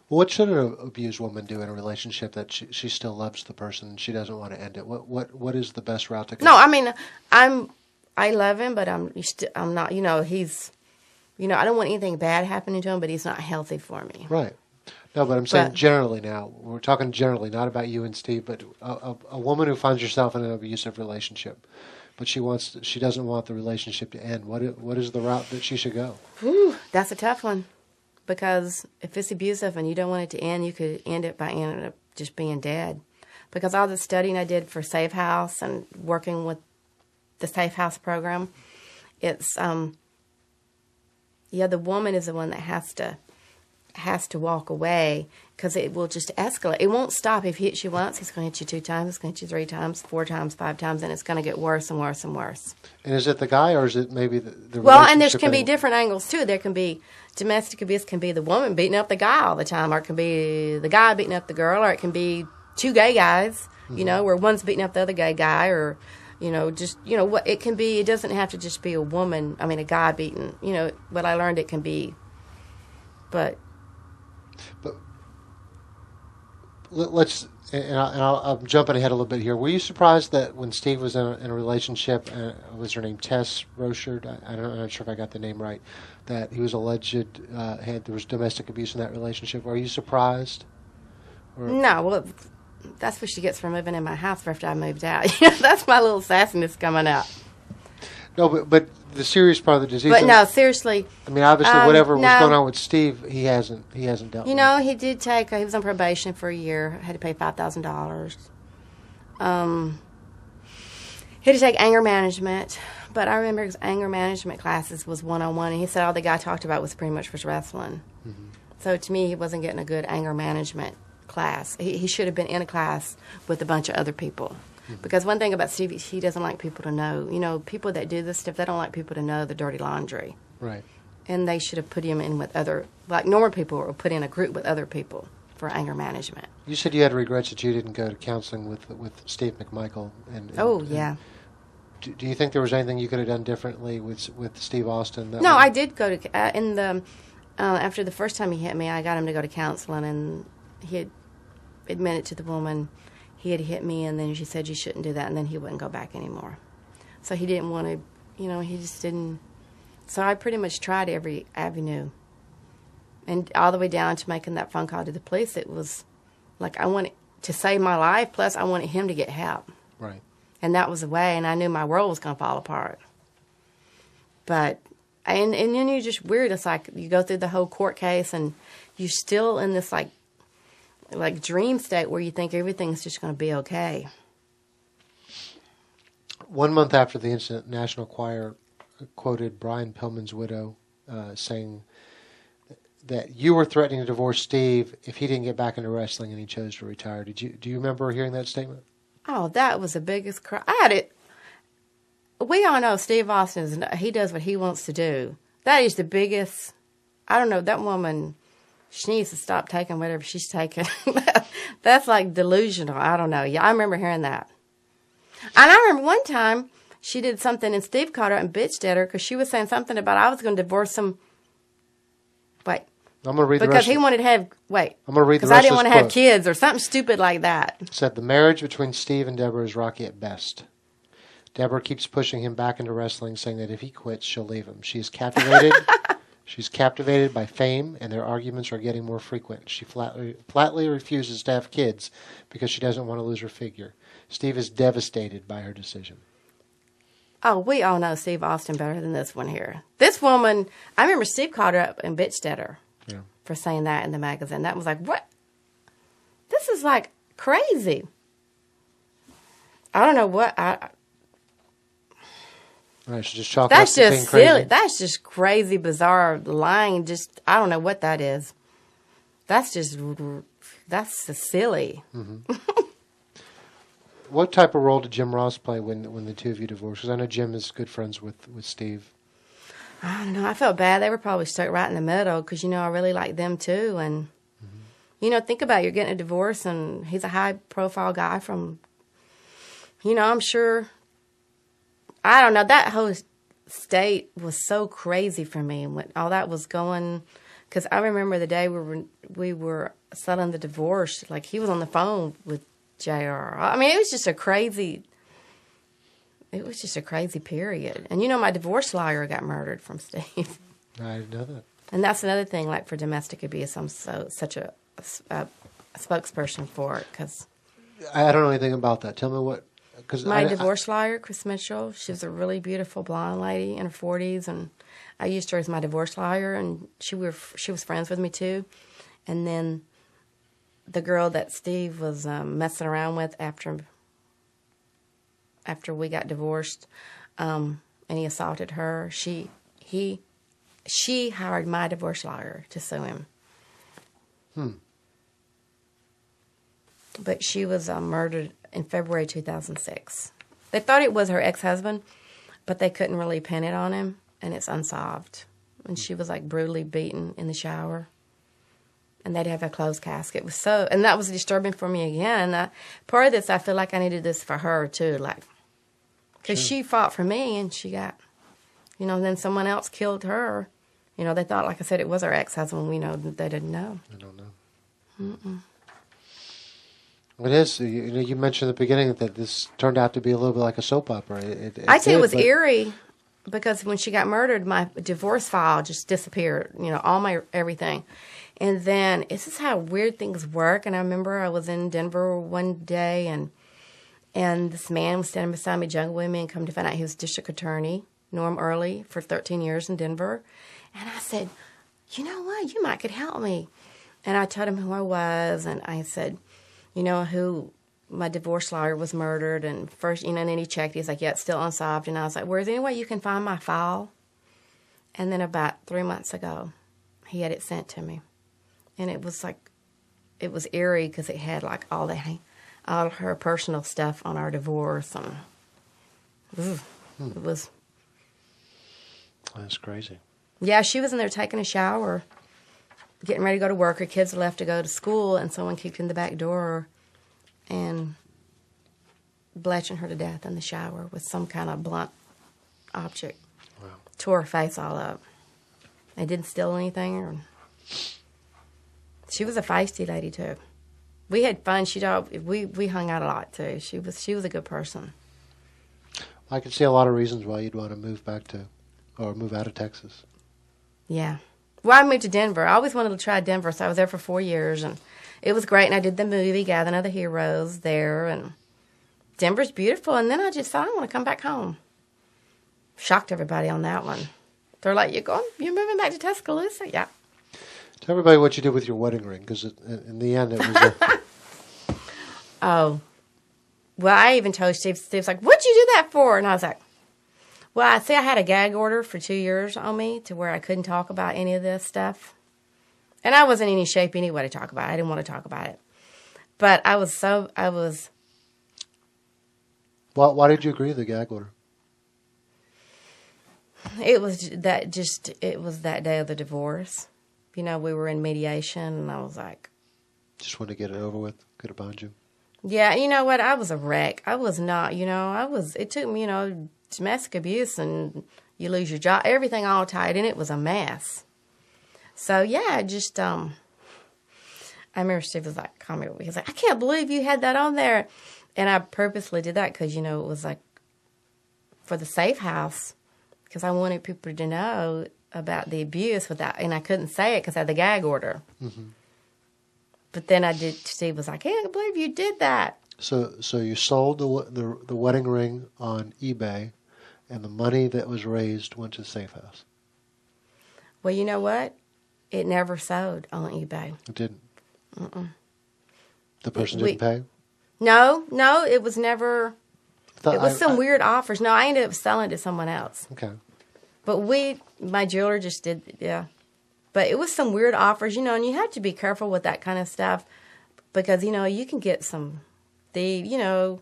what should an abused woman do in a relationship that she still loves the person and she doesn't want to end it? What is the best route to go? No, I mean, I love him, but I'm not, he's, I don't want anything bad happening to him, but he's not healthy for me. Right. No, but I'm saying generally now. We're talking generally, not about you and Steve, but a woman who finds herself in an abusive relationship, but she doesn't want the relationship to end. What is the route that she should go? Whew, that's a tough one, because if it's abusive and you don't want it to end, you could end it by ending up just being dead. Because all the studying I did for Safe House and working with the Safe House program, it's the woman is the one that has to walk away, because it will just escalate. It won't stop. If he hits you once, he's going to hit you 2 times, he's going to hit you 3 times, 4 times, 5 times, and it's going to get worse and worse and worse. And is it the guy, or is it maybe the well, and there can relationship be different angles too. There can be domestic abuse, can be the woman beating up the guy all the time, or it can be the guy beating up the girl, or it can be 2 gay guys, where one's beating up the other gay guy, or what it can be. It doesn't have to just be a guy beating, what I learned it can be. But let's, I'm jumping ahead a little bit here. Were you surprised that when Steve was in a relationship, was her name Tess Rochard? I'm not sure if I got the name right, that he was alleged, there was domestic abuse in that relationship. Were you surprised? No, well, that's what she gets for moving in my house after I moved out. That's my little sassiness coming out. No, but the serious part of the disease. But no, seriously. I mean, obviously, whatever was going on with Steve, he hasn't dealt with. He did take. He was on probation for a year. Had to pay $5,000. He had to take anger management, but I remember his anger management classes was 101, and he said all the guy talked about was pretty much was wrestling. Mm-hmm. So to me, he wasn't getting a good anger management class. He should have been in a class with a bunch of other people. Because one thing about Stevie, he doesn't like people to know. People that do this stuff, they don't like people to know the dirty laundry. Right. And they should have put him in with normal people, or put in a group with other people for anger management. You said you had regrets that you didn't go to counseling with Steve McMichael. Yeah. Do you think there was anything you could have done differently with Steve Austin? No, I did go to after the first time he hit me, I got him to go to counseling, and he had admitted to the woman he had hit me, and then she said you shouldn't do that, and then he wouldn't go back anymore. So he didn't want to, he just didn't. So I pretty much tried every avenue, and all the way down to making that phone call to the police. It was like I wanted to save my life, plus I wanted him to get help. Right. And that was the way, and I knew my world was going to fall apart. But, and then you're just weird. It's like you go through the whole court case, and you're still in this, like dream state where you think everything's just going to be okay. 1 month after the incident, National Choir quoted Brian Pillman's widow saying that you were threatening to divorce Steve if he didn't get back into wrestling and he chose to retire. Do you remember hearing that statement? Oh, that was the biggest cry. I had it. We all know Steve Austin, he does what he wants to do. That is the biggest, I don't know, that woman, she needs to stop taking whatever she's taking. That's like delusional. I don't know. Yeah, I remember hearing that. And I remember one time she did something and Steve caught her and bitched at her because she was saying something about I was going to divorce him. Wait. I'm going to read the rest. Because he wanted to have, wait. I'm going to read the rest. Because I didn't want to have kids or something stupid like that. It said, the marriage between Steve and Deborah is rocky at best. Deborah keeps pushing him back into wrestling, saying that if he quits, she'll leave him. She is captivated. She's captivated by fame, and their arguments are getting more frequent. She flatly refuses to have kids because she doesn't want to lose her figure. Steve is devastated by her decision. Oh, we all know Steve Austin better than this one here. This woman, I remember Steve called her up and bitched at her for saying that in the magazine. That was like, what? This is like crazy. I don't know what Right, so just chalk that's up to just being crazy. silly. That's just crazy, bizarre, lying. Just I don't know what that is. That's just silly. Mm-hmm. what type of role did Jim Ross play when the two of you divorced? Because I know Jim is good friends with Steve. I don't know. I felt bad. They were probably stuck right in the middle because, I really liked them too. And, think about it. You're getting a divorce, and he's a high-profile guy from, I'm sure, I don't know. That whole state was so crazy for me when all that was going. Because I remember the day we were settling the divorce, like he was on the phone with JR. I mean, it was just a crazy period. And my divorce lawyer got murdered from Steve. I didn't know that. And that's another thing, like for domestic abuse, I'm such a spokesperson for it. Cause I don't know anything about that. Tell me what. Cause my divorce lawyer, Chris Mitchell, she was a really beautiful blonde lady in her 40s, and I used her as my divorce lawyer, and she was friends with me too. And then the girl that Steve was messing around with after we got divorced, and he assaulted her, she hired my divorce lawyer to sue him. But she was murdered in February 2006. They thought it was her ex-husband, but they couldn't really pin it on him, and it's unsolved. And she was like brutally beaten in the shower, and they'd have a closed casket. It was and that was disturbing for me again. Part of this, I feel like I needed this for her too, like, because she fought for me, and she got, then someone else killed her. They thought, like I said, it was her ex-husband. We know that they didn't know. I don't know. It is. You mentioned at the beginning that this turned out to be a little bit like a soap opera. I tell you, it was eerie because when she got murdered, my divorce file just disappeared. All my everything. And then this is how weird things work. And I remember I was in Denver one day, and this man was standing beside me, jungle with me, and come to find out he was district attorney, Norm Early, for 13 years in Denver. And I said, you know what? You might could help me. And I told him who I was, and I said, who my divorce lawyer was murdered, and first, and then he checked. He's like, yeah, it's still unsolved. And I was like, well, is there any way you can find my file? And then about 3 months ago, he had it sent to me. And it was eerie because it had like all her personal stuff on our divorce. And it was. That's crazy. Yeah, she was in there taking a shower, getting ready to go to work. Her kids left to go to school, and someone kicked in the back door and bletching her to death in the shower with some kind of blunt object. Wow. Tore her face all up. They didn't steal anything. She was a feisty lady too. We had fun. We hung out a lot too. She was a good person. I can see a lot of reasons why you'd want to move back to, or move out of Texas. Yeah. Well, I moved to Denver. I always wanted to try Denver, so I was there for 4 years, and it was great. And I did the movie Gathering of the Heroes there, and Denver's beautiful. And then I just thought, I want to come back home. Shocked everybody on that one. They're like, you're moving back to Tuscaloosa? Yeah. Tell everybody what you did with your wedding ring, because in the end it was Oh. Well, I even told Steve. Steve's like, what'd you do that for? And I was like, well, I had a gag order for 2 years on me to where I couldn't talk about any of this stuff. And I wasn't in any shape anyway to talk about it. I didn't want to talk about it. But I was. Why did you agree to the gag order? It was that day of the divorce. We were in mediation, and I was like, just want to get it over with, get it behind you. Yeah, you know what? I was a wreck. I was not, it took me, domestic abuse, and you lose your job, everything all tied in. It was a mess. So, yeah, just, I remember Steve was like, he was like, I can't believe you had that on there. And I purposely did that because, it was like for the safe house, because I wanted people to know about the abuse and I couldn't say it because I had the gag order. Mm-hmm. But then Steve was like, I can't believe you did that. So you sold the wedding ring on eBay, and the money that was raised went to the safe house. Well, you know what? It never sold on eBay. It didn't? Mm-mm. The person didn't pay? No, it was never. It was some weird offers. No, I ended up selling it to someone else. Okay. But my jeweler just did, yeah. But it was some weird offers, and you have to be careful with that kind of stuff because, you can get some Steve,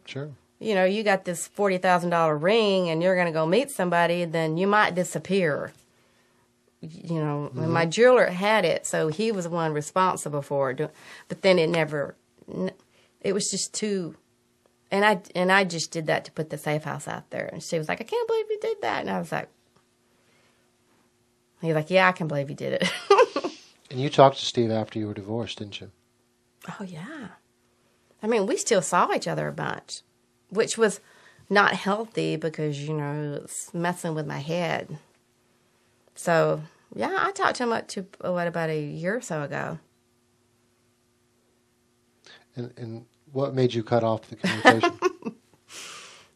Sure. You got this $40,000 ring and you're going to go meet somebody, then you might disappear. And my jeweler had it, so he was the one responsible for it. But then it was just too, and I just did that to put the safe house out there. And she was like, I can't believe you did that. And I was like, he's like, yeah, I can believe you did it. And you talked to Steve after you were divorced, didn't you? Oh, yeah. I mean, we still saw each other a bunch, which was not healthy because, it's messing with my head. So, yeah, I talked to him about a year or so ago. And what made you cut off the communication?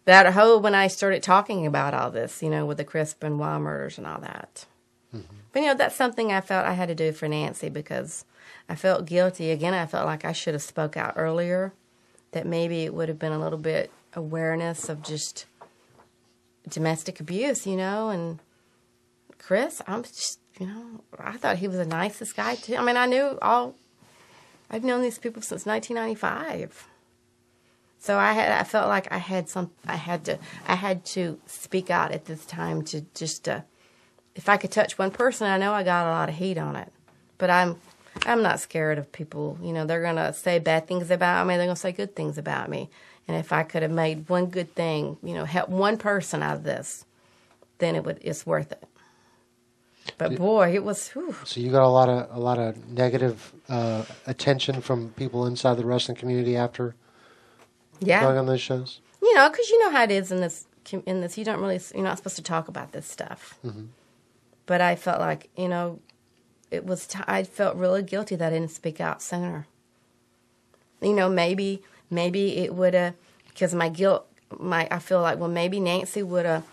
That whole, when I started talking about all this, with the Chris Benoit murders and all that. Mm-hmm. But, that's something I felt I had to do for Nancy because I felt guilty. Again, I felt like I should have spoke out earlier, that maybe it would have been a little bit awareness of just domestic abuse, and Chris, I'm just, I thought he was the nicest guy too. I mean, I've known these people since 1995. So I felt like I had to speak out at this time to just, if I could touch one person, I know I got a lot of heat on it, but I'm not scared of people. They're going to say bad things about me. They're going to say good things about me. And if I could have made one good thing, help one person out of this, then it's worth it. But boy, it was. Whew. So you got a lot of negative attention from people inside the wrestling community after going on those shows. Because you know how it is in this. You don't really. You're not supposed to talk about this stuff. Mm-hmm. But I felt like it was. I felt really guilty that I didn't speak out sooner. Maybe it would have, because my guilt. I feel like maybe Nancy would have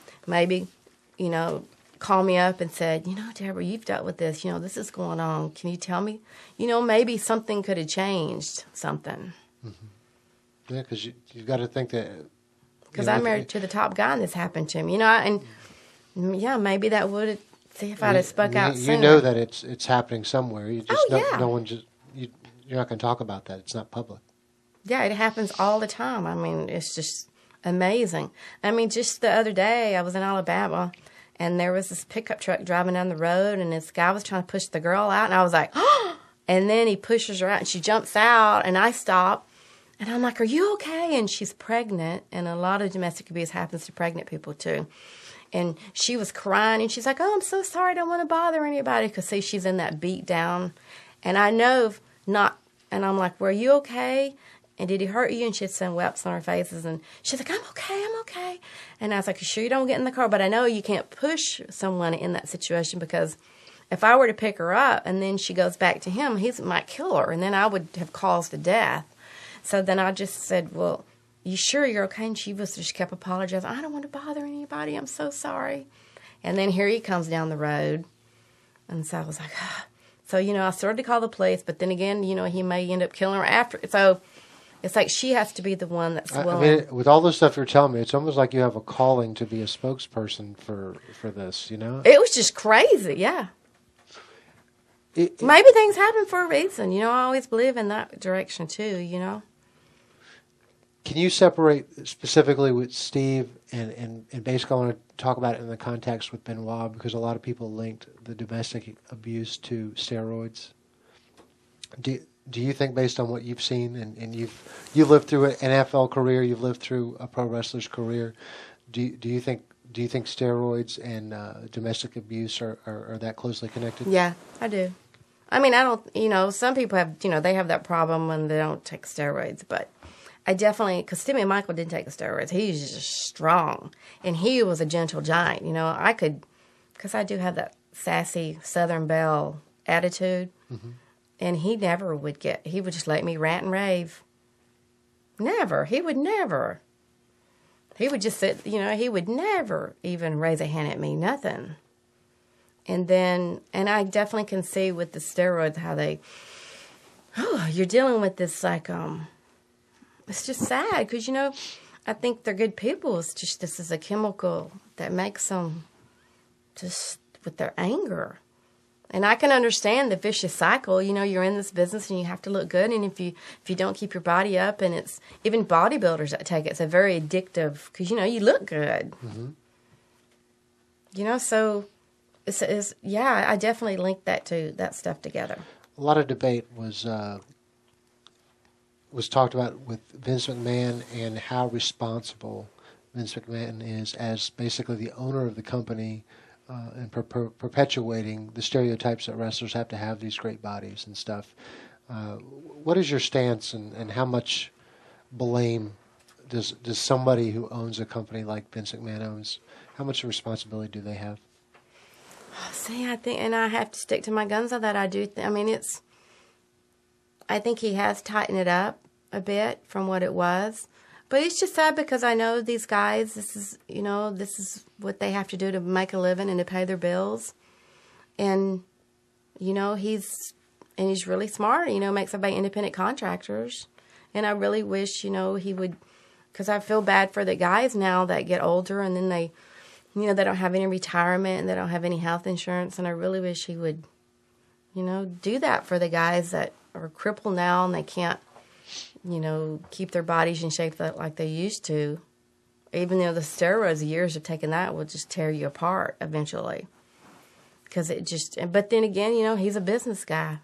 called me up and said, Deborah, you've dealt with this. This is going on. Can you tell me? Maybe something could have changed something. Mm-hmm. Yeah, because you've got to think that. Because I'm married to the top guy and this happened to him. Maybe that would have, see if I'd have spoke out sooner. You know that it's happening somewhere. You just no one just, you're not going to talk about that. It's not public. Yeah, it happens all the time. I mean, it's just amazing. I mean, just the other day, I was in Alabama, and there was this pickup truck driving down the road, and this guy was trying to push the girl out, and I was like, oh! And then he pushes her out, and she jumps out, and I stop, and I'm like, are you okay? And she's pregnant, and a lot of domestic abuse happens to pregnant people, too. And she was crying, and she's like, oh, I'm so sorry, I don't want to bother anybody, because, see, she's in that beat down, and I know not, and I'm like, were you okay? And did he hurt you? And she had some whelps on her faces. And she's like, I'm okay. And I was like, you sure you don't get in the car? But I know you can't push someone in that situation because if I were to pick her up and then she goes back to him, he might kill her. And then I would have caused a death. So then I just said, well, you sure you're okay? And she just kept apologizing. I don't want to bother anybody. I'm so sorry. And then here he comes down the road. And so I was like, ah. So, I started to call the police. But then again, he may end up killing her after. So it's like she has to be the one that's willing. I mean, with all the stuff you're telling me, it's almost like you have a calling to be a spokesperson for this, It was just crazy, yeah. Maybe things happen for a reason. I always believe in that direction, too, Can you separate specifically with Steve and basically I want to talk about it in the context with Benoit because a lot of people linked the domestic abuse to steroids. Do you think, based on what you've seen, and you lived through an NFL career, you've lived through a pro wrestler's career, do you think steroids and domestic abuse are that closely connected? Yeah, I do. I mean, I don't. Some people have, they have that problem when they don't take steroids, but I definitely, because Timmy and Michael didn't take the steroids. He's just strong, and he was a gentle giant. I could, because I do have that sassy Southern Belle attitude. Mm-hmm. And he never would he would just let me rant and rave. Never. He would never. He would just sit, he would never even raise a hand at me, nothing. And I definitely can see with the steroids how you're dealing with this, it's just sad because, I think they're good people. It's just, this is a chemical that makes them just with their anger. And I can understand the vicious cycle. You know, you're in this business and you have to look good. And if you don't keep your body up, and it's even bodybuilders that take it, it's a very addictive because, you know, you look good. Mm-hmm. You know, so it's yeah, I definitely linked that stuff together. A lot of debate was talked about with Vince McMahon and how responsible Vince McMahon is as basically the owner of the company. And perpetuating the stereotypes that wrestlers have to have these great bodies and stuff. What is your stance, and how much blame does somebody who owns a company like Vince McMahon owns, how much responsibility do they have? See, I think, and I have to stick to my guns on that. I do. I think he has tightened it up a bit from what it was. But it's just sad because I know these guys, this is what they have to do to make a living and to pay their bills. And, you know, he's really smart, you know, makes everybody independent contractors. And I really wish, you know, he would, because I feel bad for the guys now that get older and then they, you know, they don't have any retirement and they don't have any health insurance. And I really wish he would, you know, do that for the guys that are crippled now and they can't, you know, keep their bodies in shape like they used to. Even though the steroids, years of taking that will just tear you apart eventually. Because it just, but then again, you know, he's a business guy.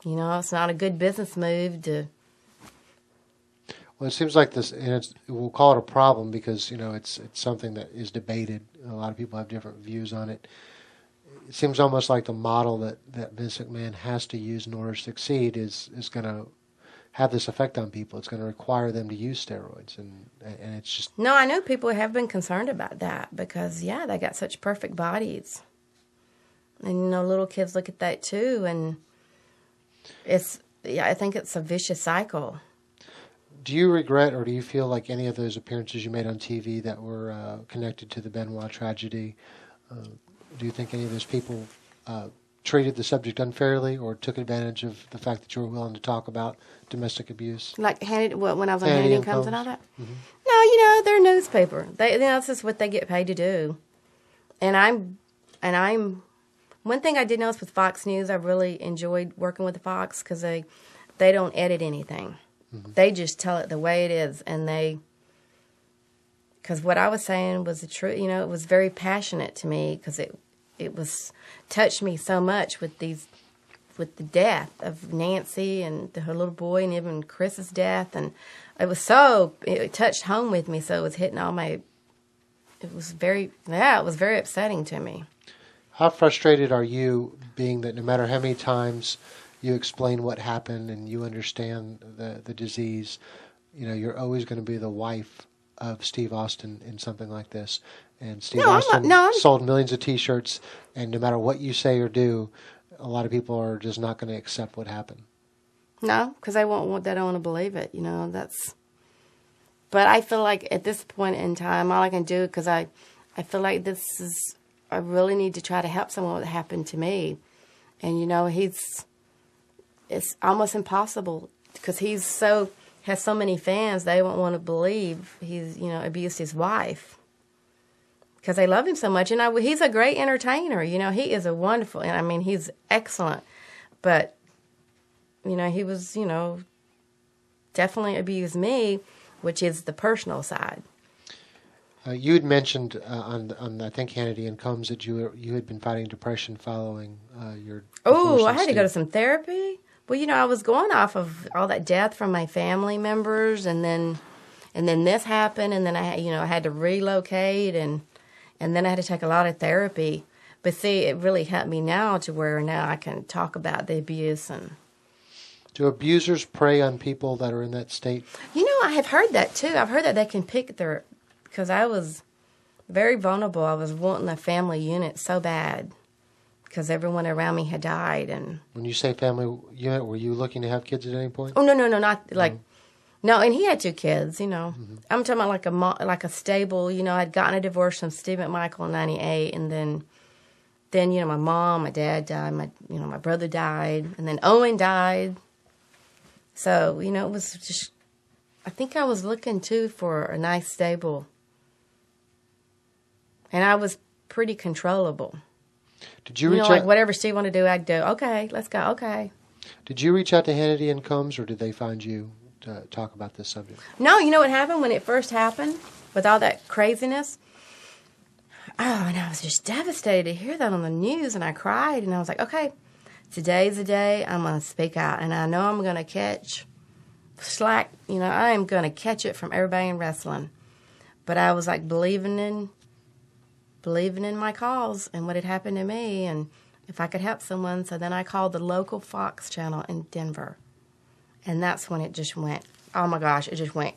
You know, it's not a good business move to. Well, it seems like this, and we'll call it a problem because, you know, it's something that is debated. A lot of people have different views on it. It seems almost like the model that Vince McMahon has to use in order to succeed is going to have this effect on people. It's going to require them to use steroids, and it's just... No, I know people have been concerned about that because, yeah, they got such perfect bodies. And, you know, little kids look at that too, and I think it's a vicious cycle. Do you regret, or do you feel like any of those appearances you made on TV that were connected to the Benoit tragedy, do you think any of those people treated the subject unfairly or took advantage of the fact that you were willing to talk about domestic abuse? Like when I was on Hannity and Combs and all that? Mm-hmm. No, you know, they're a newspaper. You know, this is what they get paid to do. And I'm one thing I did notice with Fox News, I really enjoyed working with Fox because they don't edit anything. Mm-hmm. They just tell it the way it is, and because what I was saying was the truth. You know, it was very passionate to me because it was touched me so much with the death of Nancy and her little boy, and even Chris's death, and it touched home with me. So it was hitting all my. It was very upsetting to me. How frustrated are you being that no matter how many times you explain what happened and you understand the disease, you know, you're always going to be the wife of Steve Austin in something like this. And Steve Austin sold millions of T-shirts, and no matter what you say or do, a lot of people are just not going to accept what happened. No, because they don't want to believe it. You know, But I feel like at this point in time, all I can do, because I feel like I really need to try to help someone what happened to me. And, you know, it's almost impossible because has so many fans, they won't want to believe he's, you know, abused his wife because they love him so much. And he's a great entertainer. You know, he is a wonderful, and I mean, he's excellent. But, you know, he was, you know, definitely abused me, which is the personal side. You had mentioned on I think Hannity and Combs that you had been fighting depression following your. Oh, I had to go to some therapy. Well, you know, I was going off of all that death from my family members, and then this happened, and then I had to relocate, and then I had to take a lot of therapy. But see, it really helped me now to where now I can talk about the abuse. And do abusers prey on people that are in that state? You know, I have heard that too. I've heard that they can pick because I was very vulnerable. I was wanting a family unit so bad because everyone around me had died. And when you say family unit, were you looking to have kids at any point? Oh, no, not like, no, and he had 2 kids, you know. Mm-hmm. I'm talking about like a stable, you know, I'd gotten a divorce from Steve McMichaels in 98, and then, you know, my mom, my dad died, my brother died, and then Owen died. So, you know, it was just, I think I was looking, too, for a nice stable. And I was pretty controllable. Did you You reach know, out? like whatever she wanted to do, I'd do. Okay, let's go. Okay. Did you reach out to Hannity and Combs, or did they find you to talk about this subject? No, you know what happened when it first happened with all that craziness? Oh, and I was just devastated to hear that on the news, and I cried, and I was like, okay, today's the day I'm going to speak out, and I know I'm going to catch slack. You know, I am going to catch it from everybody in wrestling. But I was like believing in my cause and what had happened to me, and if I could help someone. So then I called the local Fox channel in Denver, and that's when it just went, oh my gosh, it just went,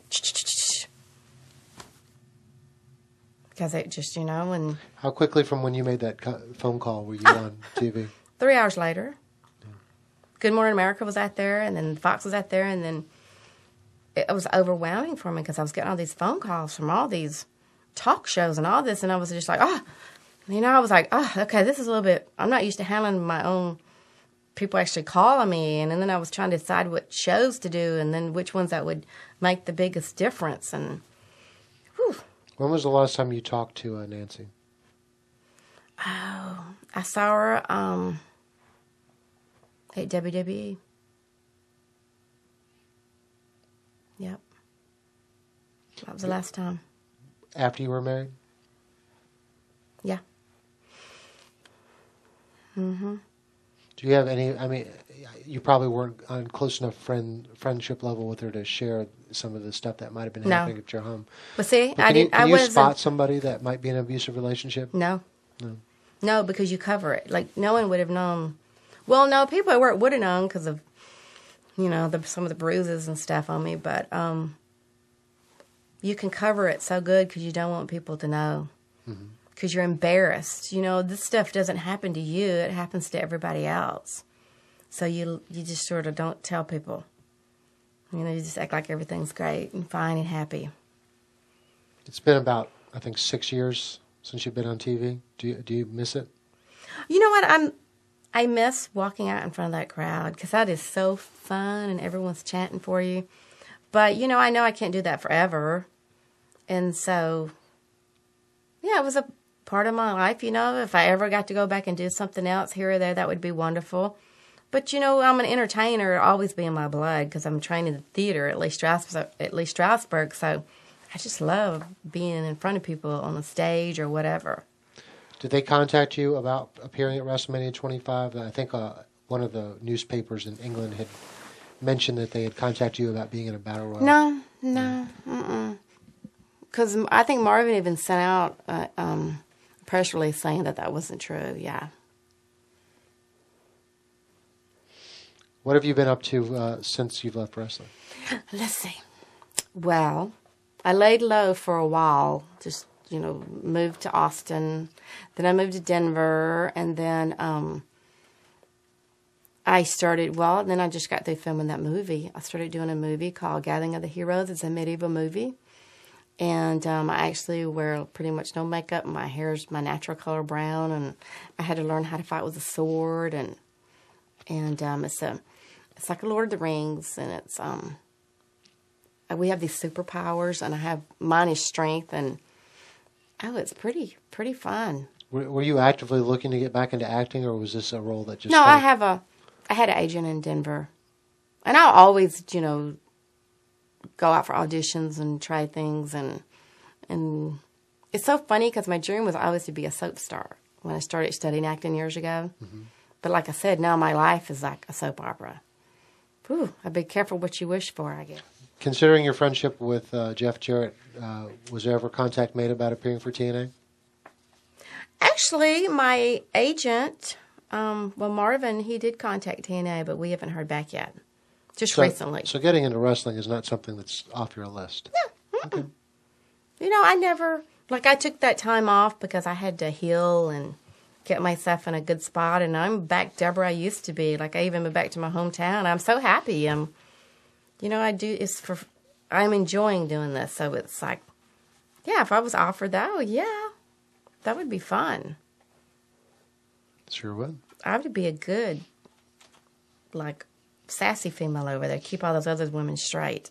because it just, you know, and How quickly from when you made that phone call were you on TV? 3 hours later, Good Morning America was out there, and then Fox was out there, and then it was overwhelming for me because I was getting all these phone calls from all these talk shows and all this, and I was just like, you know, I was like, okay, this is a little bit, I'm not used to handling my own people actually calling me, and then I was trying to decide what shows to do, and then which ones that would make the biggest difference, and whew. When was the last time you talked to Nancy? Oh, I saw her at WWE. Yep. That was the last time. After you were married? Yeah. Mm-hmm. Do you have any, I mean, you probably weren't on close enough friendship level with her to share some of the stuff that might have been happening at your home. But see, But can you spot somebody that might be in an abusive relationship? No. No, because you cover it. Like, no one would have known. Well, no, people at work would have known because of, you know, some of the bruises and stuff on me. But you can cover it so good because you don't want people to know. Because you're embarrassed. You know, this stuff doesn't happen to you. It happens to everybody else. So you just sort of don't tell people. You know, you just act like everything's great and fine and happy. It's been about, I think, 6 years since you've been on TV. Do you miss it? You know what? I miss walking out in front of that crowd because that is so fun and everyone's chanting for you. But, you know I can't do that forever. And so, yeah, it was a part of my life, you know. If I ever got to go back and do something else here or there, that would be wonderful. But, you know, I'm an entertainer. It'll always be in my blood because I'm trained in the theater at Lee Strasberg. So I just love being in front of people on a stage or whatever. Did they contact you about appearing at WrestleMania 25? I think one of the newspapers in England had mentioned that they had contacted you about being in a battle royal. No. Because I think Marvin even sent out a press release saying that wasn't true, yeah. What have you been up to since you've left wrestling? Let's see. Well, I laid low for a while, just, you know, moved to Austin. Then I moved to Denver, and then I just got through filming that movie. I started doing a movie called Gathering of the Heroes. It's a medieval movie. And I actually wear pretty much no makeup. My hair's my natural color brown, and I had to learn how to fight with a sword. And it's like a Lord of the Rings, and it's we have these superpowers, and mine is strength, and it's pretty fun. Were you actively looking to get back into acting, or was this a role that just? No, I had an agent in Denver, and I'll always, you know, go out for auditions and try things, and it's so funny because my dream was always to be a soap star when I started studying acting years ago. Mm-hmm. But like I said, now my life is like a soap opera. Whew, I'd be careful what you wish for, I guess. Considering your friendship with Jeff Jarrett, was there ever contact made about appearing for TNA? Actually, my agent, Marvin, he did contact TNA, but we haven't heard back yet. Just recently. So getting into wrestling is not something that's off your list? No. Okay. You know, I took that time off because I had to heal and get myself in a good spot, and I'm back Deborah I used to be. Like, I even moved back to my hometown. I'm so happy. I'm enjoying doing this, so it's like, yeah, if I was offered that, that would be fun. Sure would. I would be a good, like, sassy female over there. Keep all those other women straight.